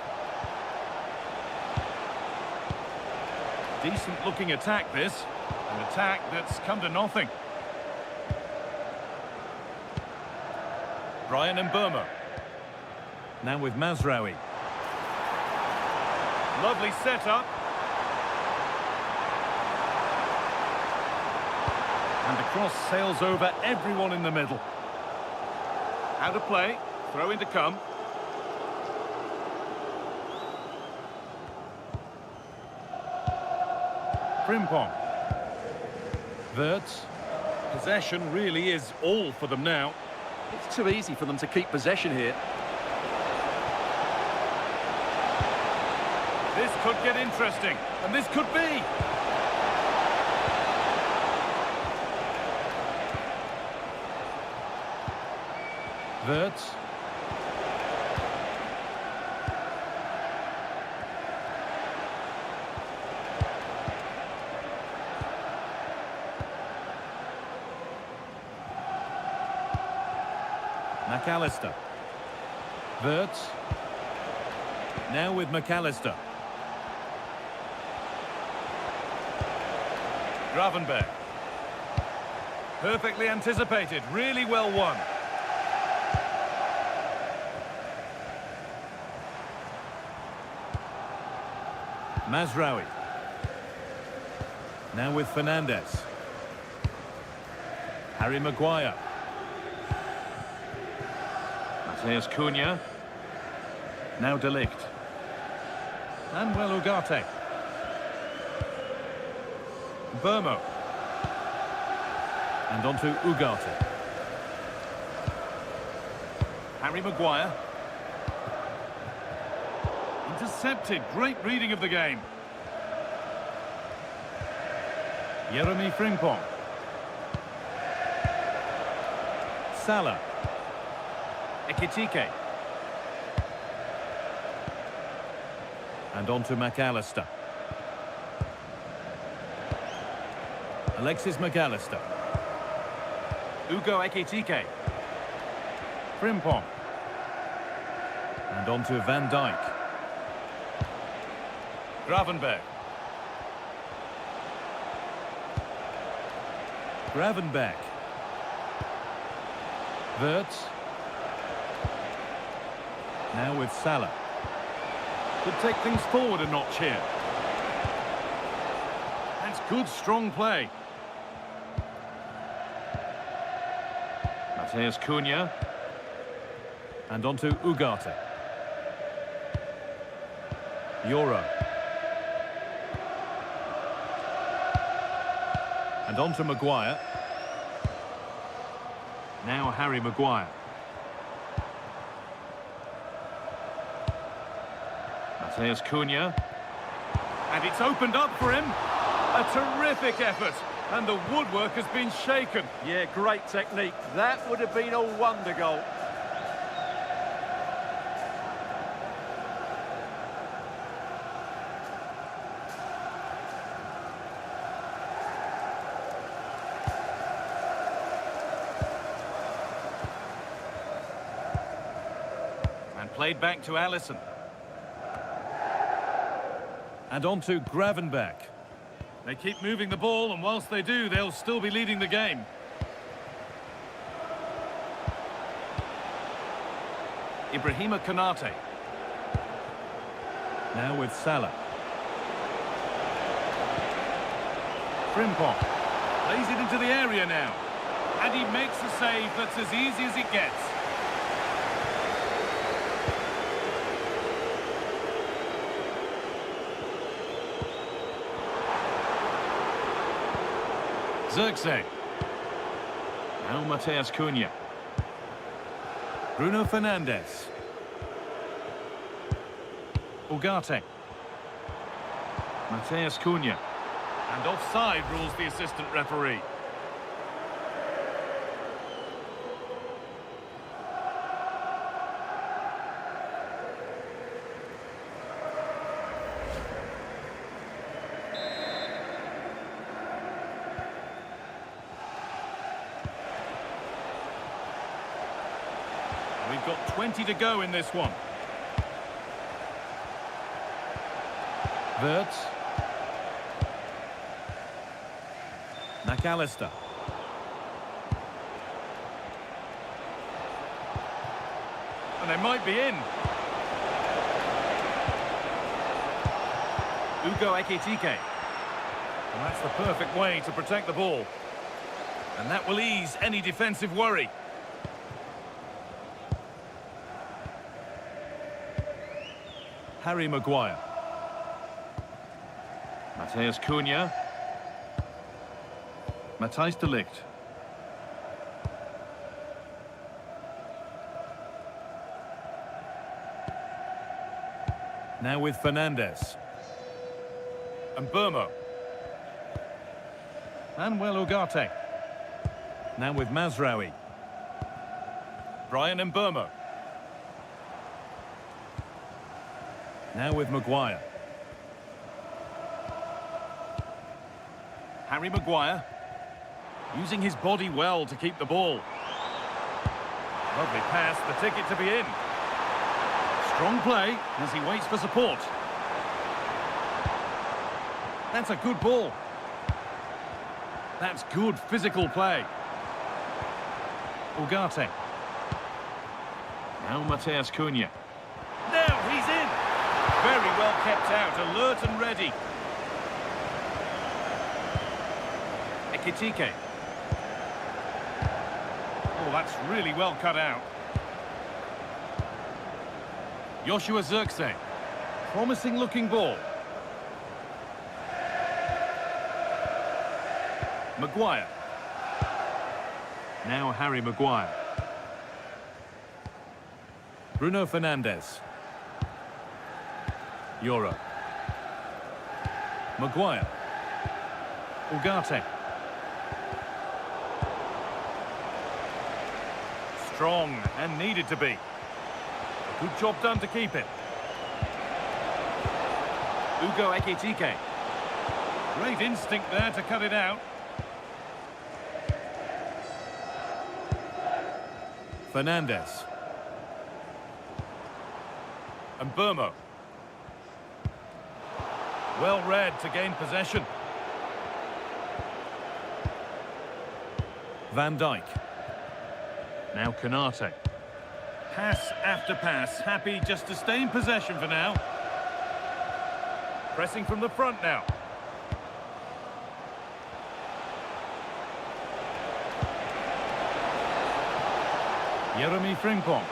Decent looking attack this. An attack that's come to nothing. Brian and Burma. Now with Mazraoui. Lovely setup. And the cross sails over everyone in the middle. Out of play. Throw in to come. Frimpong. Wirtz. Possession really is all for them now. It's too easy for them to keep possession here. This could get interesting, and this could be. Wirtz. McAllister. Wirtz. Now with McAllister. Gravenberg. Perfectly anticipated, really well won. Mazraoui. Now with Fernandez. Harry Maguire. Mateus Cunha. Now De Ligt. Manuel Ugarte. Burmo. And on to Ugarte. Harry Maguire. Intercepted. Great reading of the game. Jeremy Frimpong. Salah. Ekitike. And on to McAllister. Alexis McAllister. Ugo Ekitike. Frimpong. And on to Van Dijk. Gravenberg. Gravenberg. Wirtz. Now with Salah. Could take things forward a notch here. That's good, strong play. Mateus Cunha. And on to Ugarte. Euro. And on to Maguire. Now Harry Maguire. Mateus Cunha. And it's opened up for him. A terrific effort. And the woodwork has been shaken. Yeah, great technique. That would have been a wonder goal. And played back to Alisson. And on to Gravenberg. They keep moving the ball, and whilst they do, they'll still be leading the game. Ibrahima Konate. Now with Salah. Frimpong. Plays it into the area now. And he makes a save that's as easy as it gets. Zirkzee. Now Mateus Cunha. Bruno Fernandes. Ugarte. Mateus Cunha. And offside rules the assistant referee. We've got 20 to go in this one. Wirtz. McAllister. And they might be in. Ugo Ekitike. And that's the perfect way to protect the ball. And that will ease any defensive worry. Harry Maguire. Matheus Cunha. Matthijs de Ligt. Now with Fernandes. And Burmo. Manuel Ugarte. Now with Mazraoui. Brian Burmo. Now with Maguire. Harry Maguire. Using his body well to keep the ball. Lovely pass, the ticket to be in. Strong play as he waits for support. That's a good ball. That's good physical play. Ugarte. Now Matheus Cunha. Now he's in. Very well kept out, alert and ready. Ekitike. Oh, that's really well cut out. Joshua Zirkzee. Promising looking ball. Maguire. Now Harry Maguire. Bruno Fernandes. Euro. Maguire. Ugarte. Strong and needed to be. A good job done to keep it. Ugo Ekitike. Great instinct there to cut it out. Fernandes. And Burmo. Well read to gain possession. Van Dijk. Now Konate. Pass after pass, happy just to stay in possession for now. Pressing from the front now. Jeremy Frimpong.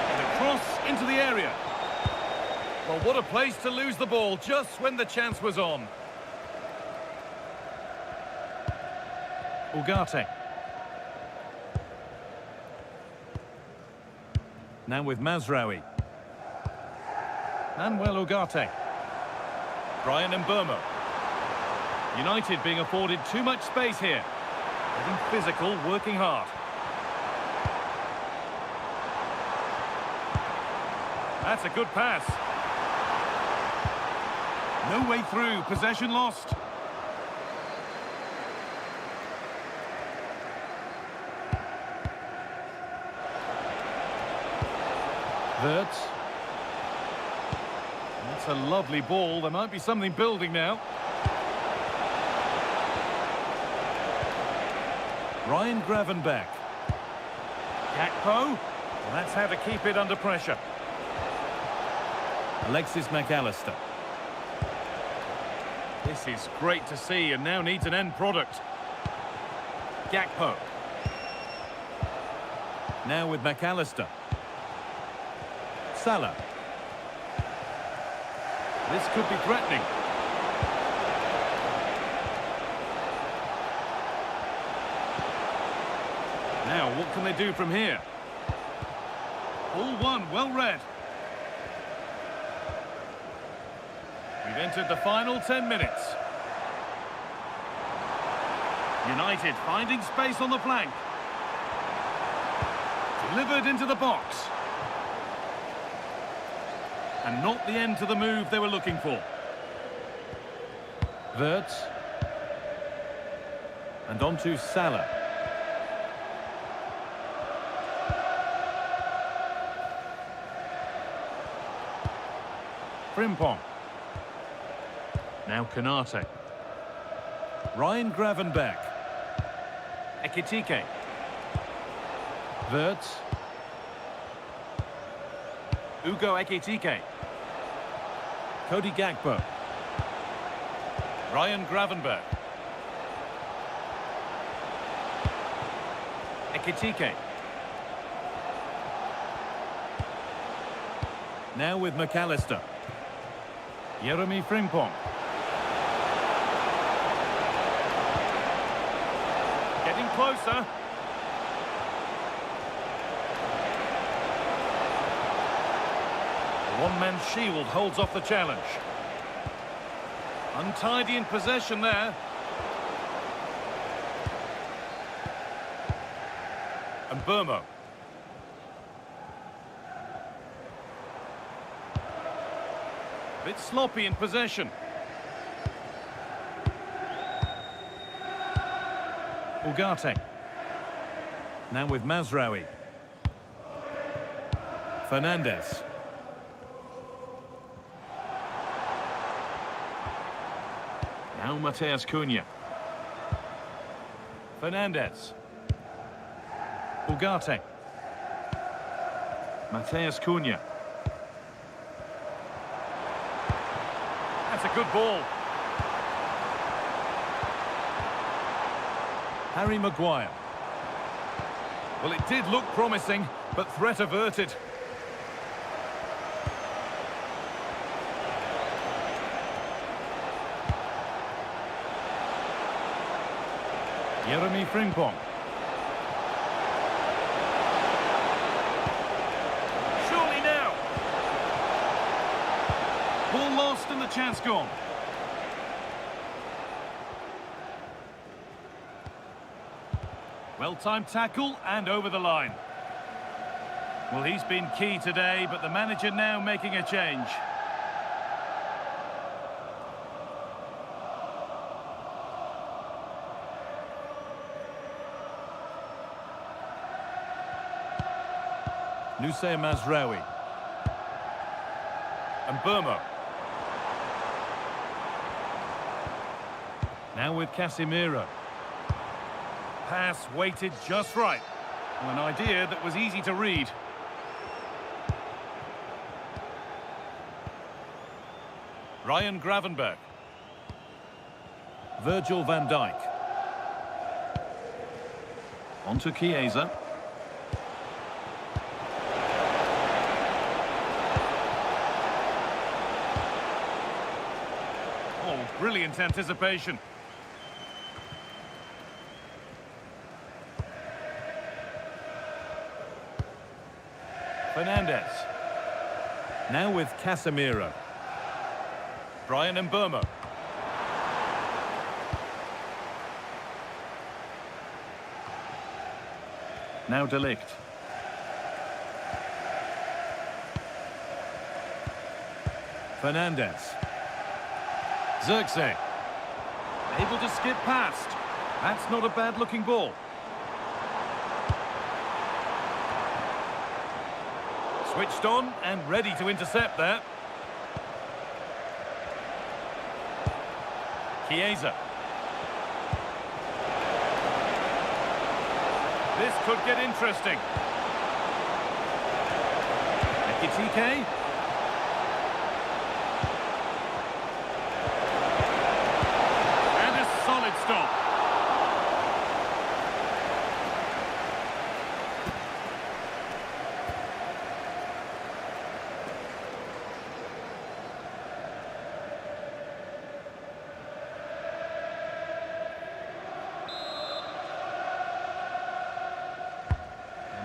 And a cross into the area. Well, what a place to lose the ball just when the chance was on. Ugarte. Now with Mazraoui. Manuel Ugarte. Brian Burmo. United being afforded too much space here. Getting physical, working hard. That's a good pass. No way through, possession lost. Wirtz. That's a lovely ball. There might be something building now. Ryan Gravenberch. Gakpo. Well, that's how to keep it under pressure. Alexis McAllister. This is great to see and now needs an end product. Gakpo. Now with McAllister. Salah. This could be threatening. Now, what can they do from here? All one, well read. We've entered the final 10 minutes. United finding space on the flank. Delivered into the box. And not the end to the move they were looking for. Wirtz. And on to Salah. Frimpong. Now Konate. Ryan Gravenberch. Ekitike. Wirtz. Ugo Ekitike. Cody Gakpo. Ryan Gravenberch. Ekitike. Now with McAllister. Jeremy Frimpong. Getting closer. The one-man shield holds off the challenge. Untidy in possession there. And Burmo. Bit sloppy in possession. Ugarte. Now with Mazraoui. Fernandez. Now Mateus Cunha. Fernandez. Ugarte. Mateus Cunha. That's a good ball. Harry Maguire. Well, it did look promising, but threat averted. Jeremy Frimpong. Surely now. Ball lost and the chance gone. Well-timed tackle and over the line. Well, he's been key today, but the manager now making a change. Nusay Mazraoui. And Burmo. Now with Casemiro. Pass weighted just right. Well, an idea that was easy to read. Ryan Gravenberch. Virgil van Dijk. On to Chiesa. Oh, brilliant anticipation. Fernandez. Now with Casemiro. Brian Mbeumo. Now De Ligt. Fernandez. Zirkzee. Able to skip past. That's not a bad-looking ball. Switched on and ready to intercept there. Chiesa. This could get interesting. Ekitike. And a solid stop.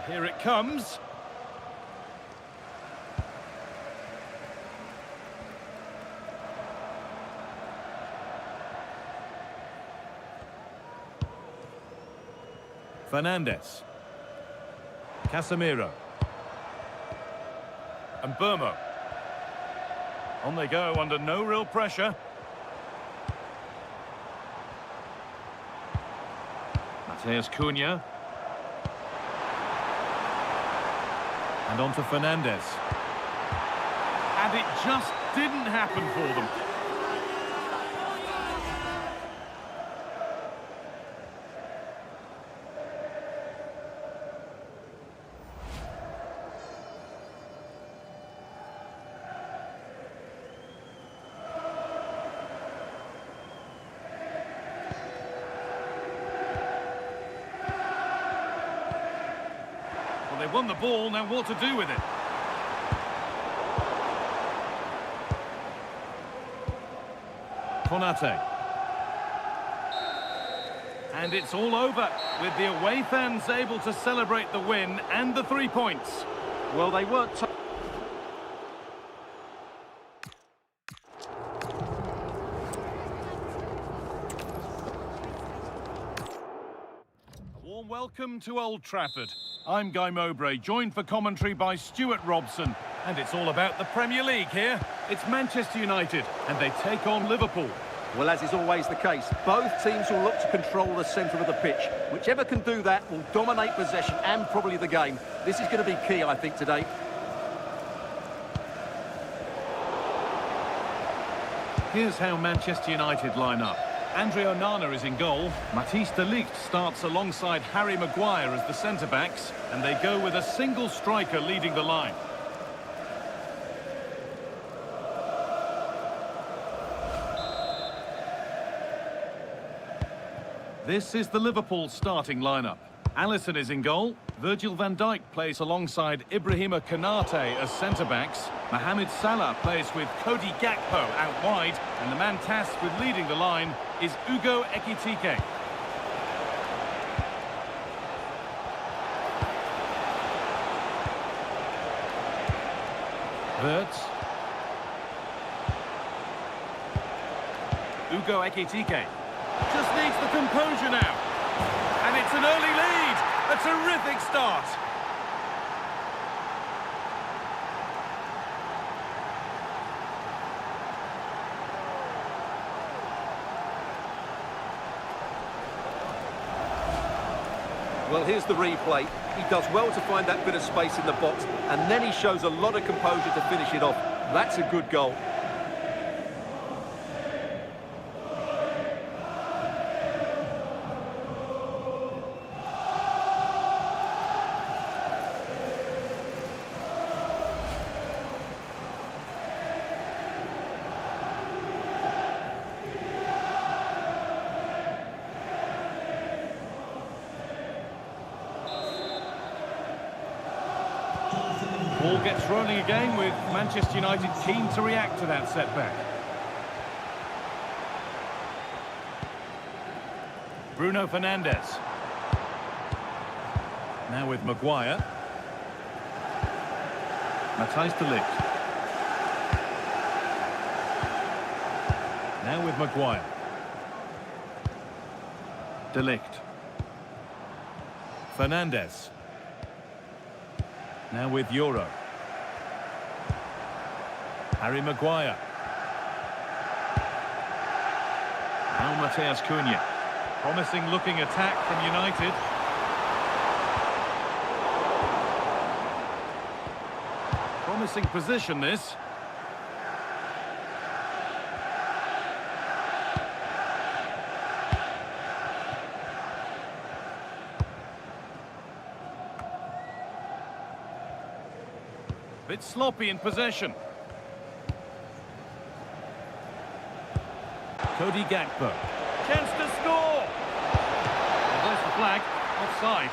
Here it comes. Fernandez. Casemiro. And Burmo. On they go under no real pressure. Mateus Cunha. And on to Fernandez. And it just didn't happen for them. They've won the ball, now what to do with it? Konate. And it's all over, with the away fans able to celebrate the win and the 3 points. Well, they weren't... A warm welcome to Old Trafford. I'm Guy Mowbray, joined for commentary by Stuart Robson. And it's all about the Premier League here. It's Manchester United, and they take on Liverpool. Well, as is always the case, both teams will look to control the centre of the pitch. Whichever can do that will dominate possession and probably the game. This is going to be key, I think, today. Here's how Manchester United line up. Andre Onana is in goal. Matthijs de Ligt starts alongside Harry Maguire as the centre-backs, and they go with a single striker leading the line. This is the Liverpool starting lineup. Alisson is in goal. Virgil van Dijk plays alongside Ibrahima Konate as centre-backs. Mohamed Salah plays with Cody Gakpo out wide. And the man tasked with leading the line is Ugo Ekitike. Wirtz. Ugo Ekitike. Just needs the composure now. And it's an early lead. A terrific start. Well, here's the replay. He does well to find that bit of space in the box, and then he shows a lot of composure to finish it off. That's a good goal. Ball gets rolling again with Manchester United keen to react to that setback. Bruno Fernandes. Now with Maguire. Matthijs de Ligt. Now with Maguire. De Ligt. Fernandes. Now with Euro. Harry Maguire. Now Mateus Cunha. Promising looking attack from United. Promising position this. Bit sloppy in possession. Cody Gakpo. Chance to score! And there's the flag. Offside.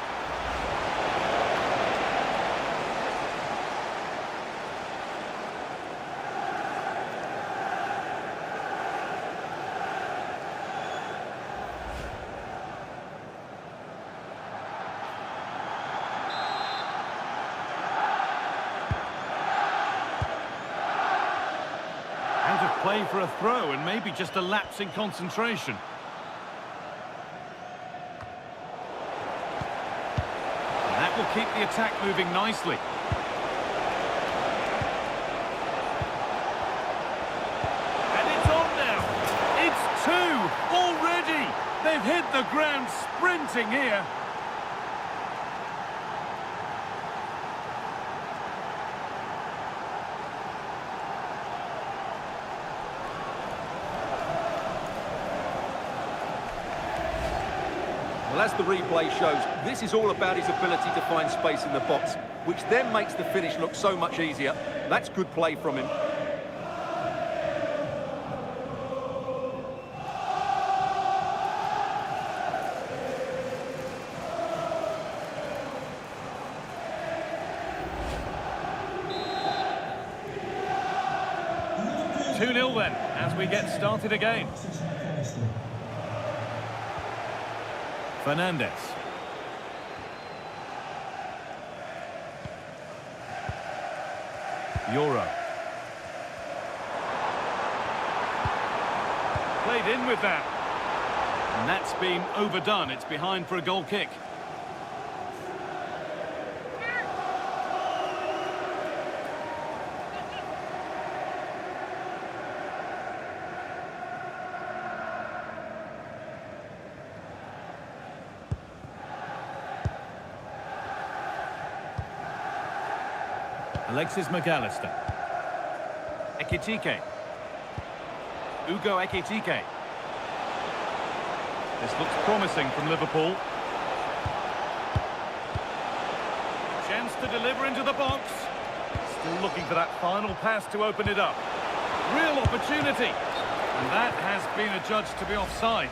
Play for a throw and maybe just a lapse in concentration. And that will keep the attack moving nicely. And it's on now. It's two already. They've hit the ground sprinting here. Well, as the replay shows, this is all about his ability to find space in the box, which then makes the finish look so much easier. That's good play from him. 2-0 then, as we get started again. Fernandez. Euro. Played in with that. And that's been overdone. It's behind for a goal kick. Alexis McAllister. Ekitike. Ugo Ekitike. This looks promising from Liverpool. Chance to deliver into the box. Still looking for that final pass to open it up. Real opportunity. And that has been adjudged to be offside.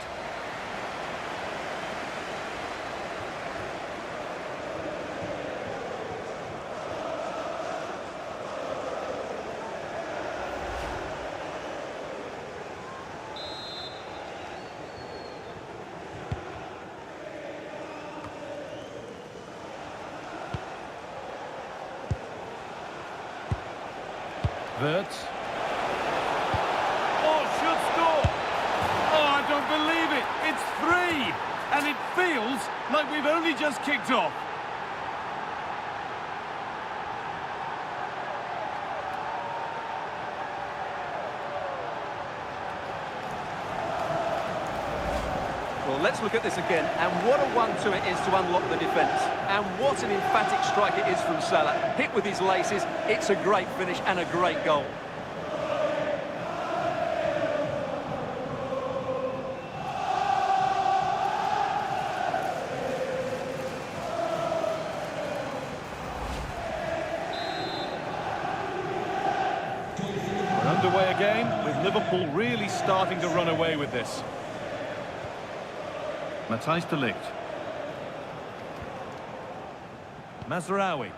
Wirtz. Oh, should score! Oh, I don't believe it! It's 3! And it feels like we've only just kicked off. Well, let's look at this again, and what a one-two it is to unlock the defence. And what an emphatic strike it is from Salah. Hit with his laces, it's a great finish and a great goal. We're underway again, with Liverpool really starting to run away with this. Matthijs de Ligt. Mazraoui.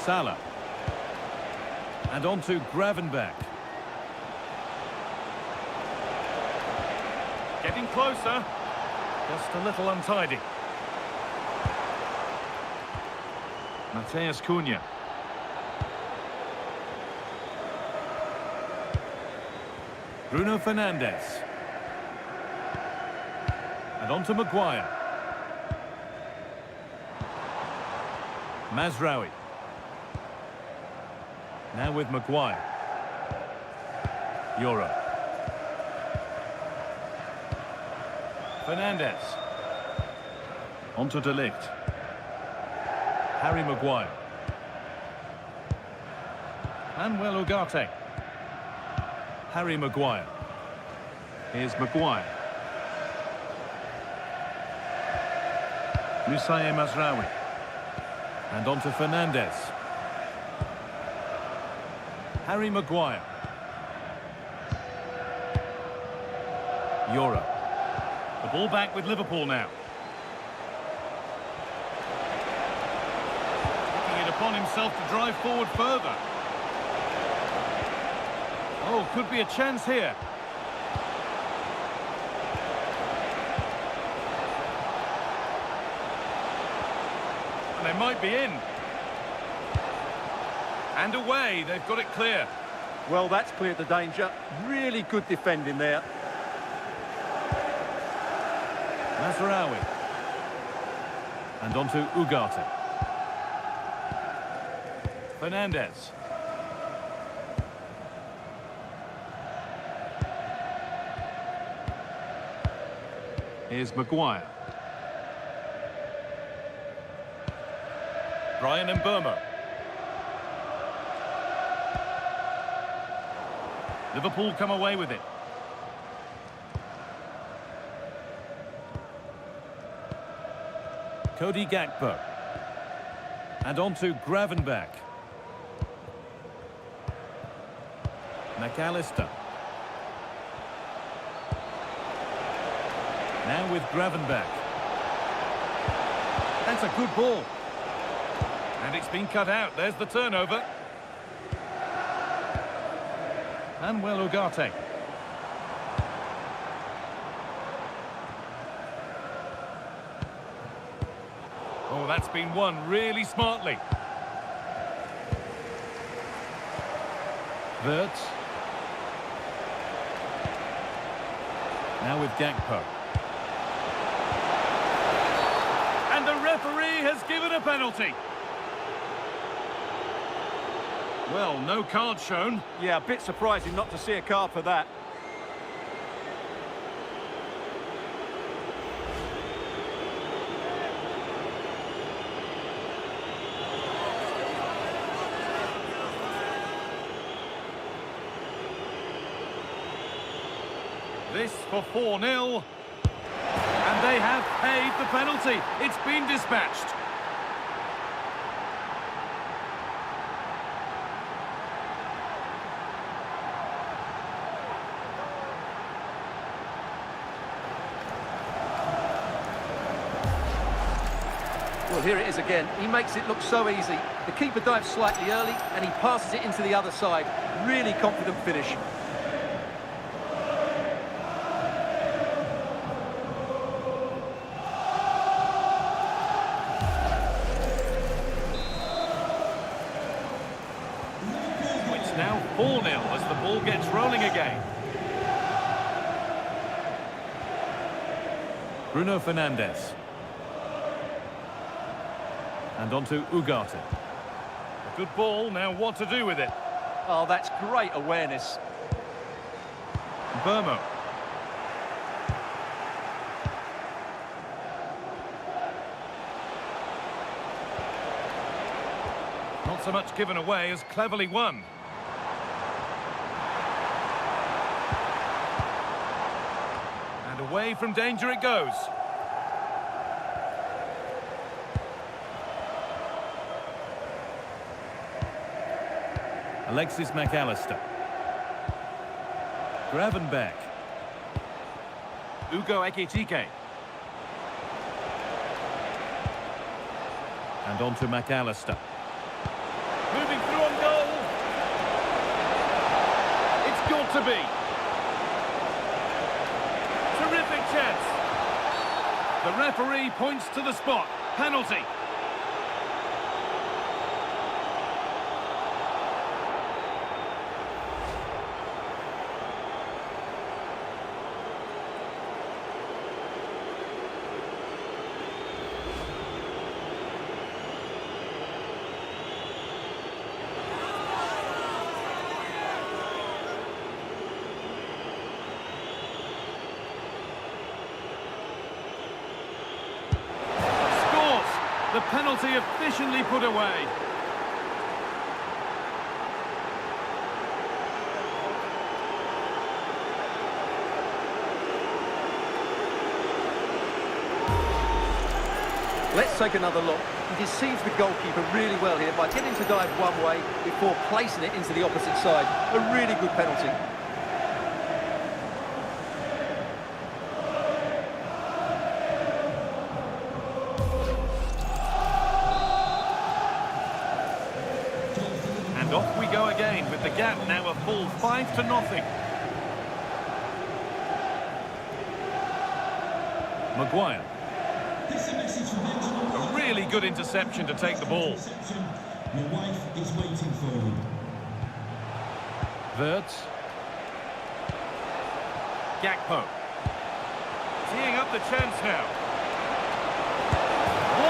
Salah. And on to Gravenberch. Getting closer. Just a little untidy. Mateus Cunha. Bruno Fernandes. And on to Maguire. Mazraoui. Now with Maguire. Euro. Fernandes. On to de Ligt. Harry Maguire. Manuel Ugarte. Harry Maguire. Here's Maguire. Moussaï Mazraoui. And on to Fernandes. Harry Maguire. Euro. The ball back with Liverpool now. Taking it upon himself to drive forward further. Oh, could be a chance here. And they might be in. And away, they've got it clear. Well, that's cleared the danger. Really good defending there. Mazraoui. And on to Ugarte. Fernandes. Here's Maguire. Brian Mbeumo. Liverpool come away with it. Cody Gakpo. And on to Gravenberch. McAllister. Now with Gravenberch. That's a good ball. And it's been cut out. There's the turnover. And well, Ugarte. Oh, that's been won really smartly. Wirtz. Now with Gakpo. And the referee has given a penalty. Well, no card shown. Yeah, a bit surprising not to see a card for that. This for 4-0. And they have paid the penalty. It's been dispatched. Well, here it is again. He makes it look so easy. The keeper dives slightly early and he passes it into the other side. Really confident finish. It's now 4-0 as the ball gets rolling again. Bruno Fernandes. And on to Ugarte. A good ball, now what to do with it? Oh, that's great awareness. Burmo. Not so much given away as cleverly won. And away from danger it goes. Alexis McAllister. Gravenberch. Ugo Ekitike. And on to McAllister. Moving through on goal. It's got to be. Terrific chance. The referee points to the spot. Penalty. The penalty efficiently put away. Let's take another look. He deceives the goalkeeper really well here by getting to dive one way before placing it into the opposite side. A really good penalty. And off we go again with the gap now a full 5-0. Maguire. A really good interception to take the ball. Your wife is waiting for you. Wirtz. Gakpo. Teeing up the chance now.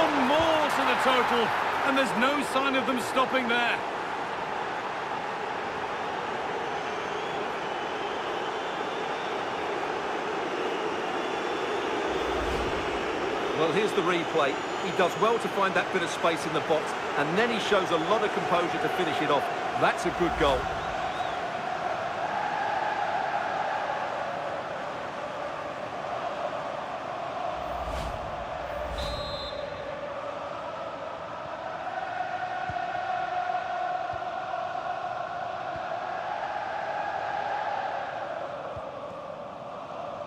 One more to the total, and there's no sign of them stopping there. Well, here's the replay. He does well to find that bit of space in the box, and then he shows a lot of composure to finish it off. That's a good goal.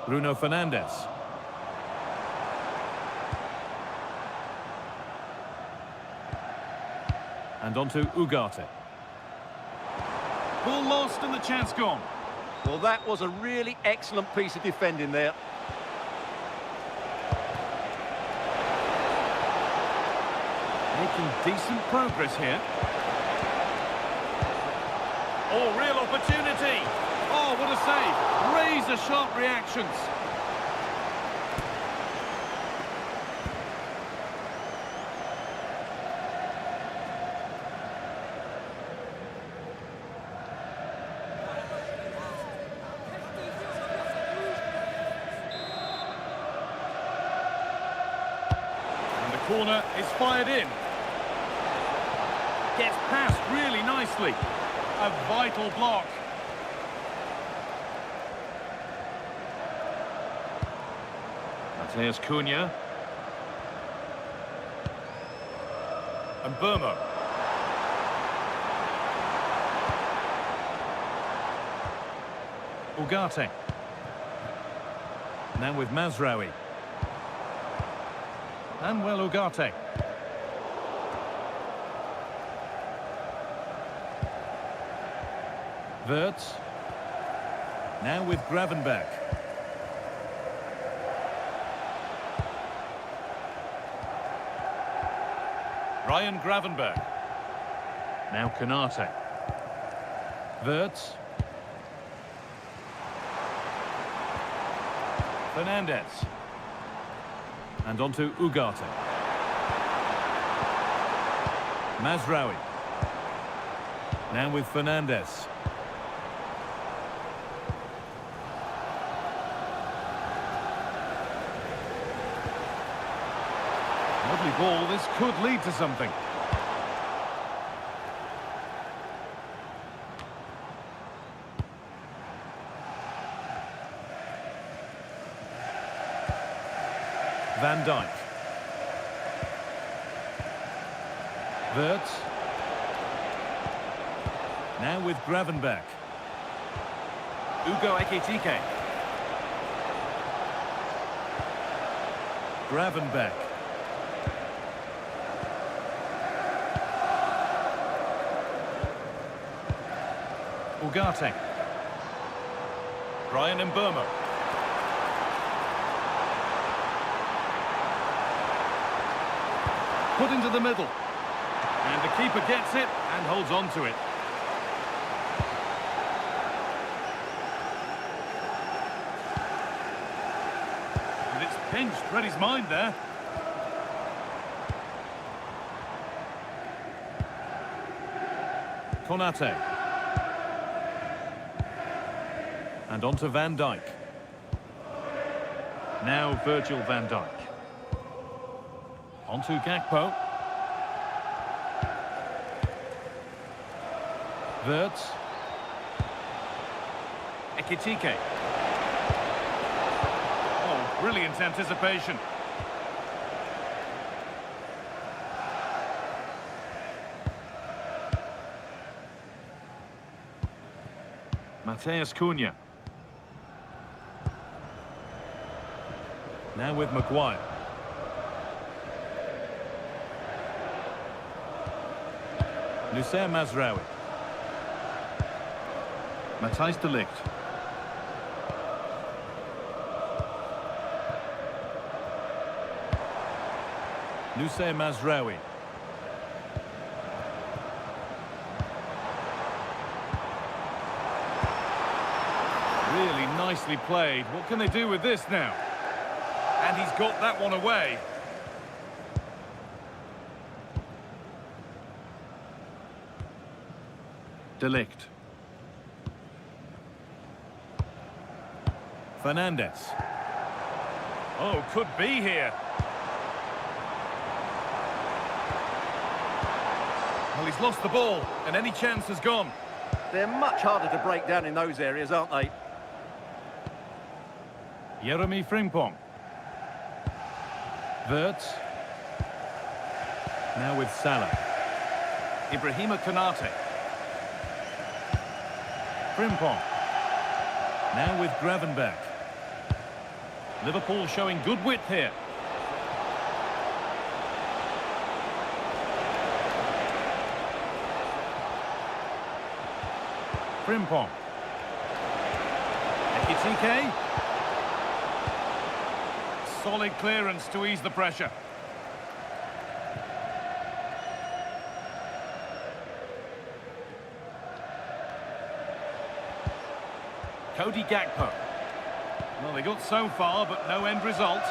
Bruno Fernandes. And on to Ugarte. Ball lost and the chance gone. Well, that was a really excellent piece of defending there. Making decent progress here. Oh, real opportunity. Oh, what a save. Razor-sharp reactions. And the corner is fired in. Gets past really nicely. A vital block. Mateus Cunha. And Burmo. Ugarte. Now with Mazraoui. And well, Ugarte. Wirtz. Now with Gravenberch. Ryan Gravenberch. Now Konate. Wirtz. Fernandes. And on to Ugarte. Mazraoui. Now with Fernandes. Lovely ball, this could lead to something. Van Dijk. Wirtz. Now with Gravenberch. Ugo Ekitike. Gravenberch. Ugarte. Brian Mbeumo. Put into the middle. And the keeper gets it and holds on to it. And it's pinched Freddie's mind there. Konate. And on to Van Dijk. Now Virgil van Dijk. On to Gakpo. Wirtz. Ekitike. Oh, brilliant anticipation. Mateus Cunha. Now with Maguire. Lucien Mazraoui. Matthijs de Ligt. Lucien Mazraoui. Really nicely played. What can they do with this now? And he's got that one away. De Ligt. Fernandes. Oh, could be here. Well, he's lost the ball, and any chance has gone. They're much harder to break down in those areas, aren't they? Jeremy Frimpong. Wirtz. Now with Salah. Ibrahima Konate. Frimpong. Now with Gravenberch. Liverpool showing good width here. Frimpong. Ekitike. Solid clearance to ease the pressure. Cody Gakpo. Well, they got so far, but no end result.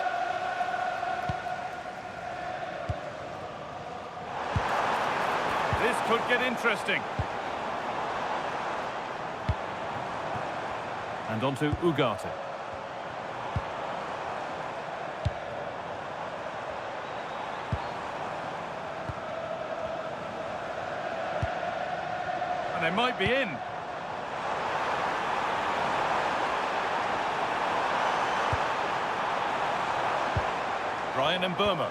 This could get interesting. And on to Ugarte. And they might be in. Brian and Burma.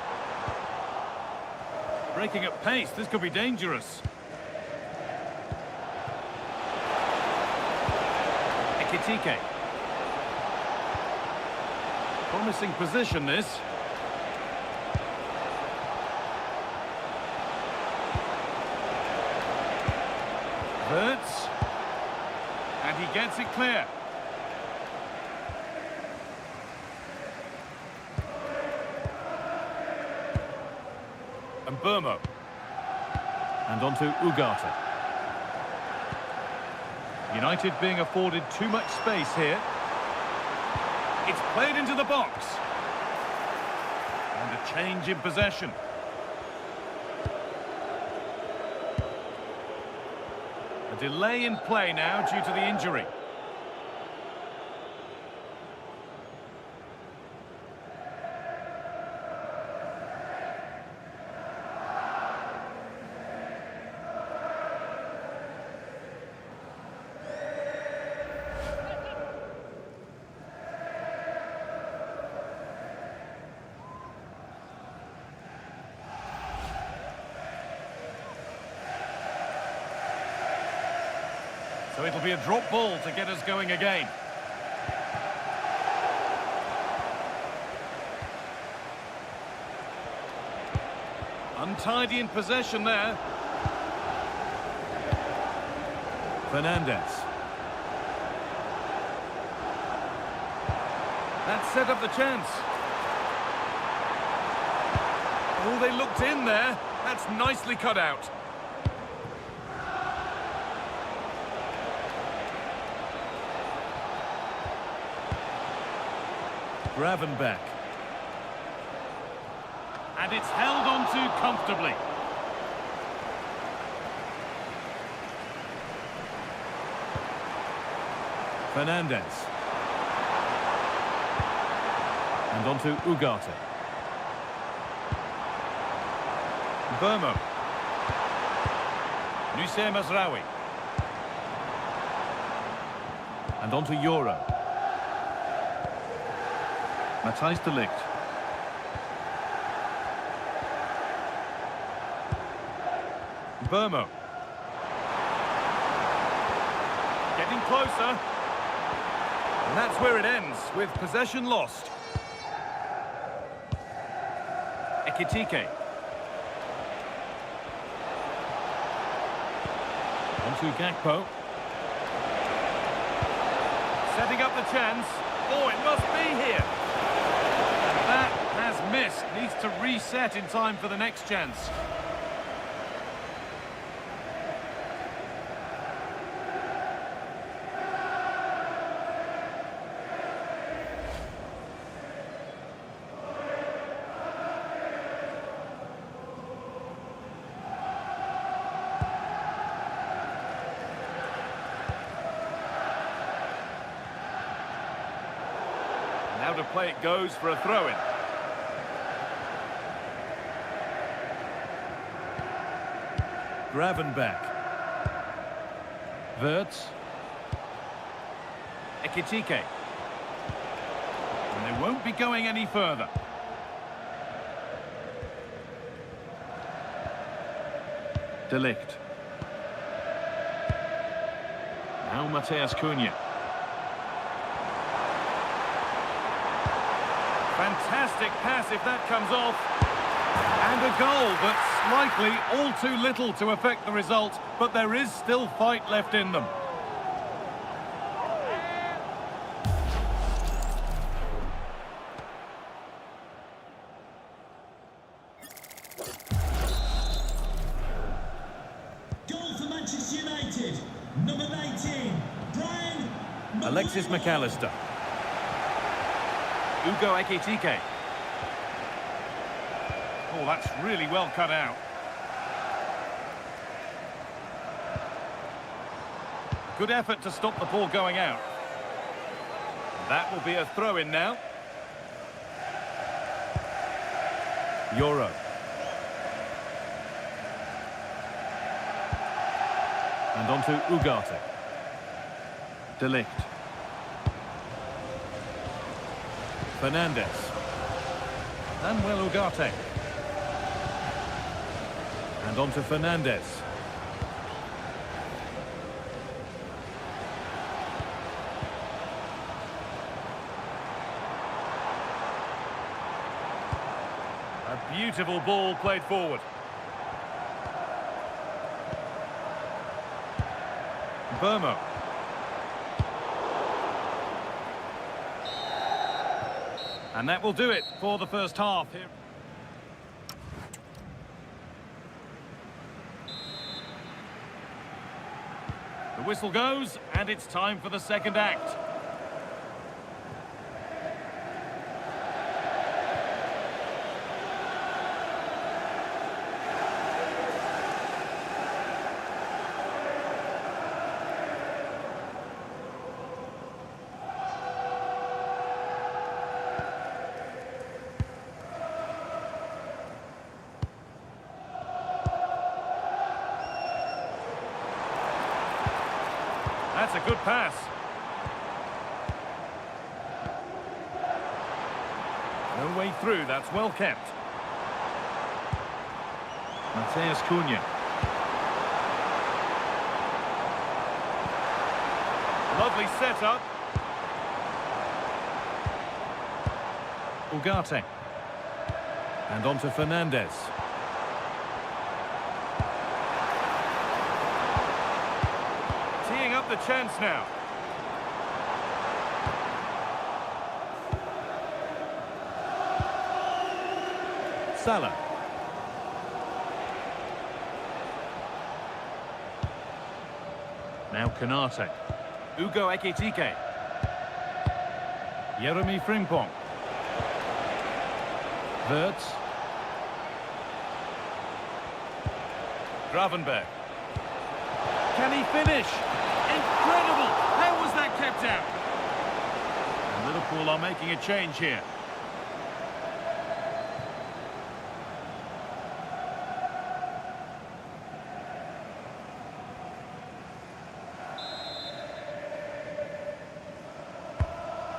Breaking at pace, this could be dangerous. Ekitike. Promising position, this. Verts. And he gets it clear. And Burma. And on to Ugarte. United being afforded too much space here. It's played into the box. And a change in possession. A delay in play now due to the injury. So it'll be a drop ball to get us going again. Untidy in possession there. Fernandez. That set up the chance. Oh, they looked in there. That's nicely cut out. Gravenberch. And it's held on to comfortably. Fernandez. And on to Ugarte. Burmo. Nusayr Mazraoui. And on to Euro. Matthijs de Ligt. Burmo. Getting closer. And that's where it ends, with possession lost. Ekitike. On to Gakpo. Setting up the chance. Oh, it must be here. That has missed. Needs to reset in time for the next chance. Now to play it goes for a throw-in. Gravenberch. Verts. Ekitike. And they won't be going any further. De Ligt. Now Matheus Cunha. Fantastic pass if that comes off. And a goal, but slightly all too little to affect the result, but there is still fight left in them. Goal for Manchester United, number 19, Brian Alexis McAllister. Ugo Ekitike. Oh, that's really well cut out. Good effort to stop the ball going out. That will be a throw-in now. Euro. And on to Ugarte. De Ligt. Fernandez. Manuel Ugarte. And on to Fernandez. A beautiful ball played forward. Burmo. And that will do it for the first half here. The whistle goes, and it's time for the second act. That's a good pass. No way through, that's well kept. Mateus Cunha. Lovely setup. Ugarte. And on to Fernandez. Teeing up the chance now. Salah. Now Konate. Ugo Ekitike. Jeremy Frimpong. Wirtz. Gravenberg. Can he finish? Incredible! How was that kept out? And Liverpool are making a change here.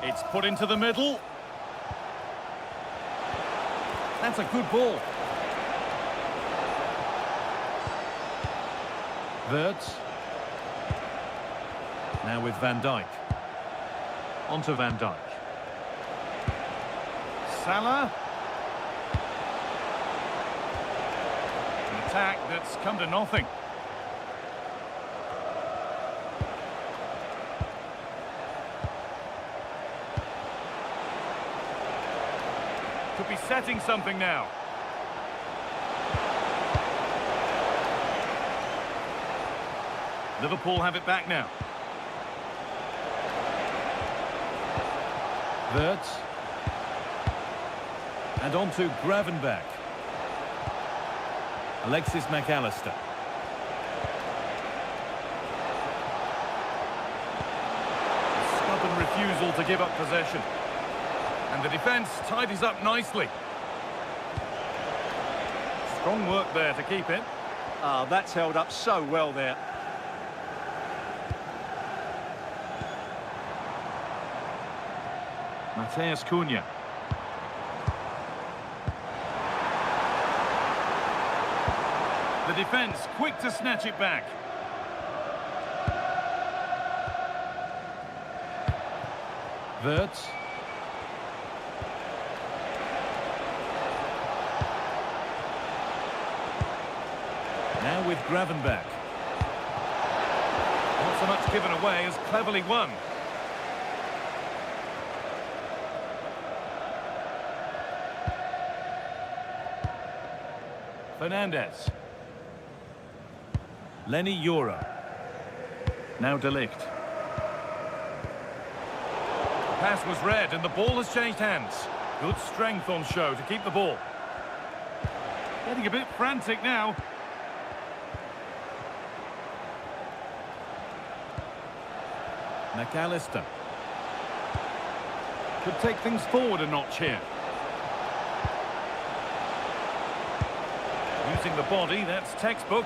It's put into the middle. That's a good ball. Wirtz. Now with Van Dijk. On to Van Dijk. Salah. An attack that's come to nothing. Could be setting something now. Liverpool have it back now. Wirtz. And on to Gravenberg. Alexis McAllister. A stubborn refusal to give up possession. And the defence tidies up nicely. Strong work there to keep it. Ah, that's held up so well there. Mateus Cunha. The defence quick to snatch it back. Wirtz. Now with Gravenberch. Not so much given away as cleverly won. Fernandez. Lenny Euro. Now De Ligt. Pass was read and the ball has changed hands. Good strength on show to keep the ball. Getting a bit frantic now. McAllister. Could take things forward a notch here. Using the body, that's textbook.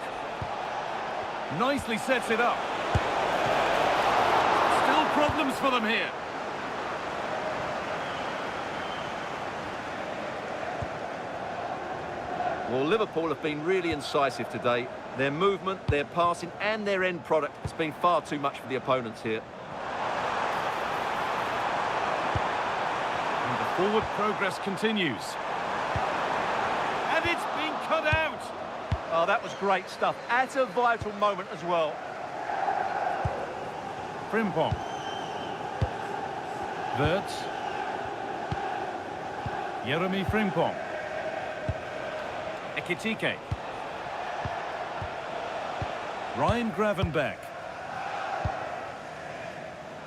Nicely sets it up. Still problems for them here. Well, Liverpool have been really incisive today. Their movement, their passing and their end product has been far too much for the opponents here. And the forward progress continues. And it's been cut out. Oh, that was great stuff. At a vital moment as well. Frimpong. Wirtz. Jeremy Frimpong. Ekitike. Ryan Gravenberch.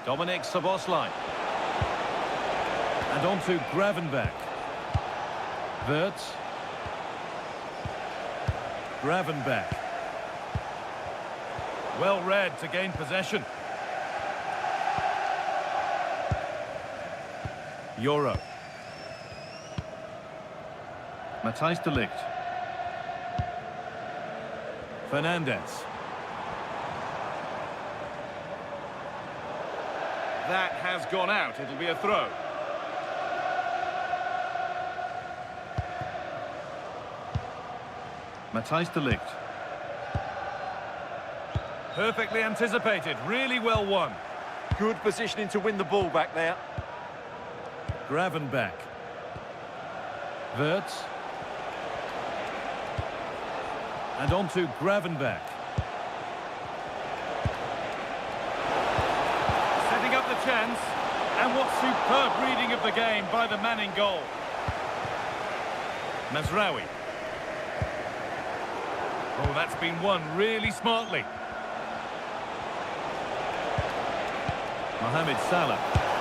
Dominic Szoboszlai. And on to Gravenberch. Wirtz. Gravenberch. Well read to gain possession. Euro. Matthijs de Ligt. Fernandez. That has gone out. It'll be a throw. Matthijs de Ligt. Perfectly anticipated. Really well won. Good positioning to win the ball back there. Gravenberch. Wirtz. And on to Gravenberch. Setting up the chance. And what superb reading of the game by the man in goal. Mazraoui. Oh, that's been won really smartly. Mohamed Salah.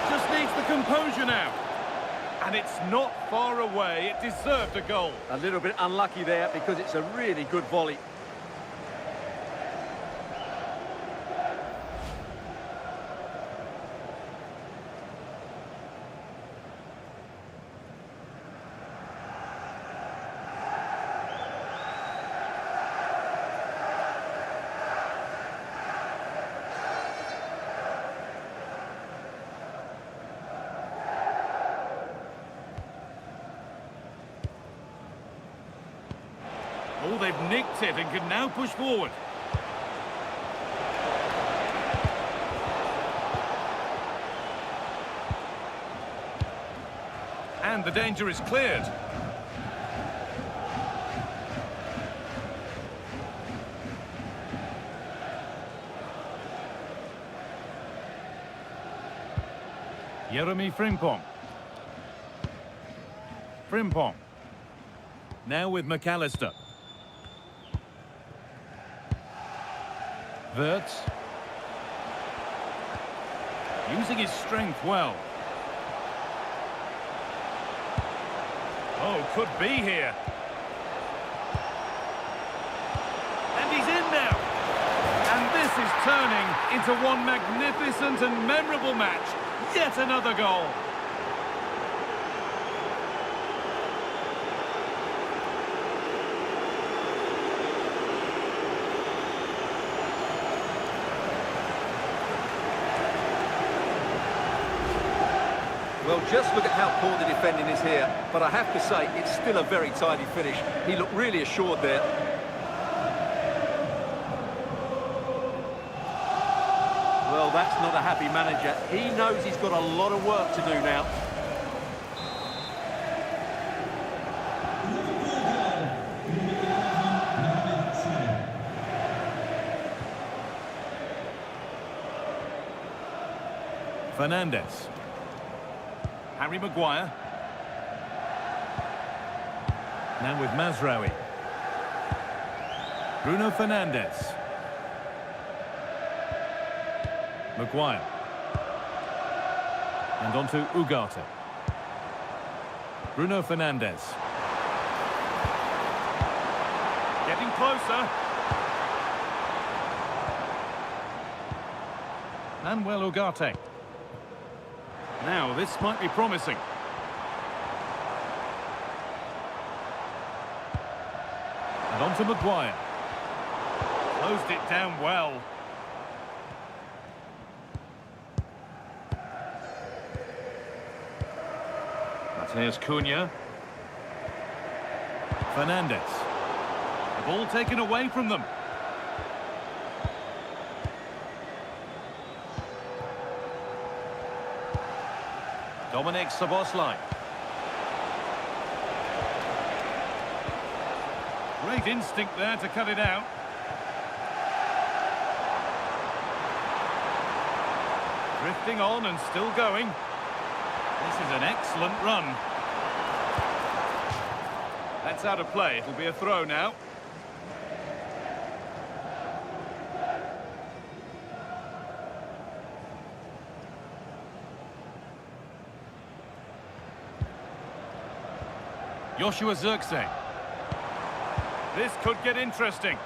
Just needs the composure now. And it's not far away. It deserved a goal. A little bit unlucky there because it's a really good volley. Oh, they've nicked it and can now push forward. And the danger is cleared. Jeremy Frimpong. Frimpong. Now with McAllister. Wirtz. Using his strength well. Oh, could be here. And he's in now. And this is turning into one magnificent and memorable match. Yet another goal. Well, just look at how poor the defending is here. But I have to say, it's still a very tidy finish. He looked really assured there. Well, that's not a happy manager. He knows he's got a lot of work to do now. Liverpool goal, number 11, Mohamed Salah. Fernandes. Harry Maguire. Now with Mazraoui. Bruno Fernandes. Maguire. And on to Ugarte. Bruno Fernandes. Getting closer. Manuel Ugarte. Now, this might be promising. And on to Maguire. Closed it down well. Mateus Cunha. Fernandes. The ball taken away from them. Dominic Szoboszlai. Great instinct there to cut it out. Drifting on and still going. This is an excellent run. That's out of play. It'll be a throw now. Joshua Zirkzee. This could get interesting.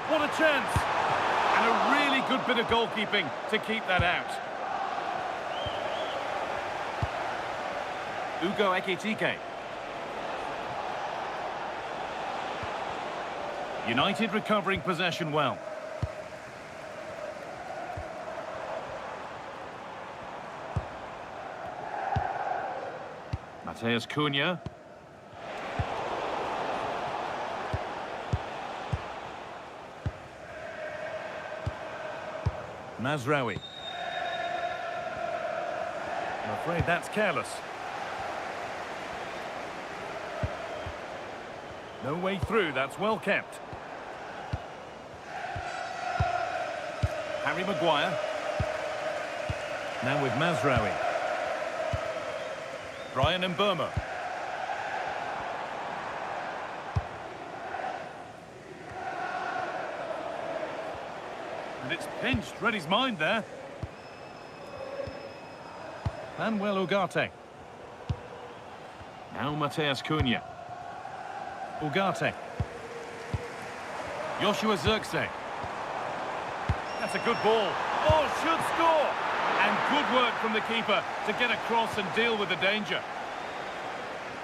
What a chance! And a really good bit of goalkeeping to keep that out. Ugo Ekitike. United recovering possession well. Mateus Cunha. Mazraoui. I'm afraid that's careless. No way through, that's well kept. Harry Maguire. Now with Mazraoui. Brian Mbeumo. And it's pinched, read his mind there. Manuel Ugarte. Now Mateus Cunha. Ugarte. Joshua Zirkzee. That's a good ball. Oh, should score! And good work from the keeper to get across and deal with the danger.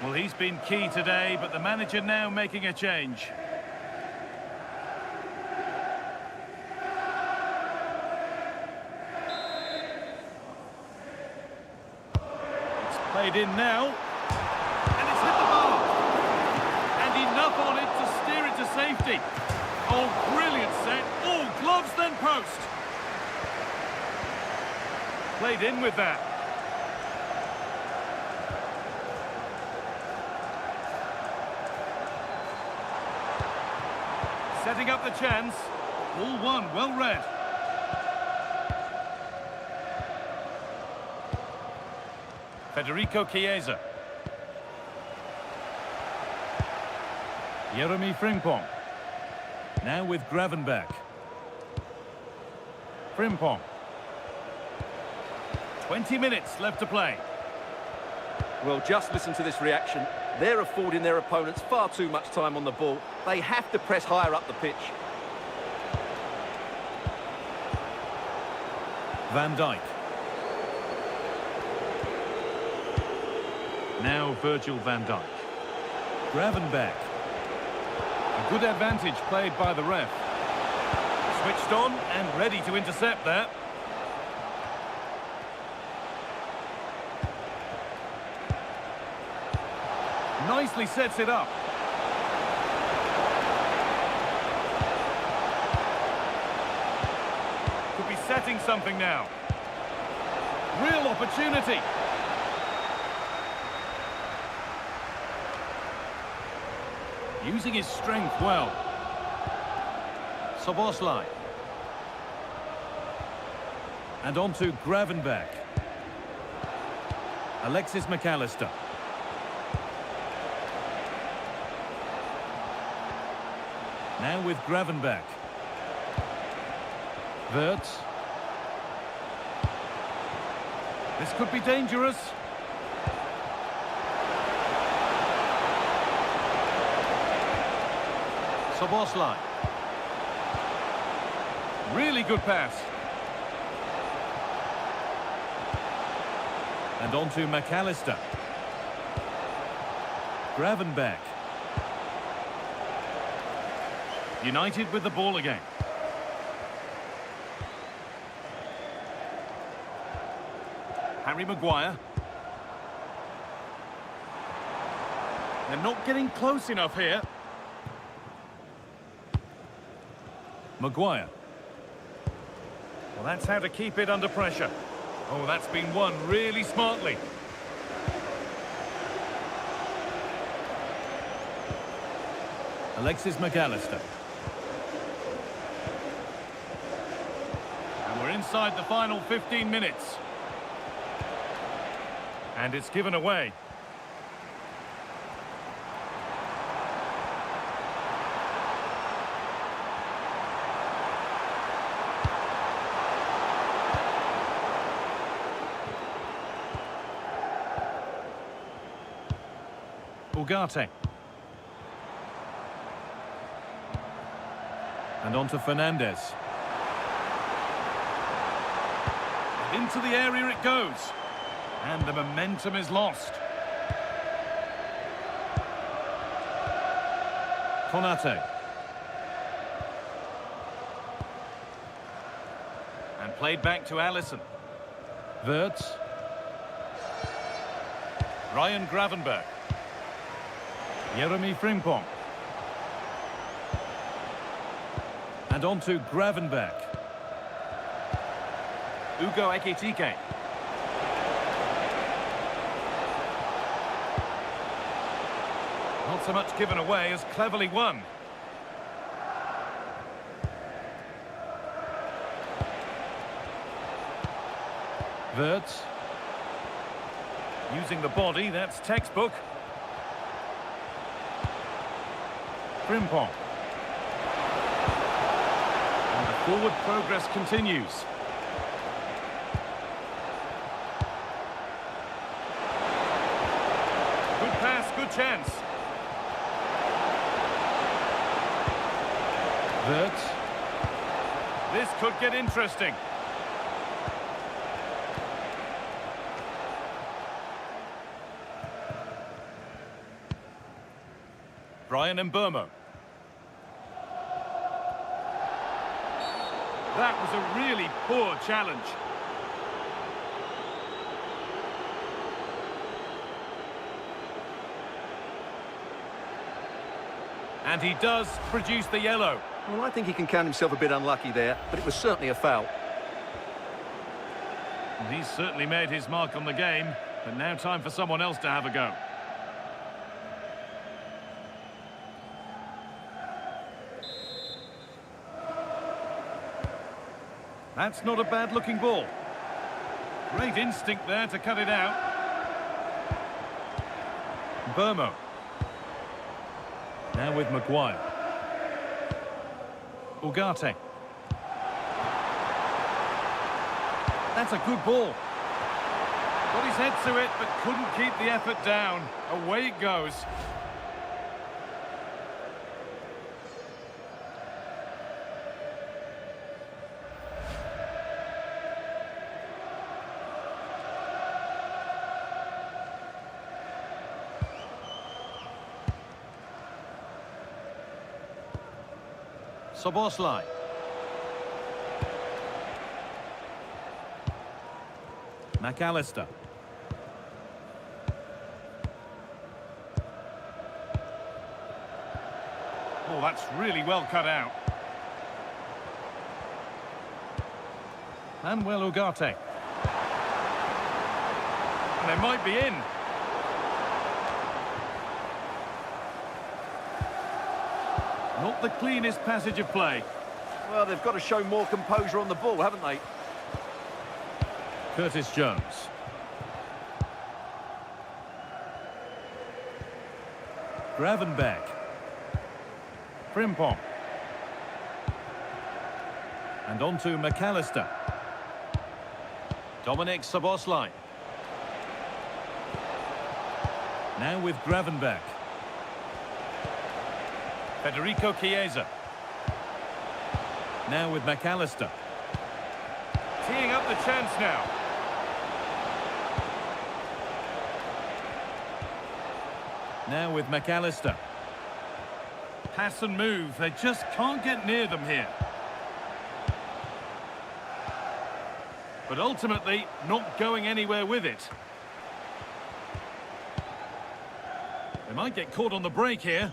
Well, he's been key today, but the manager now making a change. It's played in now. And it's hit the bar. And enough on it to steer it to safety. Oh, brilliant set. Oh, gloves then post. Played in with that. Setting up the chance. All one, well read. Federico Chiesa. Jeremy Frimpong. Now with Gravenberch. Frimpong. 20 minutes left to play. Well, just listen to this reaction. They're affording their opponents far too much time on the ball. They have to press higher up the pitch. Van Dijk. Now Virgil van Dijk. Gravenberch. A good advantage played by the ref. Switched on and ready to intercept there. Nicely sets it up. Could be setting something now. Real opportunity. Using his strength well. Szoboszlai. And on to Gravenberch. Alexis McAllister. Now with Gravenberch. Wirtz. This could be dangerous. Soboslai. Really good pass. And on to McAllister. Gravenberch. United with the ball again. Harry Maguire. They're not getting close enough here. Maguire. Well, that's how to keep it under pressure. Oh, that's been won really smartly. Alexis McAllister. And we're inside the final 15 minutes. And it's given away. Ugarte. And on to Fernandez. Into the area it goes. And the momentum is lost. Konate. And played back to Alisson. Wirtz. Ryan Gravenberch. Jeremy Frimpong. And on to Gravenberch. Ugo Ekitike. Not so much given away as cleverly won. Wirtz. Using the body, that's textbook. Frimpong. And the forward progress continues. Good pass, good chance. Wirtz. This could get interesting. Brian Mbeumo. That was a really poor challenge. And he does produce the yellow. Well, I think he can count himself a bit unlucky there, but it was certainly a foul. And he's certainly made his mark on the game, but now time for someone else to have a go. That's not a bad-looking ball. Great instinct there to cut it out. Burmo. Now with Maguire. Ugarte. That's a good ball. Got his head to it, but couldn't keep the effort down. Away it goes. Soboslai. McAllister. Oh, that's really well cut out. Manuel Ugarte. And they might be in. Not the cleanest passage of play. Well, they've got to show more composure on the ball, haven't they? Curtis Jones. Gravenberch. Frimpong. And on to McAllister. Dominic Szoboszlai. Now with Gravenberch. Federico Chiesa. Now with McAllister. Teeing up the chance now. Now with McAllister. Pass and move. They just can't get near them here. But ultimately, not going anywhere with it. They might get caught on the break here.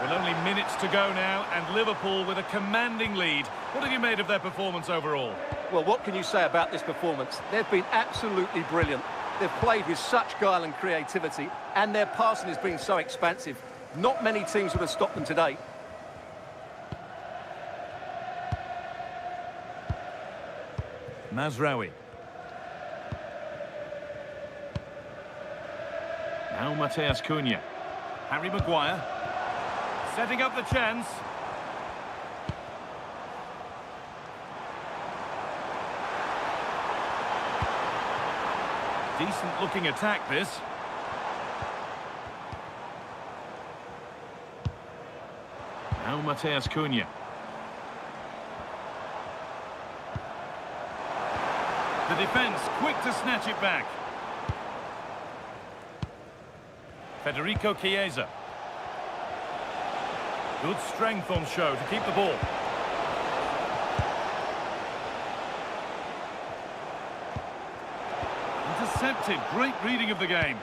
Well, only minutes to go now, and Liverpool with a commanding lead. What have you made of their performance overall? Well, what can you say about this performance? They've been absolutely brilliant. They've played with such guile and creativity, and their passing has been so expansive. Not many teams would have stopped them today. Mazraoui. Now Mateus Cunha. Harry Maguire. Setting up the chance. Decent looking attack, this. Now Mateus Cunha. The defence quick to snatch it back. Federico Chiesa. Good strength on show to keep the ball. Intercepted. Great reading of the game.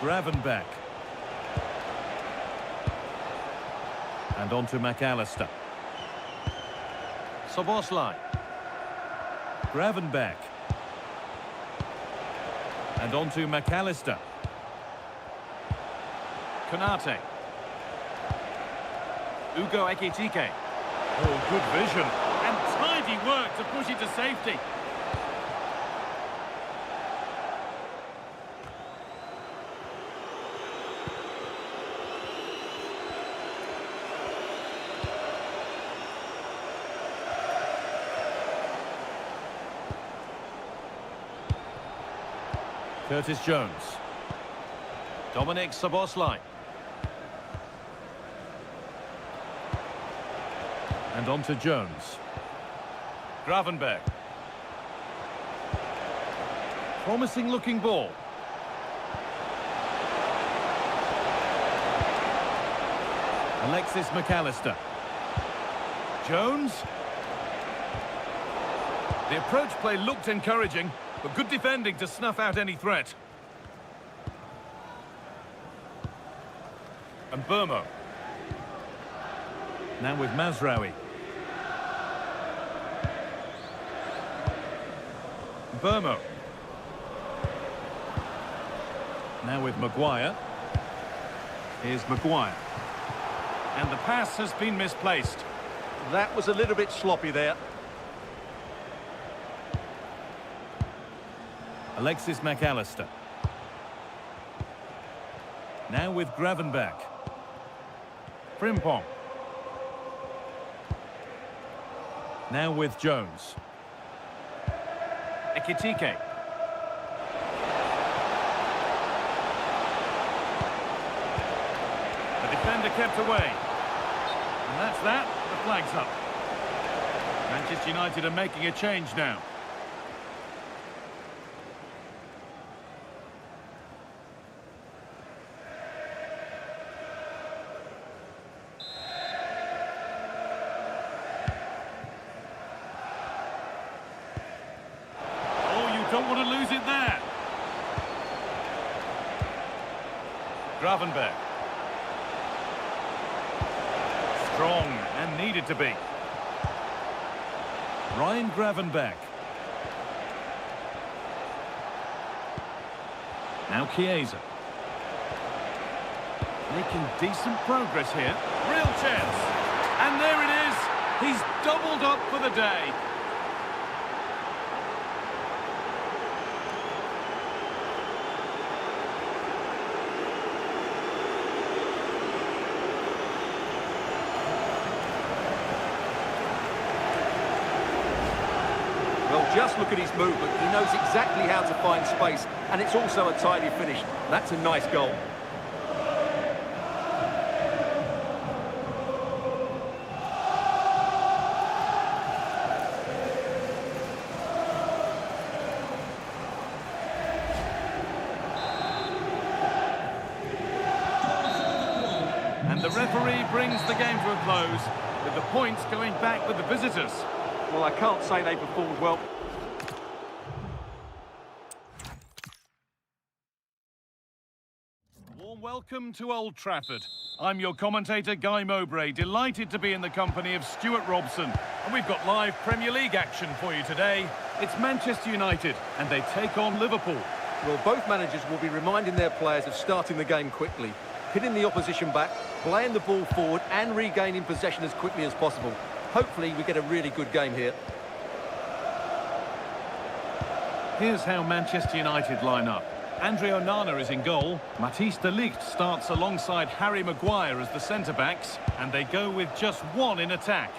Gravenberch. And on to McAllister. Szoboszlai. Gravenberch. And on to McAllister. Konate. Ugo Ekitike. Oh, good vision. And tidy work to push it to safety. Curtis Jones. Dominic Szoboszlai. And on to Jones. Gravenberch. Promising looking ball. Alexis McAllister. Jones. The approach play looked encouraging, but good defending to snuff out any threat. And Burmo. Now with Mazraoui. Burmo. Now with Maguire. Here's Maguire. And the pass has been misplaced. That was a little bit sloppy there. Alexis McAllister. Now with Gravenberch. Frimpong. Now with Jones. Ekitike. The defender kept away. And that's that. The flag's up. Manchester United are making a change now. Don't want to lose it there. Gravenberch. Strong and needed to be. Ryan Gravenberch. Now Chiesa. Making decent progress here. Real chance. And there it is. He's doubled up for the day. Well, just look at his movement. He knows exactly how to find space, and it's also a tidy finish. That's a nice goal. And the referee brings the game to a close, with the points going back with the visitors. Well, I can't say they performed well. Warm welcome to Old Trafford. I'm your commentator, Guy Mowbray, delighted to be in the company of Stuart Robson. And we've got live Premier League action for you today. It's Manchester United, and they take on Liverpool. Well, both managers will be reminding their players of starting the game quickly, hitting the opposition back, playing the ball forward and regaining possession as quickly as possible. Hopefully we get a really good game here. Here's how Manchester United line up. Andre Onana is in goal. Matthijs de Ligt starts alongside Harry Maguire as the centre-backs, and they go with just one in attack.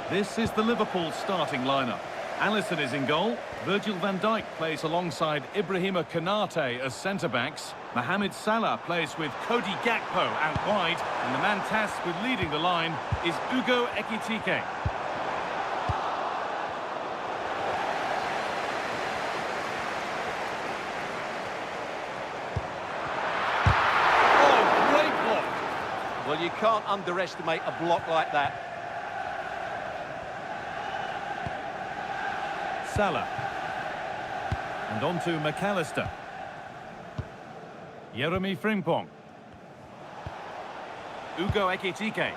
This is the Liverpool starting lineup. Alisson is in goal. Virgil van Dijk plays alongside Ibrahima Konate as centre-backs. Mohamed Salah plays with Cody Gakpo out wide, and the man tasked with leading the line is Ugo Ekitike. Oh, great block! Well, you can't underestimate a block like that. Salah. And on to McAllister. Jeremy Frimpong. Ugo Ekitike.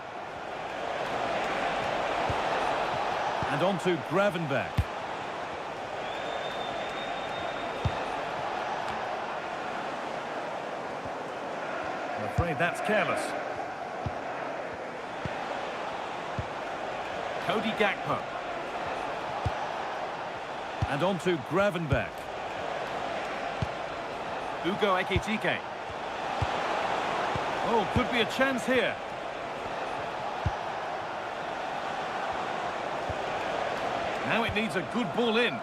And on to Gravenberch. I'm afraid that's careless. Cody Gakpo. And on to Gravenberch. Ugo Ekitike. Oh, could be a chance here. Now it needs a good ball in.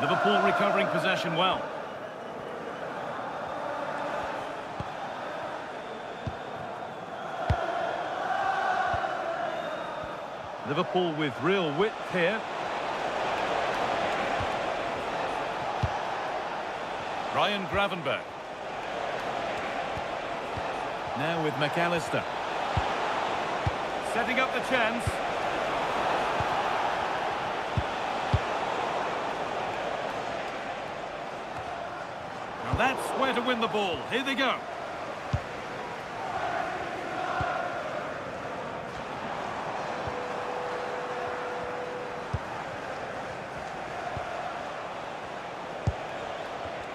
Liverpool recovering possession well. Liverpool with real width here. Ryan Gravenberch. Now with McAllister. Setting up the chance. And that's where to win the ball. Here they go.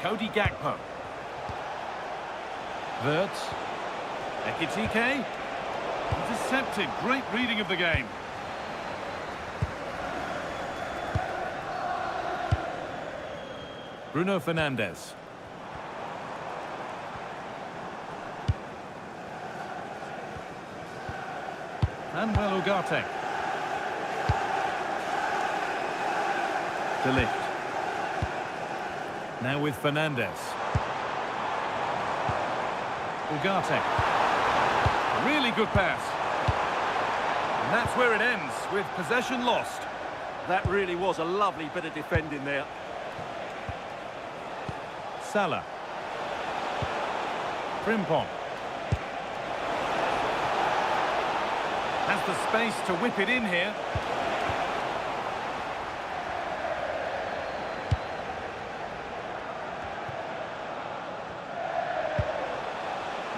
Cody Gakpo. Wirtz. Ekitike. Intercepted. Great reading of the game. Bruno Fernandes. Manuel Ugarte. De Ligt. Now with Fernandes. Ugarte. Really good pass. And that's where it ends, with possession lost. That really was a lovely bit of defending there. Salah. Frimpong. Has the space to whip it in here.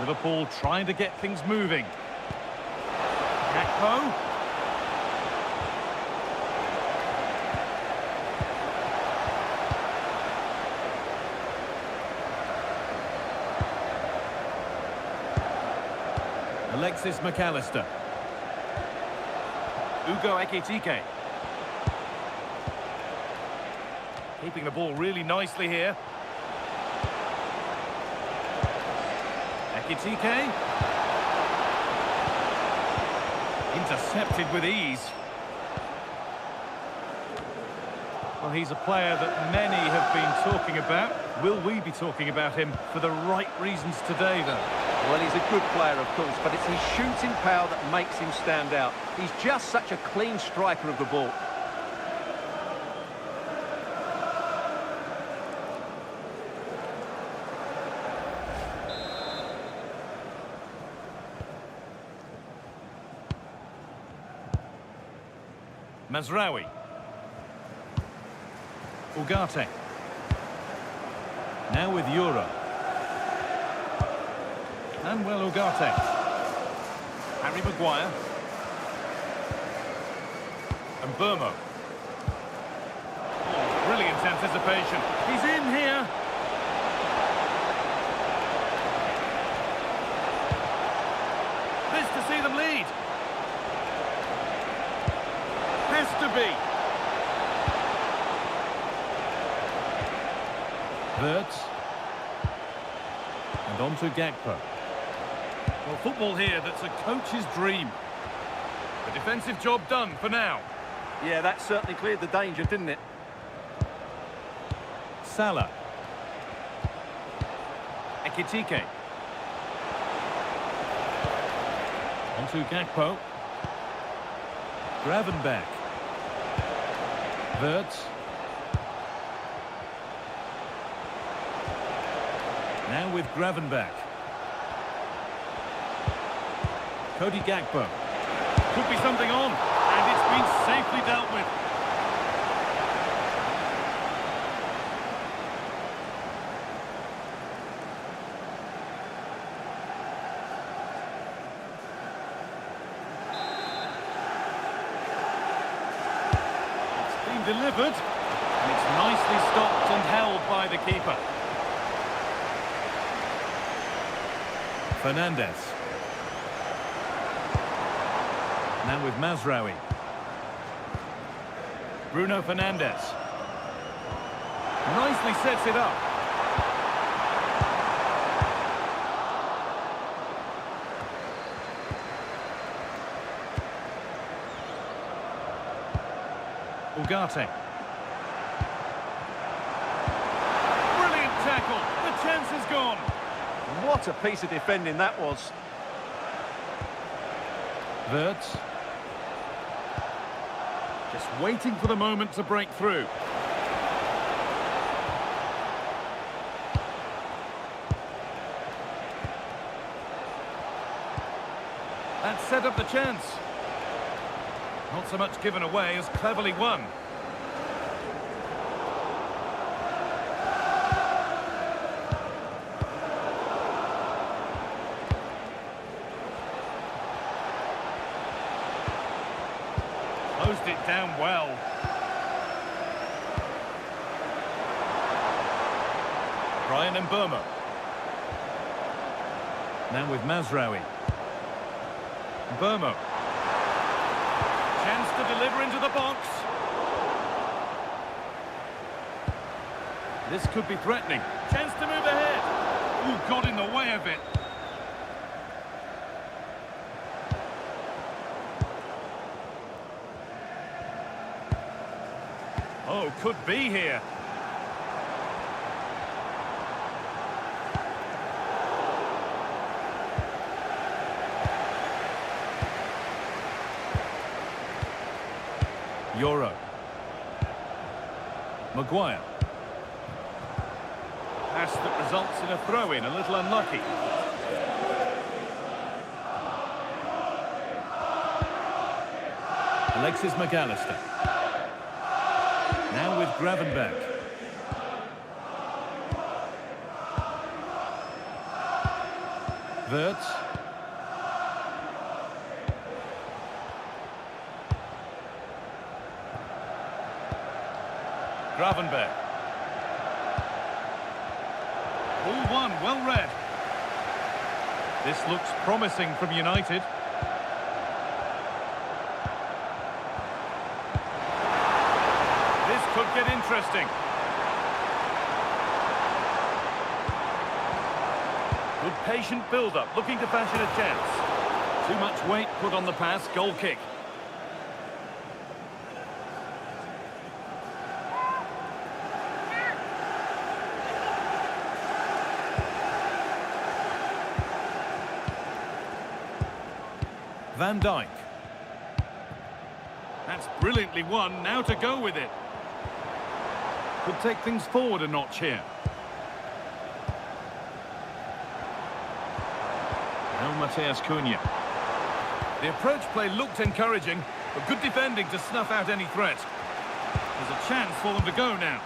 Liverpool trying to get things moving. Gakpo. Alexis McAllister. Ugo Ekitike. Keeping the ball really nicely here. Ekitike. Intercepted with ease. Well, he's a player that many have been talking about. Will we be talking about him for the right reasons today, though? Well, he's a good player, of course, but it's his shooting power that makes him stand out. He's just such a clean striker of the ball. Mazraoui. Ugarte. Now with Euro. And well, Ugarte. Harry Maguire. And Burmo. Oh, brilliant anticipation. He's in here. This to see them lead. Has to be. Wirtz. And on to Gakpo. Well, football here, that's a coach's dream. The defensive job done for now. Yeah, that certainly cleared the danger, didn't it? Salah. Ekitike. On to Gakpo. Gravenberch. Wirtz. Now with Gravenberch. Cody Gakpo. Could be something on, and it's been safely dealt with. It's been delivered, and it's nicely stopped and held by the keeper. Fernandes. Now with Mazraoui. Bruno Fernandes. Nicely sets it up. Ugarte. Brilliant tackle. The chance is gone. What a piece of defending that was. Wirtz. Just waiting for the moment to break through. That set up the chance. Not so much given away as cleverly won. Closed it down well. Brian and Burma. Now with Mazraoui. Burma. Chance to deliver into the box. This could be threatening. Chance to move ahead. Ooh, got in the way of it. Oh, could be here. Euro. Maguire. Pass that results in a throw-in, a little unlucky. Alexis McAllister. Now with Gravenberch. Wirtz. Gravenberg. Ball one, well read. This looks promising from United. This could get interesting. Good patient build-up, looking to fashion a chance. Too much weight put on the pass, goal kick. Van Dijk. That's brilliantly won, now to go with it. Could take things forward a notch here. Now Mateus Cunha. The approach play looked encouraging, but good defending to snuff out any threat. There's a chance for them to go now.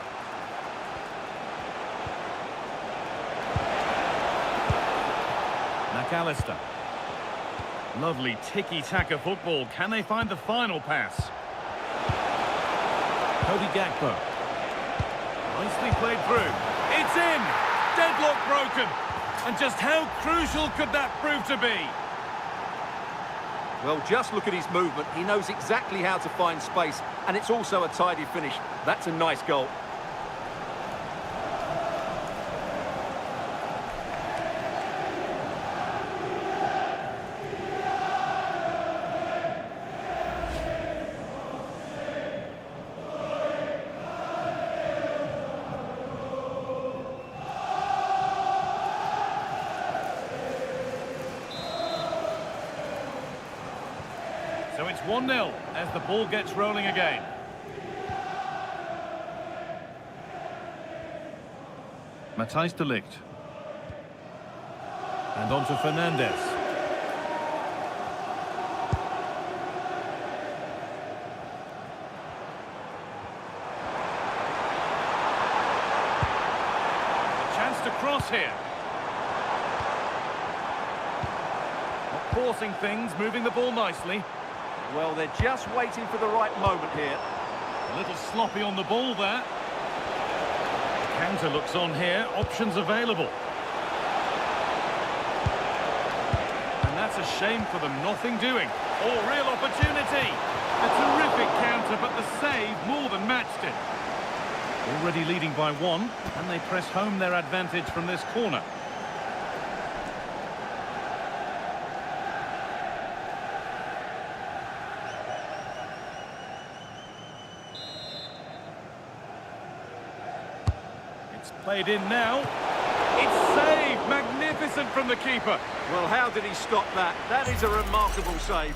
McAllister. Lovely tiki-taka football. Can they find the final pass? Cody Gakpo. Nicely played through. It's in! Deadlock broken. And just how crucial could that prove to be? Well, just look at his movement. He knows exactly how to find space, and it's also a tidy finish. That's a nice goal. So it's 1-0 as the ball gets rolling again. Matthijs de Ligt. And on to Fernandes. A chance to cross here. Not forcing things, moving the ball nicely. Well, they're just waiting for the right moment here. A little sloppy on the ball there. Counter looks on here, options available. And that's a shame for them, nothing doing. Oh, real opportunity. A terrific counter, but the save more than matched it. Already leading by one, and they press home their advantage from this corner. Played in now. It's saved. Magnificent from the keeper. Well, how did he stop that? That is a remarkable save.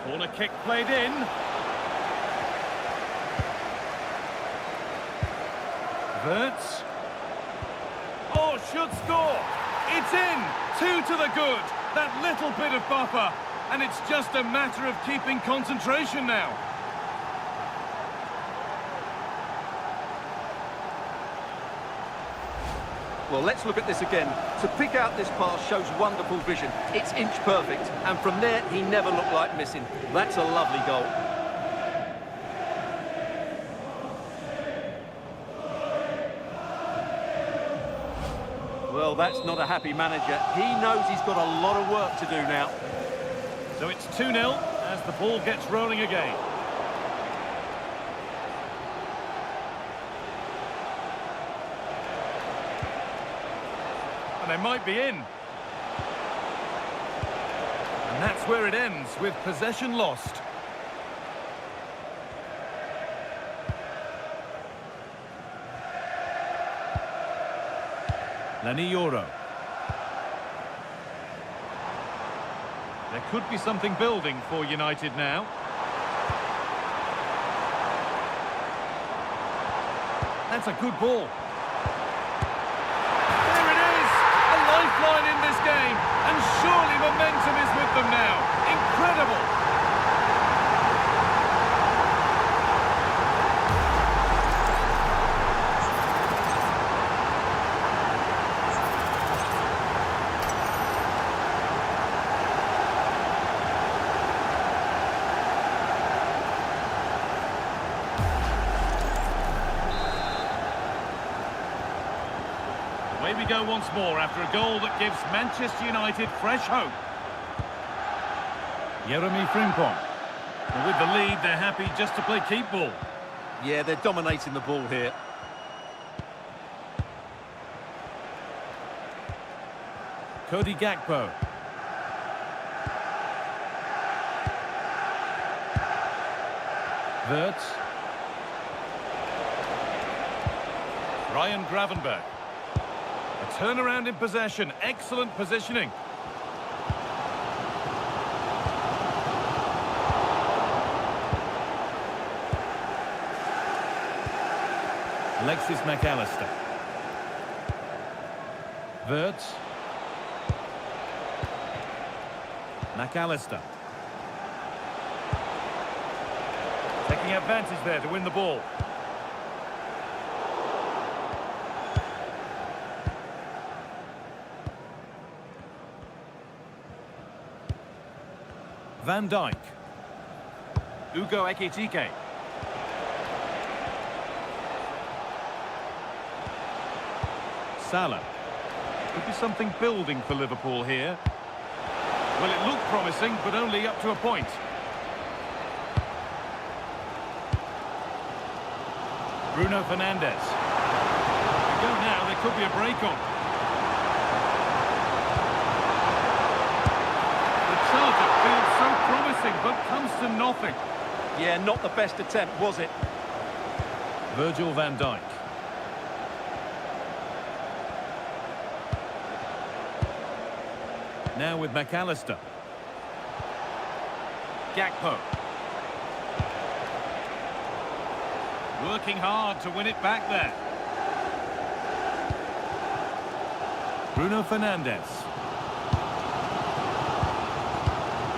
Corner kick played in. Wirtz. Oh, should score. It's in! 2 to the good. That little bit of buffer. And it's just a matter of keeping concentration now. Well, let's look at this again. To pick out this pass shows wonderful vision. It's inch perfect. And from there, he never looked like missing. That's a lovely goal. Well, that's not a happy manager. He knows he's got a lot of work to do now. So it's 2-0 as the ball gets rolling again. And they might be in. And that's where it ends, with possession lost. Lanioro. There could be something building for United now. That's a good ball. There it is! A lifeline in this game. And surely momentum is with them now. Incredible! Away we go once more after a goal that gives Manchester United fresh hope. Jeremy Frimpong. And with the lead, they're happy just to play keep ball. Yeah, they're dominating the ball here. Cody Gakpo. Wirtz. Ryan Gravenberch. A turnaround in possession. Excellent positioning. Alexis McAllister. Wirtz. McAllister. Taking advantage there to win the ball. Van Dijk. Ugo Ekitike. Salah. Could be something building for Liverpool here. Well, it looked promising, but only up to a point. Bruno Fernandes. We go now, there could be a break on. The charge-up feels so promising, but comes to nothing. Yeah, not the best attempt, was it? Virgil van Dijk. Now with McAllister. Gakpo. Working hard to win it back there. Bruno Fernandes.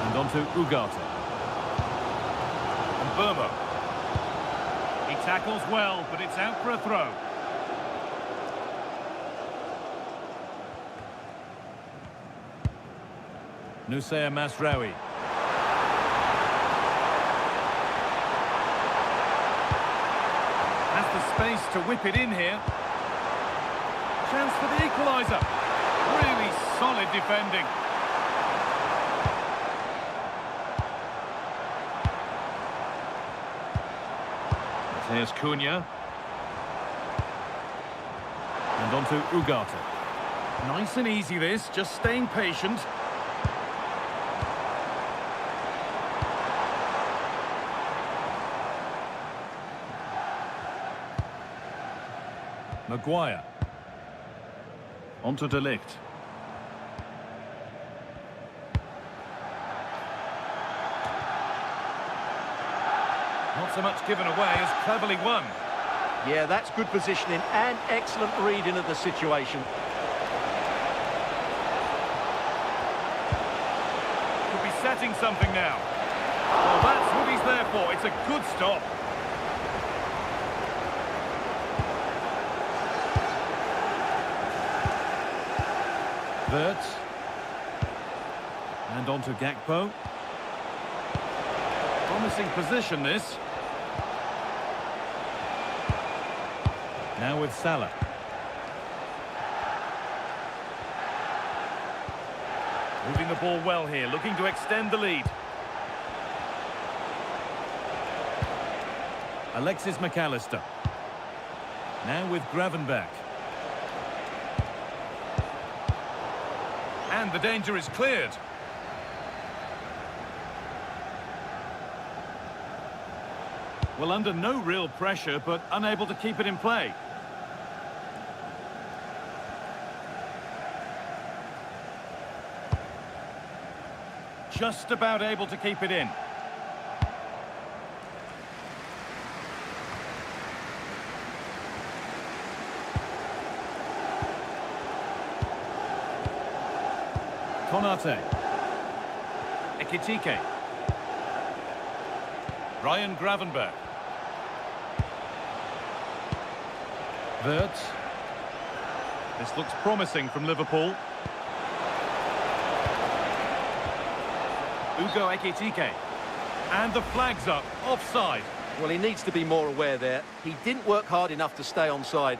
And on to Ugarte. And Burmo. He tackles well, but it's out for a throw. Nusayr Masraoui. Has the space to whip it in here. Chance for the equaliser. Really solid defending. Here's Cunha. And on to Ugarte. Nice and easy this, just staying patient. Maguire. Onto De Ligt. Not so much given away as cleverly won. Yeah, that's good positioning and excellent reading of the situation. Could be setting something now. Well, that's what he's there for. It's a good stop. Wirtz. And on to Gakpo. Promising position, this. Now with Salah. Moving the ball well here, looking to extend the lead. Alexis McAllister. Now with Gravenberch. And the danger is cleared. Well, under no real pressure, but unable to keep it in play. Just about able to keep it in. Konate. Ekitike. Ryan Gravenberch. Wirtz. This looks promising from Liverpool. Ugo Ekitike. And the flag's up, offside. Well, he needs to be more aware there. He didn't work hard enough to stay onside.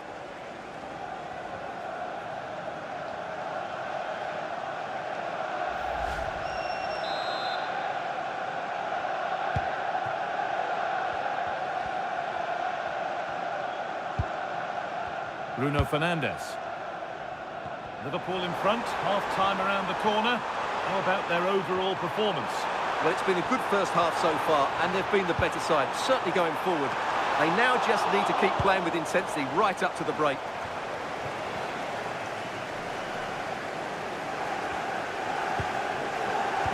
Bruno Fernandes. Liverpool in front, half-time around the corner. How about their overall performance? Well, it's been a good first half so far, and they've been the better side, certainly going forward. They now just need to keep playing with intensity right up to the break.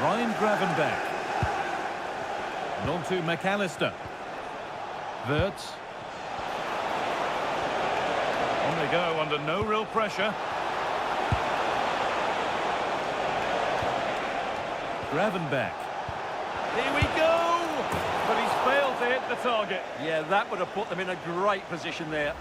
Ryan Gravenberch. And on to McAllister. Wirtz. On they go under no real pressure. Gravenberch. Here we go! But he's failed to hit the target. Yeah, that would have put them in a great position there.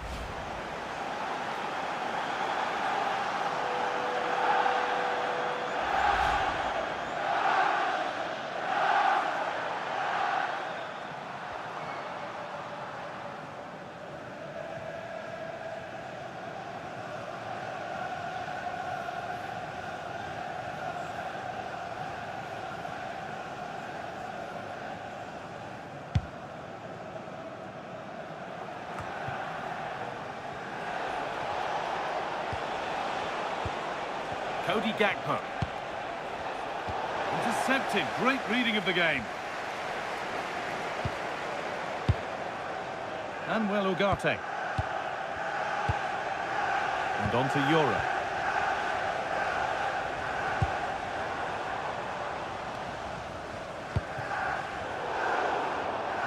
Cody Gakpo. Intercepted. Great reading of the game. Manuel Ugarte. And on to Euro.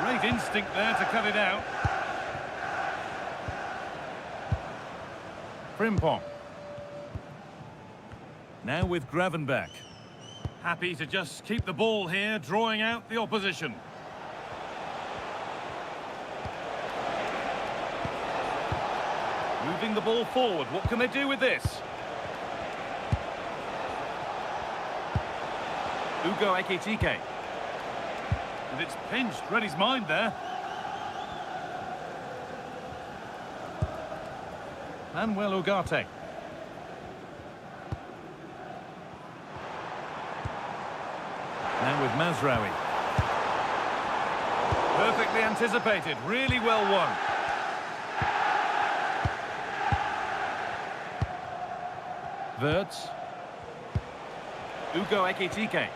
Great instinct there to cut it out. Frimpong. Now with Gravenberch. Happy to just keep the ball here, drawing out the opposition. Moving the ball forward. What can they do with this? Ugo Ekitike. And it's pinched. Read his mind there. Manuel Ugarte. Now with Mazraoui. Perfectly anticipated, really well won. Wirtz. Ugo Ekitike.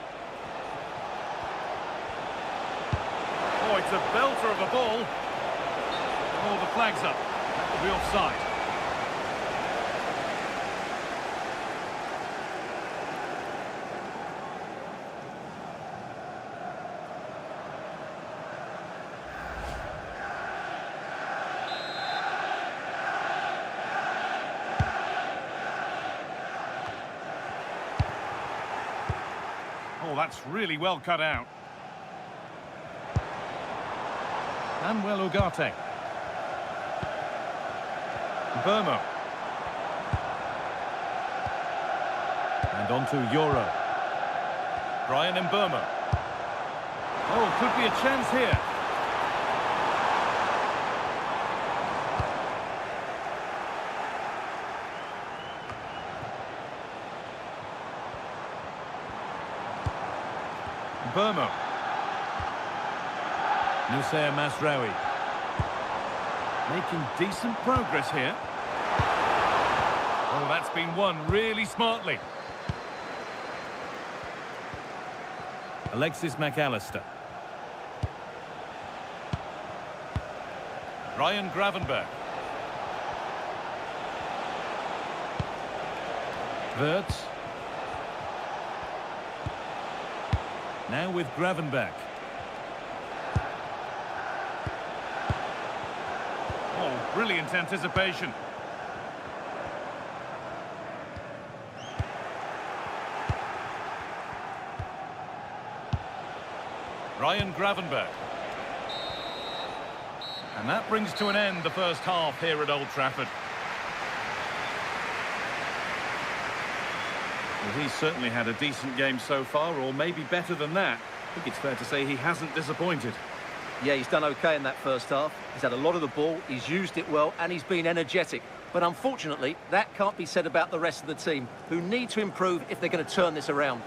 Oh, it's a belter of a ball. Oh, the flag's up. That will be offside. Oh, that's really well cut out. Manuel Ugarte. Burmo. And on to Euro. Brian Burmo. Oh, could be a chance here. Burmo. Noussair Mazraoui. Making decent progress here. Oh, that's been won really smartly. Alexis McAllister. Ryan Gravenberch. Wirtz. Now with Gravenberch. Oh, brilliant anticipation. Ryan Gravenberch. And that brings to an end the first half here at Old Trafford. Well, he's certainly had a decent game so far, or maybe better than that. I think it's fair to say he hasn't disappointed. Yeah, he's done okay in that first half. He's had a lot of the ball, he's used it well, and he's been energetic. But unfortunately, that can't be said about the rest of the team, who need to improve if they're going to turn this around.